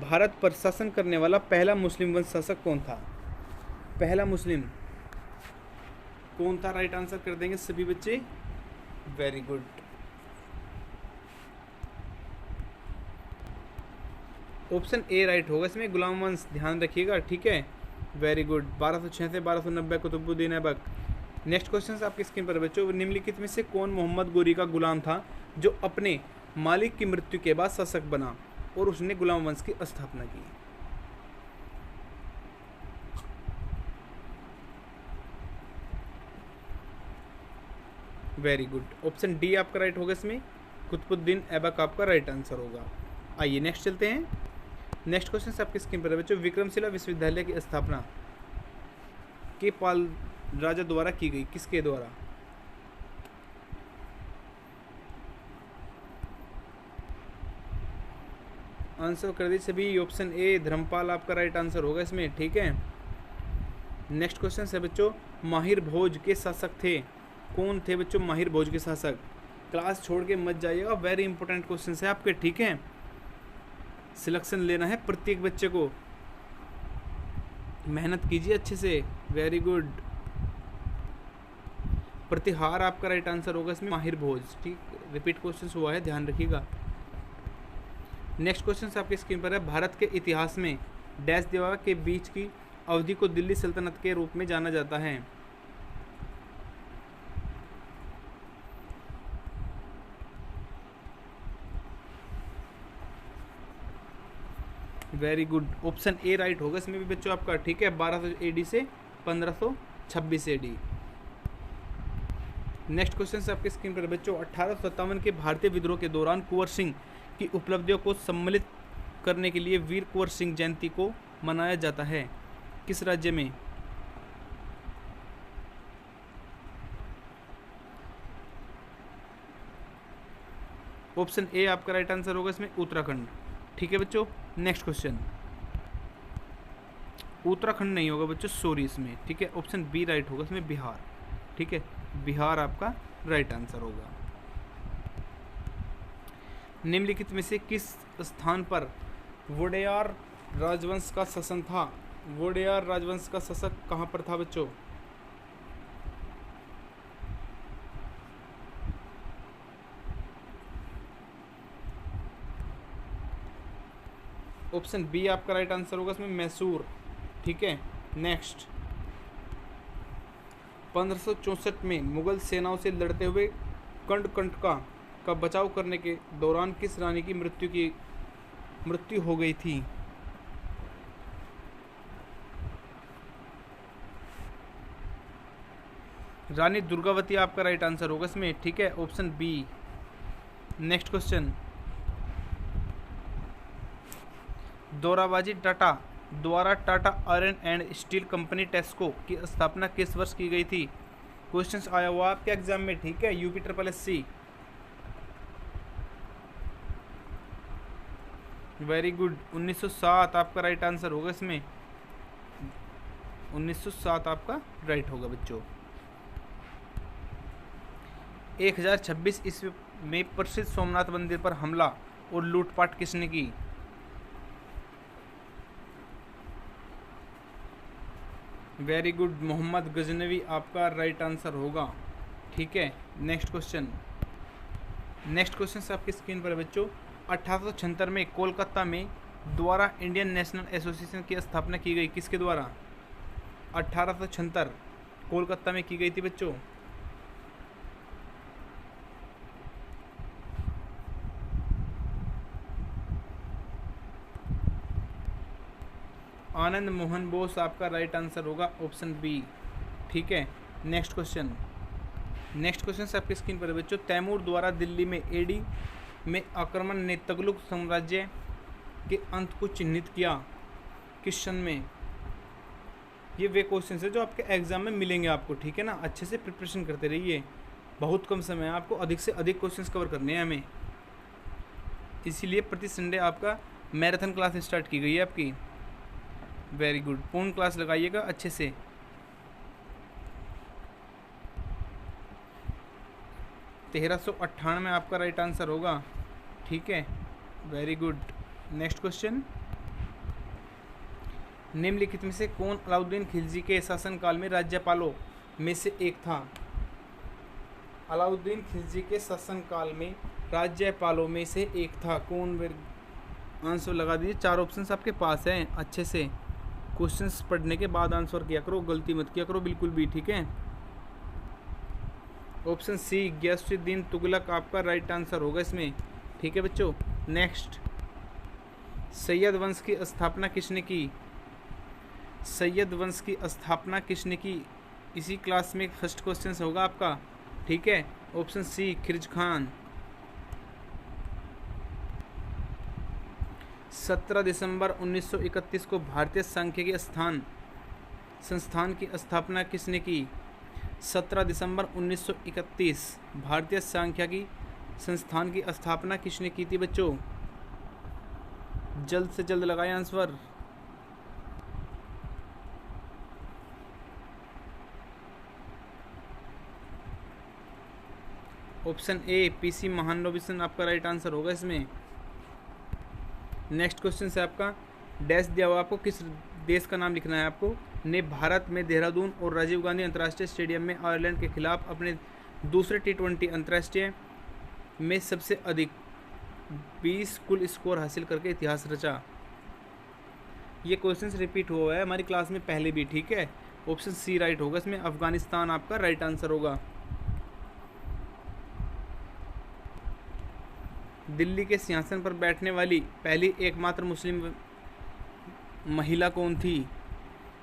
भारत पर शासन करने वाला पहला मुस्लिम वंश शासक कौन था? पहला मुस्लिम कौन था? राइट आंसर कर देंगे सभी बच्चे। Very good. Option A right होगा इसमें, गुलाम वंश, ध्यान रखिएगा। ठीक है, वेरी गुड। 1206 से 1290 कुतुबुद्दीन ऐबक। नेक्स्ट क्वेश्चन आपकी स्क्रीन पर बच्चों, निम्नलिखित में से कौन मोहम्मद गोरी का गुलाम था जो अपने मालिक की मृत्यु के बाद शासक बना और उसने गुलाम वंश की स्थापना की? Very good. ऑप्शन डी आपका राइट होगा इसमें, कुतुबुद्दीन ऐबक आपका राइट आंसर होगा। आइए नेक्स्ट चलते हैं। नेक्स्ट क्वेश्चन आपकी स्क्रीन पर है बच्चों, विक्रमशिला विश्वविद्यालय की स्थापना के पाल राजा द्वारा की गई, किसके द्वारा? आंसर कर दीजिए सभी। ऑप्शन ए धर्मपाल आपका राइट आंसर होगा इसमें। ठीक है, नेक्स्ट क्वेश्चन है बच्चों, माहिर भोज के शासक थे। कौन थे बच्चों माहिर भोज के शासक? क्लास छोड़ के मत जाइएगा, वेरी इंपॉर्टेंट क्वेश्चन है आपके। ठीक है, सिलेक्शन लेना है प्रत्येक बच्चे को, मेहनत कीजिए अच्छे से। Very good. प्रतिहार आपका राइट आंसर होगा इसमें, माहिर भोज। ठीक, रिपीट क्वेश्चन हुआ है, ध्यान रखिएगा। नेक्स्ट क्वेश्चन आपकी स्क्रीन पर है, भारत के इतिहास में डैश देवा के बीच की अवधि को दिल्ली सल्तनत के रूप में जाना जाता है। Very good. Option A right होगा इसमें भी बच्चों आपका। ठीक है, 1200 AD से 1526 AD। नेक्स्ट क्वेश्चन आपकी स्क्रीन पर बच्चों, 1857 के भारतीय विद्रोह के दौरान कुंवर सिंह की उपलब्धियों को सम्मिलित करने के लिए वीर कुंवर सिंह जयंती को मनाया जाता है, किस राज्य में? ऑप्शन ए आपका राइट आंसर होगा इसमें, उत्तराखंड। ठीक है बच्चों, नेक्स्ट क्वेश्चन। उत्तराखंड नहीं होगा बच्चों, सॉरी इसमें। ठीक है, ऑप्शन बी राइट होगा इसमें, बिहार। ठीक है, बिहार आपका राइट आंसर होगा। निम्नलिखित में से किस स्थान पर वोडेयार राजवंश का शासन था? वोडेयार राजवंश का शासक कहाँ पर था बच्चों? ऑप्शन बी आपका राइट आंसर होगा इसमें, मैसूर। ठीक है, नेक्स्ट। 1564 में मुगल सेनाओं से लड़ते हुए कंडकंटका का बचाव करने के दौरान किस रानी की मृत्यु हो गई थी? रानी दुर्गावती आपका राइट आंसर होगा इसमें। ठीक है, option B. Next question, Dorabji Tata द्वारा Tata iron and steel company TISCO की स्थापना किस वर्ष की गई थी? क्वेश्चंस आया हुआ आपके एग्जाम में। ठीक है, यूपी SSC। वेरी गुड, 1907 आपका राइट आंसर होगा इसमें। 1907 आपका राइट होगा बच्चों। 1026 ईस्वी में प्रसिद्ध सोमनाथ मंदिर पर हमला और लूटपाट किसने की? वेरी गुड, मोहम्मद गजनवी आपका राइट आंसर होगा। ठीक है, नेक्स्ट क्वेश्चन। नेक्स्ट क्वेश्चन से आपकी स्क्रीन पर है बच्चों। 1876 में कोलकाता में द्वारा इंडियन नेशनल एसोसिएशन की स्थापना की गई, किसके द्वारा? 1876 कोलकाता में की गई थी बच्चों। आनंद मोहन बोस आपका राइट आंसर होगा, ऑप्शन बी। ठीक है, नेक्स्ट क्वेश्चन। नेक्स्ट क्वेश्चन से आपकी स्क्रीन पर है बच्चों। तैमूर द्वारा दिल्ली में एडी में आक्रमण ने तगलुक साम्राज्य के अंत को चिन्हित किया, किस सन में? ये वे क्वेश्चन है जो आपके एग्जाम में मिलेंगे आपको। ठीक है ना, अच्छे से प्रिपरेशन करते रहिए, बहुत कम समय है, आपको अधिक से अधिक क्वेश्चंस कवर करने हैं हमें, इसीलिए प्रति संडे आपका मैराथन क्लास स्टार्ट की गई है आपकी। वेरी गुड, पूर्ण क्लास लगाइएगा अच्छे से। तेरह सौ 1898 में आपका राइट आंसर होगा। ठीक है, वेरी गुड। नेक्स्ट क्वेश्चन, निम्नलिखित में से कौन अलाउद्दीन खिलजी के शासनकाल में राज्यपालों में से एक था? अलाउद्दीन खिलजी के शासनकाल में राज्यपालों में से एक था कौन? आंसर लगा दीजिए, चार ऑप्शंस आपके पास हैं, अच्छे से क्वेश्चंस पढ़ने के बाद आंसर किया करो, गलती मत किया करो बिल्कुल भी। ठीक है, ऑप्शन सी गियासुद्दीन तुगलक आपका राइट आंसर होगा इसमें। ठीक है बच्चों, नेक्स्ट, सैयद वंश की स्थापना किसने की? सैयद वंश की स्थापना किसने की? इसी क्लास में फर्स्ट क्वेश्चन होगा आपका। ठीक है, ऑप्शन सी खिलजी खान। 17 दिसंबर 1931 को भारतीय सांख्यिकी संस्थान की स्थापना किसने की? 17 दिसंबर 1931 भारतीय सांख्यिकी संस्थान की स्थापना किसने की थी बच्चों? जल्द से जल्द लगाएं आंसर। ऑप्शन ए पीसी महानोबिसन आपका राइट आंसर होगा इसमें। नेक्स्ट क्वेश्चन से आपका डैश दिया हुआ, आपको किस देश का नाम लिखना है आपको, ने भारत में देहरादून और राजीव गांधी अंतर्राष्ट्रीय स्टेडियम में आयरलैंड के खिलाफ अपने दूसरे T20 अंतर्राष्ट्रीय में सबसे अधिक 20 कुल स्कोर हासिल करके इतिहास रचा। ये क्वेश्चन रिपीट हुआ है हमारी क्लास में पहले भी। ठीक है, ऑप्शन सी राइट होगा इसमें, अफगानिस्तान आपका राइट आंसर होगा। दिल्ली के सिंहासन पर बैठने वाली पहली एकमात्र मुस्लिम महिला कौन थी?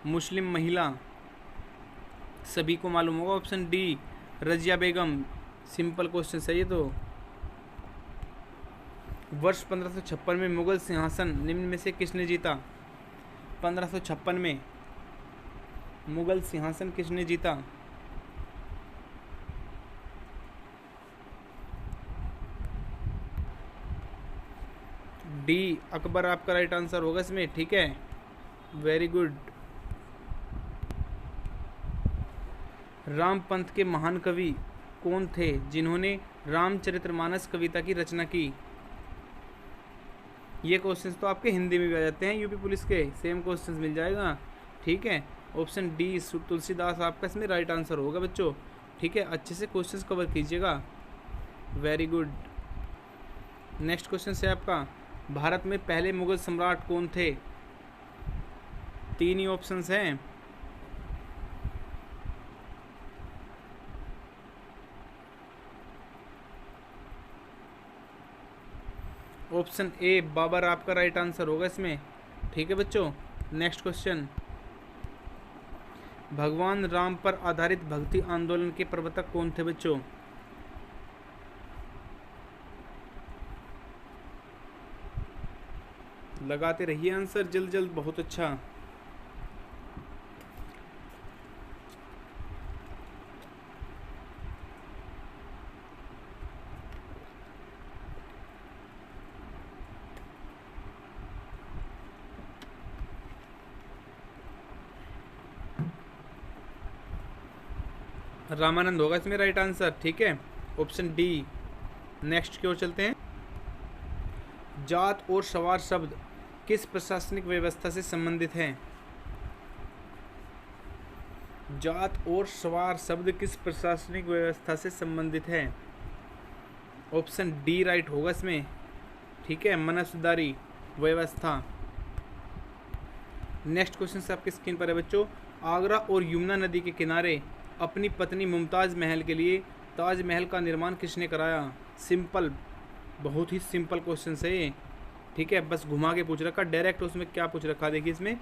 मुस्लिम महिला सभी को मालूम होगा, ऑप्शन डी रजिया बेगम। सिंपल क्वेश्चन है ये तो। वर्ष 1556 में मुगल सिंहासन निम्न में से किसने जीता? 1556 में मुगल सिंहासन किसने जीता? डी अकबर आपका राइट आंसर होगा इसमें। ठीक है, वेरी गुड। रामपंथ के महान कवि कौन थे जिन्होंने रामचरितमानस कविता की रचना की? ये क्वेश्चंस तो आपके हिंदी में भी आ जाते हैं, यूपी पुलिस के सेम क्वेश्चंस मिल जाएगा। ठीक है, ऑप्शन डी तुलसीदास आपका इसमें राइट आंसर होगा बच्चों। ठीक है, अच्छे से क्वेश्चंस कवर कीजिएगा। Very good. नेक्स्ट क्वेश्चन है आपका, भारत में पहले मुगल सम्राट कौन थे? 3 ही ऑप्शंस हैं। ऑप्शन ए बाबर आपका राइट आंसर होगा इसमें। ठीक है बच्चों, नेक्स्ट क्वेश्चन, भगवान राम पर आधारित भक्ति आंदोलन के प्रवर्तक कौन थे बच्चों? लगाते रहिए आंसर जल्द जल्द, बहुत अच्छा। रामानंद होगा इसमें राइट आंसर। ठीक है, ऑप्शन डी। नेक्स्ट की ओर चलते हैं, जात और सवार शब्द किस प्रशासनिक व्यवस्था से संबंधित हैं? जात और सवार शब्द किस प्रशासनिक व्यवस्था से संबंधित है? ऑप्शन डी राइट होगा इसमें। ठीक है, मनसुदारी व्यवस्था। नेक्स्ट क्वेश्चन से आपकी स्क्रीन पर है बच्चों, आगरा और यमुना नदी के किनारे अपनी पत्नी मुमताज़ महल के लिए ताजमहल का निर्माण किसने कराया? सिंपल, बहुत ही सिंपल क्वेश्चन है ये। ठीक है, बस घुमा के पूछ रखा, डायरेक्ट उसमें क्या पूछ रखा देखिए इसमें,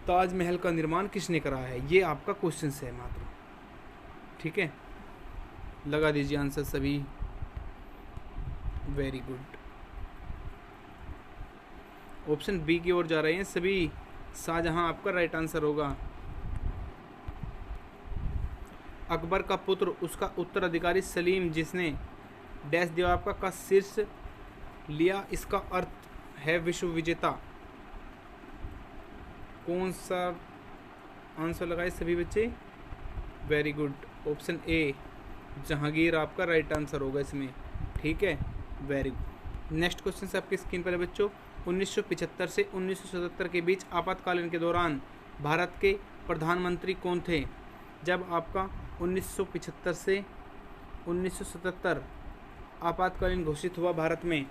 ताजमहल का निर्माण किसने कराया है, ये आपका क्वेश्चन है मात्र। ठीक है, लगा दीजिए आंसर सभी। Very good. ऑप्शन बी की ओर जा रहे हैं सभी, शाहजहां आपका राइट आंसर होगा। अकबर का पुत्र उसका उत्तराधिकारी सलीम जिसने डैश दिया आपका का शीर्ष लिया, इसका अर्थ है विश्व विजेता। कौन सा आंसर लगाए सभी बच्चे? Very good, option A Jahangir आपका राइट आंसर होगा इसमें। ठीक है, वेरी गुड। नेक्स्ट क्वेश्चन से आपकी स्क्रीन पर है बच्चों, 1975 से 1977 के बीच आपातकालीन के दौरान भारत के प्रधानमंत्री कौन थे? जब आपका 1975 से 1977 आपातकालीन घोषित हुआ भारत में,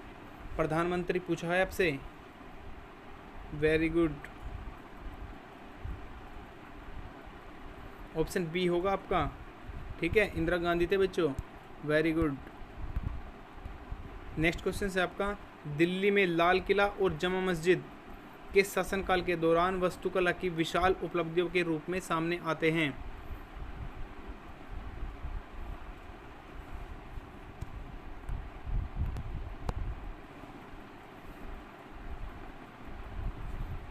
प्रधानमंत्री पूछा है आपसे। वेरी गुड, ऑप्शन बी होगा आपका। ठीक है, इंदिरा गांधी थे बच्चों। Very good. नेक्स्ट क्वेश्चन है आपका, दिल्ली में लाल किला और जमा मस्जिद के शासनकाल के दौरान वास्तुकला की विशाल उपलब्धियों के रूप में सामने आते हैं?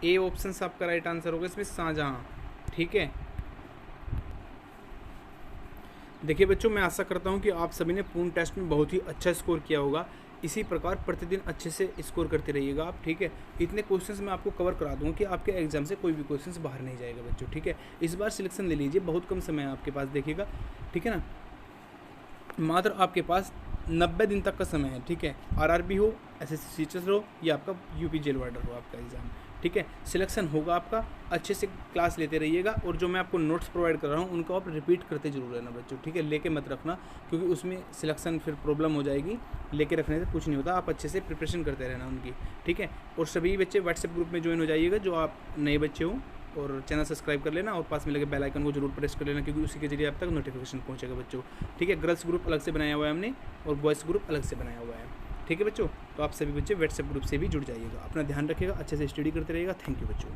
ए ऑप्शन आपका राइट आंसर होगा इसमें, शाहजहां। ठीक है, देखिए बच्चों, मैं आशा करता हूं कि आप सभी ने पूर्ण टेस्ट में बहुत ही अच्छा स्कोर किया होगा। इसी प्रकार प्रतिदिन अच्छे से स्कोर करते रहिएगा आप। ठीक है, इतने क्वेश्चंस मैं आपको कवर करा दूंगा कि आपके एग्जाम से कोई भी क्वेश्चंस बाहर नहीं जाएगा बच्चों। ठीक है, इस बार सिलेक्शन ले लीजिए, बहुत कम समय है आपके पास, देखिएगा। ठीक है ना, मात्र आपके पास 90 दिन तक का समय है। ठीक है, आरआरबी हो, एसएससी टीचर्स हो या आपका यूपी जेल वार्डर हो आपका एग्जाम। ठीक है, सिलेक्शन होगा आपका। अच्छे से क्लास लेते रहिएगा, और जो मैं आपको नोट्स प्रोवाइड कर रहा हूँ उनको आप रिपीट करते जरूर रहना बच्चों। ठीक है, लेके मत रखना, क्योंकि उसमें सिलेक्शन फिर प्रॉब्लम हो जाएगी। लेके रखने से कुछ नहीं होता, आप अच्छे से प्रिपरेशन करते रहना उनकी। ठीक है, और सभी बच्चे व्हाट्सएप ग्रुप में ज्वाइन हो जाइएगा जो आप नए बच्चे हो, और चैनल सब्सक्राइब कर लेना, और पास में लगे बेल आइकन को जरूर प्रेस कर लेना, क्योंकि उसी के जरिए आप तक नोटिफिकेशन पहुंचेगा बच्चों। ठीक है, गर्ल्स ग्रुप अलग से बनाया हुआ है हमने, और बॉयज़ ग्रुप अलग से बनाया हुआ है। ठीक है बच्चों, तो आप सभी बच्चे व्हाट्सएप ग्रुप से भी जुड़ जाइएगा। अपना ध्यान रखिएगा, अच्छे से स्टडी करते रहिएगा। थैंक यू बच्चों।